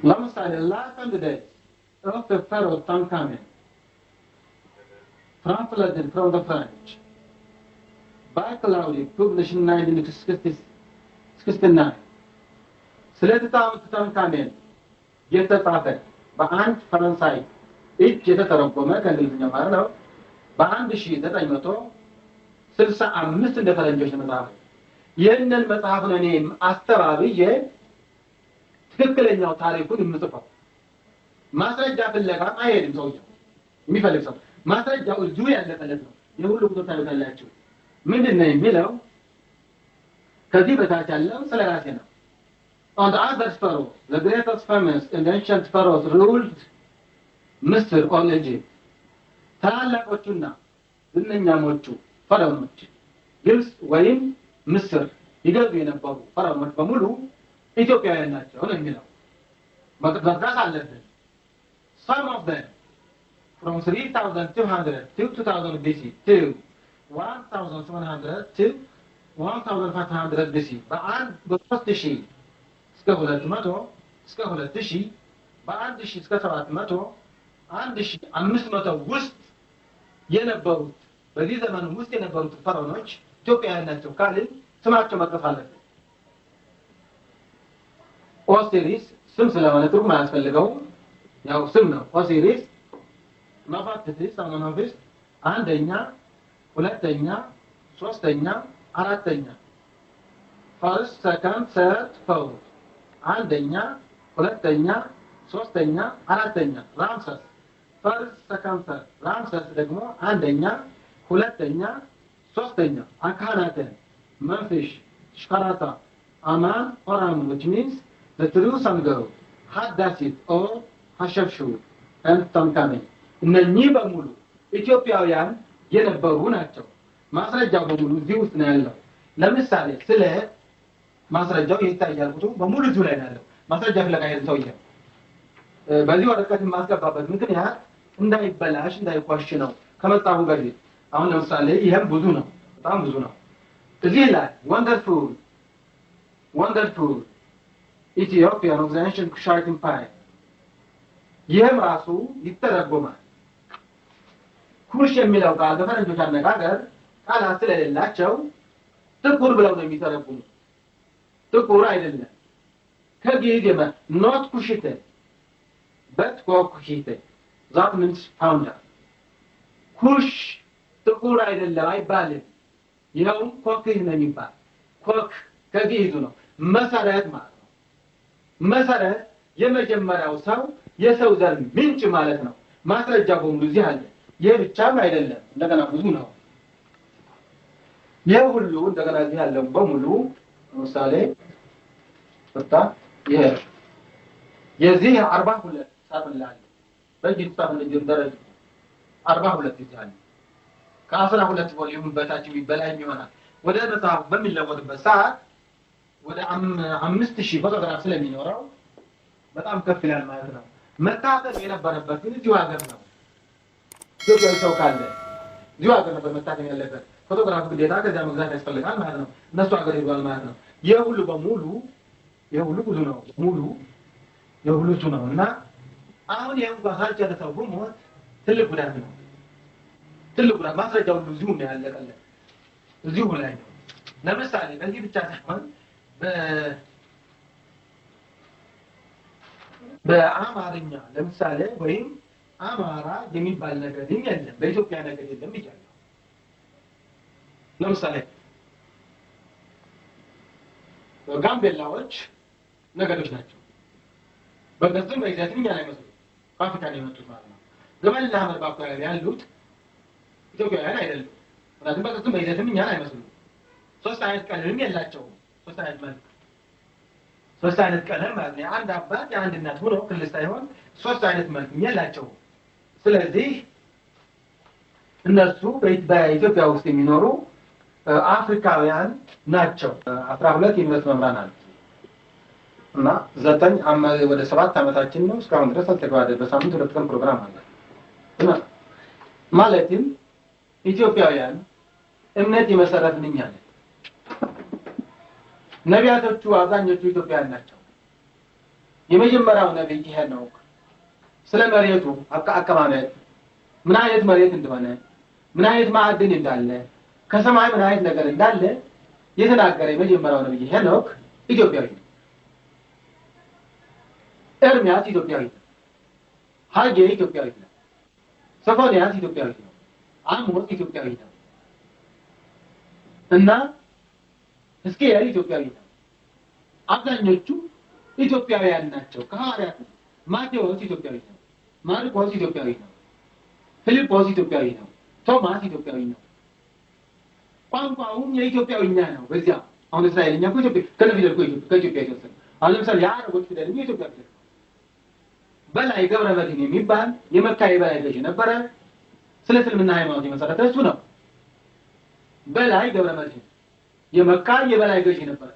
Speaker 1: ለምሳሌ last 100 days of the Pharaoh Tutankhamun translated from the French ባክላውዲ ፑብሊሽ 1969 ስለ ቱታንካሜን የተጻፈ በአንድ ፈረንሳይ እጅ የተተረጎመ ከእንግሊዝኛ ማለት ነው በ1965 እንደ ፈረንጆች መጽሐፍ ይህንን መጽሐፍ ነው እኔ አስተባብዬ ትክክለኛው ታሪኩን የምጽፈው። ማስረጃ ፍለጋ አይሄድም ሰውየው የሚፈልግ ሰው ማስረጃው እዚሁ ያለቀለት ነው። የሁሉ ቁጥር ታዩታላችሁ። ምንድነው የሚለው? ከዚህ በታች ያለው ስለ ራሴ ነው። On the other pharaoh, the greatest famous and ancient pharaohs ruled Misr or Egypt. ታላላቆቹና ዝነኛሞቹ ፈርዖኖች ግብጽ ወይም ምስር ይገዙ የነበሩ ፈርዖኖች በሙሉ ኢትዮጵያውያን ናቸው ነው የሚለው። መጥቀስ አለብን። Some of them from 3200 to 2000 BC to 1700 to 1500 BC በአንድ በ3000 እስከ 200 እስከ 2000 በ1000 እስከ 700 1500 ውስጥ የነበሩት በዚህ ዘመን ውስጥ የነበሩት ፈርዖኖች ኢትዮጵያውያን ናቸው ካልን ስማቸው መጥቀስ አለብን። ኦሲሪስ ስም ስለሆነ ትርጉም አያስፈልገውም። ያው ስም ነው። ኦሲሪስ ማፋትቲስ አሞኖፊስ አንደኛ፣ ሁለተኛ፣ ሶስተኛ፣ አራተኛ ፈርስት ሰከንድ ሰርድ ፎርት አንደኛ፣ ሁለተኛ፣ ሶስተኛ፣ አራተኛ ራምሰስ ፈርስት ሰከንድ ሰርድ ራምሰስ ደግሞ አንደኛ፣ ሁለተኛ፣ ሶስተኛ አካናተን መንፊሽ ሽካራታ አማን ኦራም which means the true Sangaro Haddasit or Hashepshu and Tankame እነኚህ በሙሉ ኢትዮጵያውያን የነበሩ ናቸው። ማስረጃው በሙሉ እዚህ ውስጥ ነው ያለው። ለምሳሌ ስለ ማስረጃው ይታያል ቁጥሩ በሙሉ እዚህ ላይ ነው ያለው። ማስረጃ ፍለጋ ሰውዬው በዚህ ወረቀት ማስገባበት ምክንያት እንዳይበላሽ እንዳይቋሽ ነው ከመጣሁ በፊት። አሁን ለምሳሌ ይሄም ብዙ ነው፣ በጣም ብዙ ነው። እዚህ ላይ wonderful Ethiopia of the ancient Kushite Empire ይሄም ራሱ ይተረጎማል። ኩሽ የሚለው ቃል በፈረንጆች አነጋገር ቃላት ስለሌላቸው ጥቁር ብለው ነው የሚተረጉሙት። ጥቁር አይደለም። ከግዕዝ የመጣ not kushite but kushite that means founder ኩሽ ጥቁር አይደለም አይባልም። ይኸው ኮክህ ነው የሚባል። ኮክ ከግዕዙ ነው መሰረት ማለት ነው። መሰረት የመጀመሪያው ሰው የሰው ዘር ምንጭ ማለት ነው። ማስረጃ በሙሉ እዚህ አለ። ይሄ ብቻም አይደለም፣ እንደገና ብዙ ነው። ይሄ ሁሉ እንደገና እዚህ ያለው በሙሉ ለምሳሌ ወጣ ይሄ የዚህ 42 ሳጥላል በዚህ ሳጥን ደረጃ 42 ይዛል። ከ12 ቮሊዩም በታች ቢበላኝ ይሆናል። ወደ መጽሐፍ በሚለወጥበት ሰዓት ወደ 5000 ፎቶግራፍ ስለሚኖረው በጣም ከፍ ይላል ማለት ነው። መታተም የነበረበት ግን እዚሁ ሀገር ነው። ኢትዮጵያዊ ሰው ካለ እዚሁ ሀገር ነበር መታተም ያለበት። ፎቶግራፍ ግዴታ ከዚያ መግዛት ያስፈልጋል ማለት ነው። እነሱ ሀገር ይዟል ማለት ነው። የሁሉ በሙሉ የሁሉ ብዙ ነው። ሙሉ የሁሉ ብዙ ነው እና አሁን ይሄን ባሳጨረሰው ሞት ትልቅ ጉዳት ነው። ትልቅ ጉዳት ማስረጃው ሁሉ እዚሁ ነው ያለቀለት። እዚሁ ላይ ነው። ለምሳሌ በዚህ ብቻ ሳይሆን በአማርኛ ለምሳሌ ወይም አማራ የሚባል ነገር የለም፣ በኢትዮጵያ ነገር የለም ይላል። ለምሳሌ ጋምቤላዎች ነገዶች ናቸው። በገዝም በይዘትም እኛን አይመስሉም። ከአፍሪካ ነው የመጡት ማለት ነው። ገመልና ሐመር በአካባቢ ያሉት ኢትዮጵያውያን አይደሉም። ምክንያቱም በገዝም በይዘትም እኛን አይመስሉም። ሶስት አይነት ቀለም የላቸውም። ሶስት አይነት መልክ ሶስት አይነት ቀለም ማለት ነው። አንድ አባት የአንድ እናት ሆኖ ክልል ሳይሆን ሶስት አይነት መልክ የላቸውም። ስለዚህ እነሱ በኢትዮጵያ ውስጥ የሚኖሩ አፍሪካውያን ናቸው። 12 ዩኒቨርሲቲ መምህራን አሉ እና 9 ወደ 7 ዓመታችን ነው እስካሁን ድረስ አልተጓደ በሳምንት 2 ቀን ፕሮግራም አለ እና ማለትም ኢትዮጵያውያን እምነት የመሰረትን እኛ ነን። ነቢያቶቹ አብዛኞቹ ኢትዮጵያውያን ናቸው። የመጀመሪያው ነብይ ሄኖክ ስለ መሬቱ አቀማመጥ ምን አይነት መሬት እንደሆነ ምን አይነት ማዕድን እንዳለ ከሰማይ ምን አይነት ነገር እንዳለ የተናገረ የመጀመሪያው ነብይ ሄኖክ ኢትዮጵያዊ ነው። ኤርምያስ ኢትዮጵያዊ ነው። ሐጌ ኢትዮጵያዊ ነው። ሶፎንያስ ኢትዮጵያዊ ነው። አሞጽ ኢትዮጵያዊ ነው እና ሕዝቅኤል ኢትዮጵያዊ ነው። አብዛኞቹ ኢትዮጵያውያን ናቸው። ከሐዋርያት ማቴዎስ ኢትዮጵያዊ ነው። ማርቆስ ኢትዮጵያዊ ነው። ፊልጶስ ኢትዮጵያዊ ነው። ቶማስ ኢትዮጵያዊ ነው። ቋንቋውም የኢትዮጵያዊኛ ነው። በዚያ አሁን እስራኤልኛ እኮ ኢትዮጵያ ከነፊደል እኮ ከኢትዮጵያ የተወሰደ አሁን ለምሳሌ የአረቦች ፊደል የኢትዮጵያ ፊደል በላይ ገብረ መድኅን የሚባል የመካ የበላይ ገዥ ነበረ። ስለ እስልምና ሃይማኖት የመሰረተ እሱ ነው። በላይ ገብረ መድኅን የመካ የበላይ ገዥ ነበረ።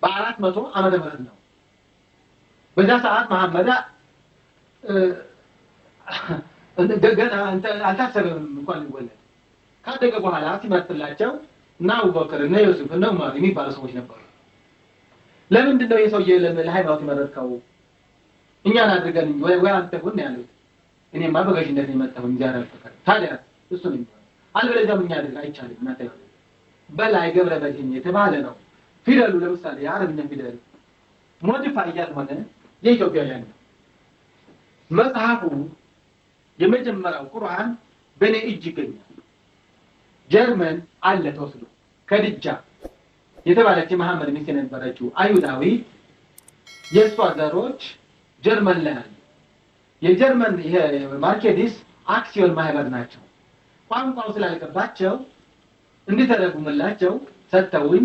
Speaker 1: በ400 ዓመተ ምህረት ነው። በዛ ሰዓት መሐመድ ገና አልታሰበም እንኳን ሊወለድ ካደገ በኋላ ሲመጥላቸው እና አቡበክር እና ዮሴፍ እና ዑመር የሚባሉ ሰዎች ነበሩ። ለምንድን ነው የሰውዬ ለሃይማኖት የመረጥከው? እኛን አድርገን ወይ አንተ ሁን ያለው እኔማ በገዥነት የመጣሁ እንጂ አላልፈከረ ታዲያ እሱ ነው አልበለዚያም እኛ አድርግ አይቻልም። እናንተ በላይ ገብረ መድኅን የተባለ ነው። ፊደሉ ለምሳሌ የአረብኛ ፊደል ሞዲፋይ ያልሆነ የኢትዮጵያውያን ነው። መጽሐፉ የመጀመሪያው ቁርአን በኔ እጅ ይገኛል። ጀርመን አለ ተወስዶ ከድጃ የተባለች የመሐመድ ሚስት የነበረችው አይሁዳዊ የእሷ ዘሮች ጀርመን ላይ አሉ። የጀርመን ይሄ ማርኬዲስ አክሲዮን ማህበር ናቸው። ቋንቋው ስላልገባቸው እንዲተረጉምላቸው ሰጥተውኝ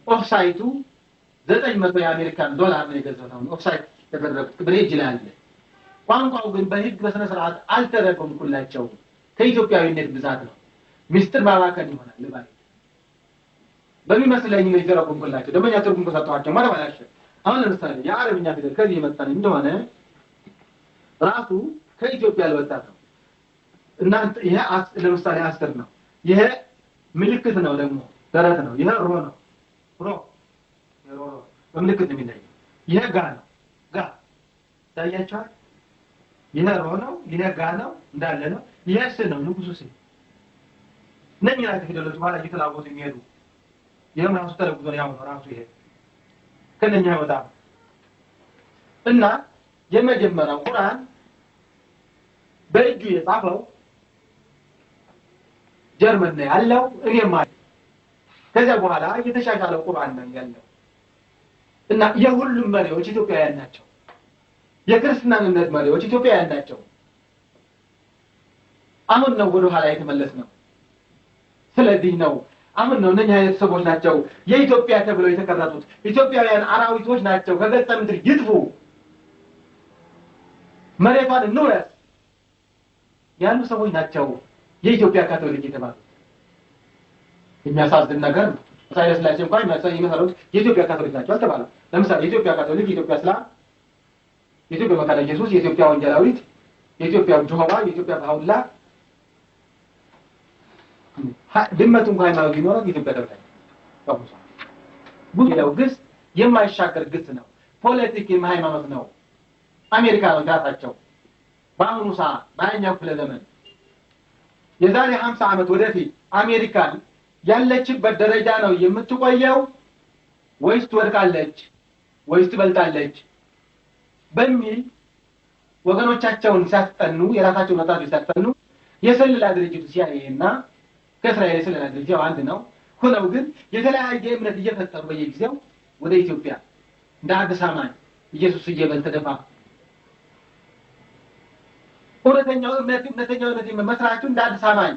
Speaker 1: ኦፍሳይቱ 900 የአሜሪካን ዶላር ነው የገዛው። ኦፍሳይት ተደረገ ብሬጅ ላይ አለ። ቋንቋው ግን በህግ በስነ ስርዓት አልተረጎምኩላቸው። ከኢትዮጵያዊነት ብዛት ነው። ሚስጥር ማባከን ይሆናል ለባይ በሚመስለኝ ነው የተረጎምኩላቸው። ደመኛ ትርጉም ተሰጥቷቸው ማለት ባላሽ አሁን ለምሳሌ የአረብኛ ፊደል ከዚህ የመጣን እንደሆነ ራሱ ከኢትዮጵያ ያልወጣ ነው እና ይሄ ለምሳሌ 10 ነው። ይሄ ምልክት ነው ደግሞ ደረት ነው። ይሄ ሮ ነው። ሮ በምልክት ነው የሚለየው። ይሄ ጋ ነው። ጋ ታያችኋል። ይሄ ሮ ነው። ይሄ ጋ ነው እንዳለ ነው። ይሄ ስ ነው። ንጉሱ ስ ነኝ ላይ ፊደሎች በኋላ እየተላወጡ የሚሄዱ ይሄም ራሱ ተለውጦ ነው ያው ራሱ ይሄ ከነኛ ወጣ እና የመጀመሪያው ቁርአን በእጁ የጻፈው ጀርመን ነው ያለው። እኔም ማለት ከዛ በኋላ የተሻሻለው ቁርአን ነው ያለው እና የሁሉም መሪዎች ኢትዮጵያውያን ናቸው። የክርስትናነት መሪዎች ኢትዮጵያውያን ናቸው። አሁን ነው ወደ ኋላ የተመለስነው። ስለዚህ ነው አሁን ነው እነኛ አይነት ሰዎች ናቸው የኢትዮጵያ ተብለው የተቀረጹት። ኢትዮጵያውያን አራዊቶች ናቸው። ከገጸ ምድር ይጥፉ፣ መሬቷን እንውረስ ያሉ ሰዎች ናቸው የኢትዮጵያ ካቶሊክ የተባሉት። የሚያሳዝን ነገር ነው። ሳይለስላቸው እንኳን የሚመሰሩት የኢትዮጵያ ካቶሊክ ናቸው አልተባለም። ለምሳሌ የኢትዮጵያ ካቶሊክ፣ የኢትዮጵያ እስላም፣ የኢትዮጵያ መካነ ኢየሱስ፣ የኢትዮጵያ ወንጌላዊት፣ የኢትዮጵያ ጆሆባ፣ የኢትዮጵያ ባውላ ድመቱ እንኳን ሃይማኖት ቢኖረው የኢትዮጵያ ተብሏል። ጉዳዩ ግስ የማይሻገር ግስ ነው። ፖለቲክ የሃይማኖት ነው። አሜሪካኖች ራሳቸው በአሁኑ ሰዓት በአኛው ክፍለ ዘመን የዛሬ 50 ዓመት ወደፊት አሜሪካን ያለችበት ደረጃ ነው የምትቆየው ወይስ ትወድቃለች ወይስ ትበልጣለች በሚል ወገኖቻቸውን ሲያስጠኑ የራሳቸውን ወጣቶች ሲያስጠኑ የሰለላ ድርጅቱ CIA እና ከእስራኤል የሰለላ ድርጅት አንድ ነው ሆነው ግን የተለያየ እምነት እየፈጠሩ በየጊዜው ወደ ኢትዮጵያ እንደ አዲስ አማን ኢየሱስ እየበልተደፋ እውነተኛው እምነት መስራቹ እንደ አዲስ አማን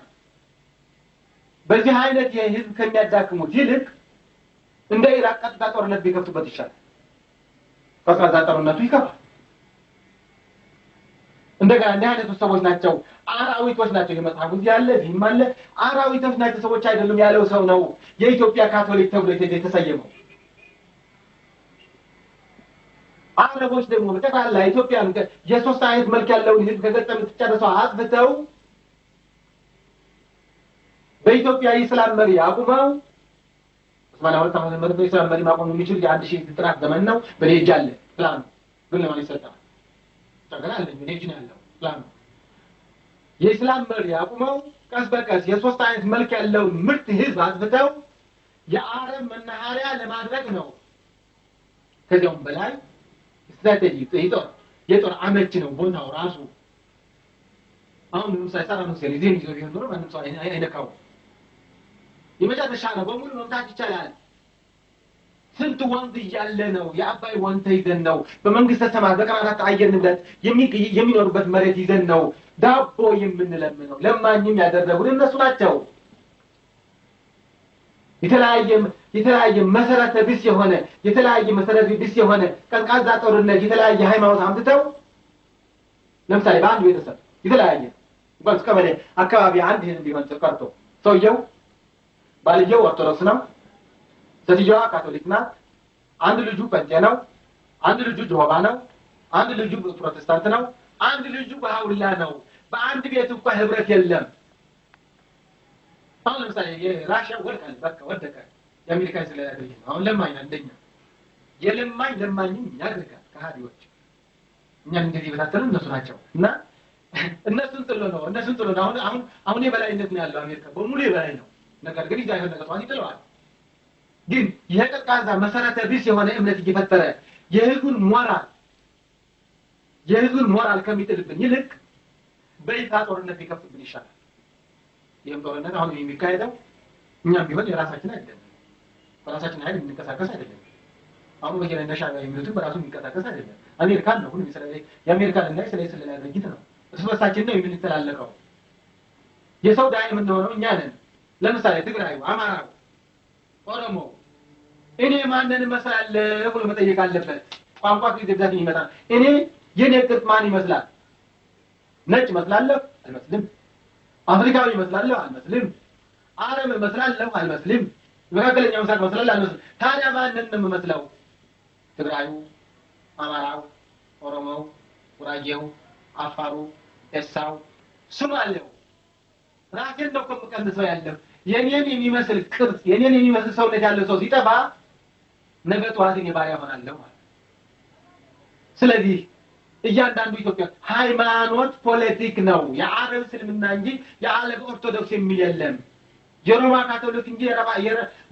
Speaker 1: በዚህ አይነት የህዝብ ከሚያዳክሙት ይልቅ እንደ ኢራቅ ቀጥታ ጦርነት ቢከፍቱበት ይሻላል። ቀጥታ ጦርነቱ ይከፋል። እንደገና እንደ አይነቱ ሰዎች ናቸው አራዊቶች ናቸው። የመጽሐፉ ያለ ዚህም አለ አራዊቶች ናቸው ሰዎች አይደሉም ያለው ሰው ነው የኢትዮጵያ ካቶሊክ ተብሎ የተሰየመው። አረቦች ደግሞ በተቃላ ኢትዮጵያን የሶስት አይነት መልክ ያለውን ህዝብ ከገጠም ተጨረሰው አጥፍተው በኢትዮጵያ የእስላም መሪ አቁመው እስማኤል ዓመተ ምህረት የእስላም መሪ ማቆም የሚችል የ1000 ጥራት ዘመን ነው በሌጃለ ፕላን ግን ለማን ይሰጣል ተገናለ ኔጅን ያለው ፕላን የእስላም መሪ አቁመው ቀስ በቀስ የሶስት አይነት መልክ ያለው ምርጥ ህዝብ አጥፍተው የአረብ መናኸሪያ ለማድረግ ነው። ከዚያውም በላይ ስትራቴጂ የጦር አመች ነው ቦታው ራሱ። አሁን ለምሳሌ ሳዳም ሁሴን ዜን ይዞ ቢሆን ኖሮ ማንም ሰው አይነካው። የመጨረሻ ነው፣ በሙሉ መምታት ይቻላል። ስንት ወንዝ እያለ ነው፣ የአባይ ወንዝ ይዘን ነው፣ በመንግስተ ሰማያት በቀናት አየር ንብረት የሚኖሩበት መሬት ይዘን ነው ዳቦ የምንለምነው። ለማኝም ያደረጉን እነሱ ናቸው። የተለያየ መሰረተ ቢስ የሆነ ቀዝቃዛ ጦርነት የተለያየ ሃይማኖት አምጥተው ለምሳሌ በአንድ ቤተሰብ የተለያየ እንኳን ቀበሌ አካባቢ አንድ ህዝብ ቢሆን ተቀርቶ ሰውየው ባልየው ኦርቶዶክስ ነው፣ ሴትዮዋ ካቶሊክ ናት፣ አንድ ልጁ ጴንጤ ነው፣ አንድ ልጁ ጆሆባ ነው፣ አንድ ልጁ ፕሮቴስታንት ነው፣ አንድ ልጁ ባሃውላ ነው። በአንድ ቤት እንኳን ህብረት የለም። አሁን ለምሳሌ የራሽያ ወደቀ የአሜሪካ ስለያደረገ አሁን ለማኝ አንደኛ ለማኝም ያደርጋል ከሃዲዎች እኛን እንደዚህ በታተሉ እነሱ ናቸው እና እነሱን ጥሎ ነው አሁን የበላይነት ነው ያለው። አሜሪካ በሙሉ የበላይ ነው። ነገር ግን ይዛ ይሆን ነገቷን ይጥለዋል። ግን የቀዝቃዛ መሰረተ ቢስ የሆነ እምነት እየፈጠረ የህዝቡን ሞራል ከሚጥልብን ይልቅ በይፋ ጦርነት ቢከፍትብን ይሻላል። ይህም ጦርነት አሁን የሚካሄደው እኛም ቢሆን የራሳችን አይደለም፣ በራሳችን ኃይል የምንንቀሳቀስ አይደለም። አሁን ወጀነ ነሻቢያ የሚሉትን በራሱ የሚንቀሳቀስ አይደለም። አሜሪካን ነው ሁሉ የአሜሪካን እና የእስራኤል ስለላ ድርጅት ነው። እርስ በርሳችን ነው የምንተላለቀው። የሰው ዳይ የምንሆነው እኛ ነን። ለምሳሌ ትግራዩ፣ አማራው፣ ኦሮሞ እኔ ማንን እመስላለሁ ብሎ መጠየቅ አለበት። ቋንቋ ከዚህ ይመጣል። የኔ ቅርጽ ማን ይመስላል? ነጭ እመስላለሁ? አልመስልም። አፍሪካዊ እመስላለሁ? አልመስልም። አረብ እመስላለሁ? አልመስልም። መካከለኛው ምስራቅ እመስላለሁ? አልመስልም። ታዲያ ማንን ነው የምመስለው? ትግራዩ፣ አማራው፣ ኦሮሞው፣ ጉራጌው፣ አፋሩ፣ ኤሳው፣ ሶማሌው ራሴን ነው ከምቀንሰው ያለው። የኔን የሚመስል ቅርጽ የኔን የሚመስል ሰውነት ያለው ሰው ሲጠፋ ነገ ጠዋት እኔ ባሪያ ሆናለሁ ማለት። ስለዚህ እያንዳንዱ ኢትዮጵያ ሃይማኖት ፖለቲክ ነው። የአረብ እስልምና እንጂ የዓለም ኦርቶዶክስ የሚል የለም። የሮማ ካቶሊክ እንጂ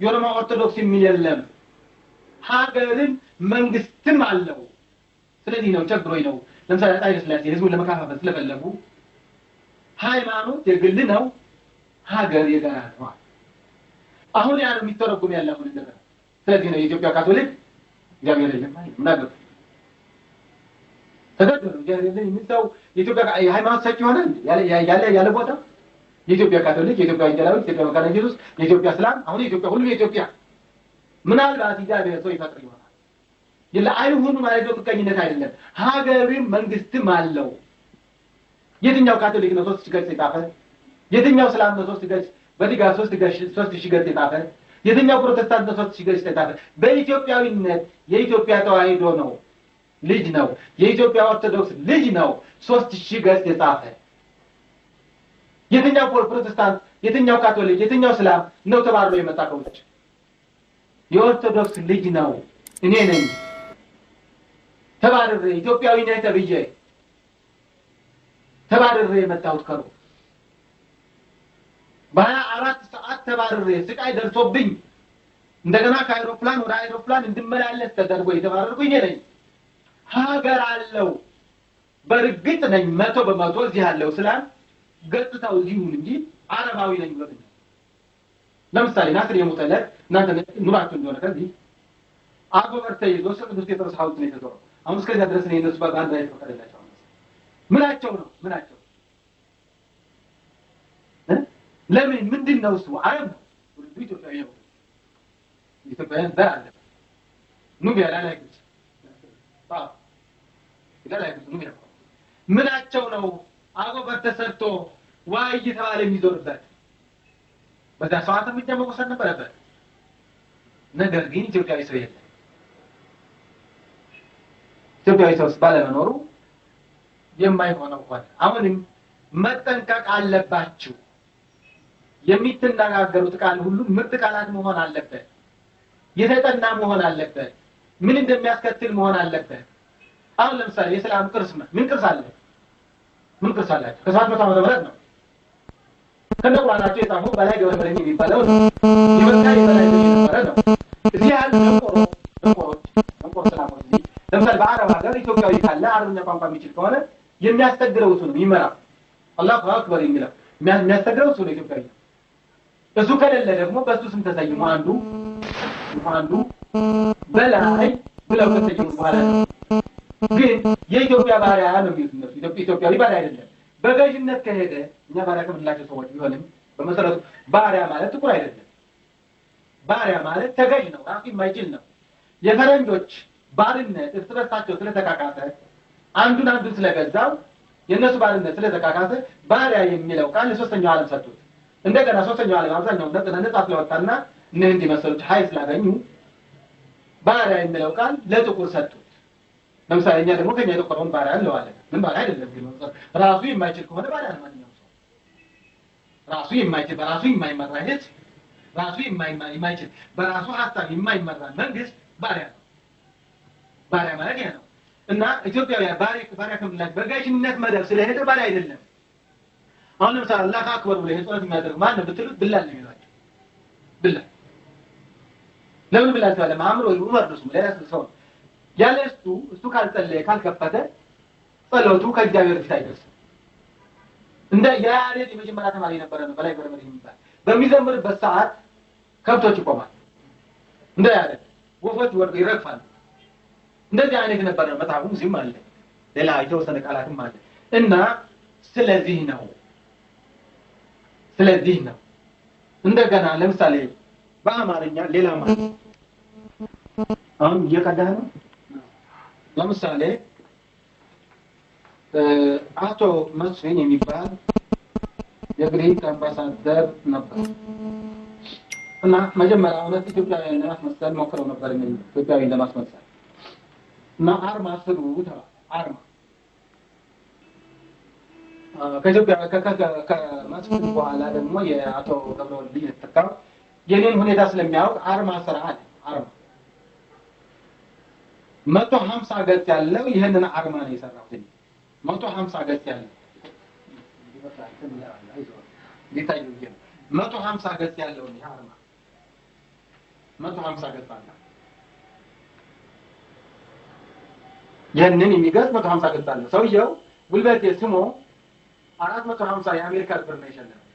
Speaker 1: የሮማ ኦርቶዶክስ የሚል የለም። ሀገርን መንግስትም አለው። ስለዚህ ነው ቸግሮኝ ነው ለምሳሌ ኃይለ ሥላሴ ህዝቡን ለመካፋፈል ስለፈለጉ ሃይማኖት የግል ነው፣ ሀገር የጋራ ነው። አሁን ያ ነው የሚተረጎም ያለው ነገር። ስለዚህ ነው የኢትዮጵያ ካቶሊክ እግዚአብሔር የለም ማለት ተገደሉ የሚለው የኢትዮጵያ ሃይማኖት ሰጪ ሆነ ያለ ቦታ የኢትዮጵያ ካቶሊክ፣ የኢትዮጵያ ወንጌላዊት፣ የኢትዮጵያ መካነ ኢየሱስ፣ የኢትዮጵያ እስላም አሁን የኢትዮጵያ ሁሉ የኢትዮጵያ ምናልባት እግዚአብሔር ሰው ይፈጥር ይሆናል። ለአይሁኑ ማለት ነው ምቀኝነት አይደለም። ሀገርም መንግስትም አለው። የትኛው ካቶሊክ ነው 3 ገጽ የጻፈ? የትኛው እስላም ነው 3 ገጽ በዲጋ 3 ሺህ ገጽ የጻፈ? የትኛው ፕሮቴስታንት ነው 3 ሺህ ገጽ የጻፈ? በኢትዮጵያዊነት የኢትዮጵያ ተዋሕዶ ነው ልጅ ነው፣ የኢትዮጵያ ኦርቶዶክስ ልጅ ነው 3000 ገጽ የጻፈ። የትኛው ፕሮቴስታንት፣ የትኛው ካቶሊክ፣ የትኛው እስላም ነው ተባርሮ የመጣ ከውጭ? የኦርቶዶክስ ልጅ ነው። እኔ ነኝ ተባርሬ ኢትዮጵያዊ ነኝ ተብዬ ተባርሬ የመጣሁት ከሩ በ24 ሰዓት ተባርሬ ስቃይ ደርሶብኝ እንደገና ከአይሮፕላን ወደ አይሮፕላን እንድመላለስ ተደርጎ የተባረርኩኝ ነኝ። ሀገር አለው። በርግጥ ነኝ 100% እዚህ ያለው እስላም ገጽታው እዚሁን እንጂ አረባዊ ነኝ ብሎ ለምሳሌ ናስር የሙተለት እናንተ ኑራችሁ እንደሆነ ከዚህ አጎበር ተይዞ ቅዱስ ጴጥሮስ ሐውልት ነው የተሰራው። አሁን እስከዚያ ድረስ ነው የነሱ ባንድ ላይ ተፈቀደላቸው። ምናቸው ነው ለምን ምንድነው እሱ አረብ ነው ሁሉ ኢትዮጵያዊ ነው። ኢትዮጵያውያን ዘር አለ ኑቢያ ላይ ግጭ ኑቢያ ምናቸው ነው አጎበር ተሰርቶ ዋይ እየተባለ የሚዞርበት? በዛ ሰዓት እርምጃ መወሰድ ነበረበት። ነገር ግን ኢትዮጵያዊ ሰው የለም። ኢትዮጵያዊ ሰው ባለመኖሩ የማይሆነው ሆነ። አሁንም መጠንቀቅ አለባችሁ። የሚተናገሩት ቃል ሁሉ ምርጥ ቃላት መሆን አለበት። የተጠና መሆን አለበት። ምን እንደሚያስከትል መሆን አለበት። አሁን ለምሳሌ የሰላም ቅርስ ምን ቅርስ አለ? ምን ቅርስ አላቸው? ከ700 ዓመተ ምህረት ነው ከነቁራናቸው የጻፈው በላይ ገብረመድህን የሚባለው ነው። የመካሪ በላይ የሚባለው ነው። እዚህ ያሉ ደንቆሮ ሰላሞች ለምሳሌ በአረብ ሀገር ኢትዮጵያዊ ካለ አረብኛ ቋንቋ የሚችል ከሆነ የሚያስተግረው እሱ ነው የሚመራው። አላሁ አክበር የሚለው የሚያስተግረው እሱ ነው ኢትዮጵያዊ። እሱ ከሌለ ደግሞ በሱ ስም ተሰይሞ አንዱ በላይ ብለው ከተሰየሙ በኋላ ነው። ግን የኢትዮጵያ ባሪያ ነው የሚሉት እነሱ። ኢትዮጵያዊ ባሪያ አይደለም። በገዥነት ከሄደ እኛ ባሪያ ከምንላቸው ሰዎች ቢሆንም በመሰረቱ ባሪያ ማለት ጥቁር አይደለም። ባሪያ ማለት ተገዥ ነው፣ ራሱ የማይችል ነው። የፈረንጆች ባርነት እርስ በርሳቸው ስለተካካሰ አንዱን ስለገዛው የእነሱ ባርነት ስለተካካሰ ባሪያ የሚለው ቃል ለሶስተኛው ዓለም ሰጡት። እንደገና ሶስተኛው ዓለም አብዛኛው ነፃ ስለወጣና እነዚህ እንዲመሰሉት ኃይል ስላገኙ ባሪያ የሚለው ቃል ለጥቁር ሰጡት። ለምሳሌ እኛ ደግሞ ከኛ የጠቆረውን ባሪያ እንለዋለን። ምን ባሪያ አይደለም ግን ራሱ የማይችል ከሆነ ባሪያ ነው ማንኛውም ሰው። ራሱ የማይችል በራሱ የማይመራ ህዝብ፣ ራሱ የማይችል በራሱ ሀሳብ የማይመራ መንግስት ባሪያ ነው። ባሪያ ማለት ያ ነው። እና ኢትዮጵያውያን ባሪያ ከምንላቸው በገዥነት መደብ ስለሄደ ባሪያ አይደለም። አሁን ለምሳሌ አላህ አክበር ብሎ ጸሎት የሚያደርግ ማን ነው ብትሉት ብላል ነው የሚሏቸው። ብላል ለምን ብላል ተባለ? ማምሮ ዑመር ነው ሌላ ሰው ያለ እሱ ካልጸለየ ካልከፈተ ጸሎቱ ከእግዚአብሔር ፊት አይደርስም። እንደ ያሬድ የመጀመሪያ ተማሪ ነበረ ነው በላይ ገብረመድህን የሚባል በሚዘምርበት ሰዓት ከብቶች ይቆማል። እንደ ያሬድ ወፎች ወርደው ይረግፋሉ። እንደዚህ አይነት ነበረ መጽሐፉ ሙስሊም አለ። ሌላ የተወሰነ ቃላትም አለ። እና ስለዚህ ነው እንደገና ለምሳሌ በአማርኛ ሌላ ማለት አሁን እየቀዳህ ነው። ለምሳሌ አቶ መስፍን የሚባል የግሪክ አምባሳደር ነበር እና መጀመሪያ እውነት ኢትዮጵያውያን ለማስመሰል ሞክረው ነበር። ኢትዮጵያውያን ለማስመሰል እና አርማ ስሩ ተባለ። አርማ ከኢትዮጵያ ከመስፍን በኋላ ደግሞ የአቶ ገብረወልድ ልጅ ተተካው የኔን ሁኔታ ስለሚያውቅ አርማ ስራ አለ። አርማ 150 ገጽ ያለው ይሄንን አርማ ነው የሰራሁት። 150 ገጽ ያለው ዲታይሉ ይሄ 150 ገጽ ያለው ነው አርማ 150 ገጽ አለ። ያንን የሚገጽ 150 ገጽ አለ። ሰውየው ጉልበቴ ስሞ 450 የአሜሪካ ብር ነው የሸለመው።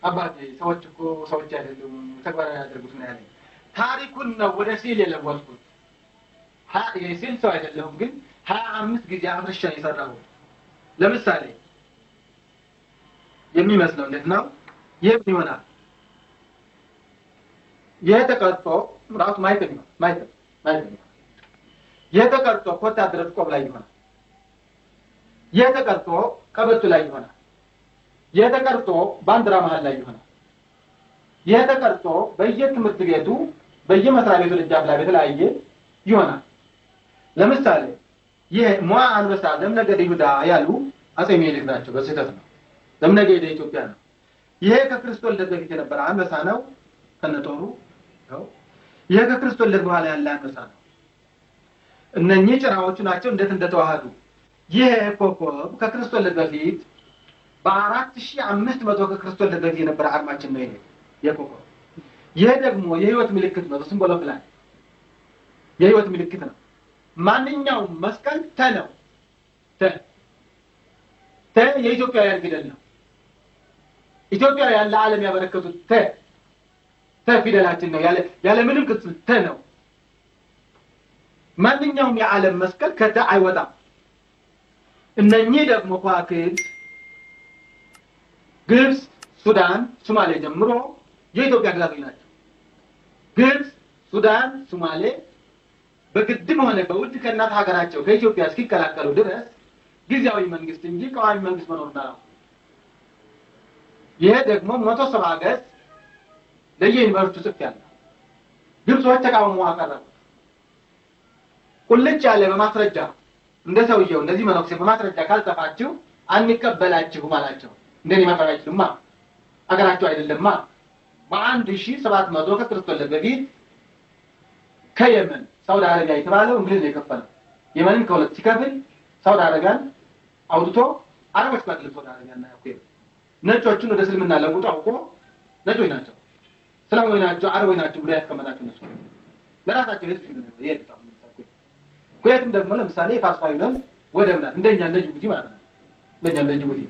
Speaker 1: አባቴ ሰዎች እኮ ሰዎች አይደሉም ተግባራዊ ያደርጉት ነው ያለኝ። ታሪኩን ነው ወደ ሲል የለወጥኩት። የሲል ሰው አይደለሁም ግን 25 ጊዜ አፍርሻ የሰራው። ለምሳሌ የሚመስለው እንዴት ነው? ይሄ ይሆናል። የተቀርጾ ራሱ ማይተም የተቀርጾ ወታደር ቆብ ላይ ይሆናል። የተቀርጾ ቀበቱ ላይ ይሆናል። የተቀርጾ ባንዲራ መሃል ላይ ይሆናል። የተቀርጾ በየትምህርት ቤቱ በየመስሪያ ቤቱ ደጃፍ ላይ በተለያየ ይሆናል። ለምሳሌ ይሄ ሞዓ አንበሳ ዘምነገደ ይሁዳ ያሉ አጼ ምኒልክ ናቸው። በስህተት ነው። ዘምነገደ ኢትዮጵያ ነው። ይሄ ከክርስቶስ ልደት በፊት የነበረ አንበሳ ነው ከነጦሩ ነው። ይሄ ከክርስቶስ ልደት በኋላ ያለ አንበሳ ነው። እነኚህ ጭራዎቹ ናቸው እንዴት እንደተዋሃዱ። ይሄ ኮከብ ከክርስቶስ ልደት በፊት በ4500 ከክርስቶስ ልደት በፊት የነበረ አርማችን ነው። ይሄ የኮከብ ይሄ ደግሞ የህይወት ምልክት ነው። ሲምቦል ኦፍ ላይፍ የህይወት ምልክት ነው። ማንኛውም መስቀል ነው። የኢትዮጵያውያን ፊደል ነው። ኢትዮጵያውያን ለዓለም ያበረከቱት ፊደላችን ነው። ያለ ምንም ቅጽል ነው። ማንኛውም የዓለም መስቀል ከተ አይወጣም። እነኚህ ደግሞ ከዋክብት ግብጽ፣ ሱዳን፣ ሶማሌ ጀምሮ የኢትዮጵያ ግዛቶች ናቸው። ግብጽ፣ ሱዳን፣ ሶማሌ በግድም ሆነ በውድ ከእናት ሀገራቸው ከኢትዮጵያ እስኪቀላቀሉ ድረስ ጊዜያዊ መንግስት እንጂ ቋሚ መንግስት መኖርና ነው። ይሄ ደግሞ 170 ገጽ ለየዩኒቨርሲቲው ጽፌያለሁ። ግብጾች ተቃውሞ አቀረቡ። ቁልጭ ያለ በማስረጃ እንደ ሰውየው እንደዚህ መነኩሴ በማስረጃ ካልጻፋችሁ አንቀበላችሁም አላቸው። እንደኔ ማቅረብ አይችሉማ፣ አገራቸው አይደለማ። በ1700 ከክርስቶስ ልደት በፊት ከየመን ሳውዲ አረቢያ የተባለው እንግሊዝ ነው የከፈለው። የመንን ከሁለት ሲከፍል ሳውዲ አረቢያን አውጥቶ አረቦች ባጥልቶ ሳውዲ አረቢያና ያቆየ ነጮችን ወደ እስልምና ለውጦ አውቆ ነጮች ናቸው እስላማዊ ናቸው አረቦች ናቸው ብሎ ያስቀመጣቸው እነሱ ለራሳቸው ህዝብ ይሄዳሉ። ኩዌትም ደግሞ ለምሳሌ ፋስፋዊነም ወደብ ናት እንደኛ እንደ ጅቡቲ ማለት ነው። እንደኛ እንደ ጅቡቲ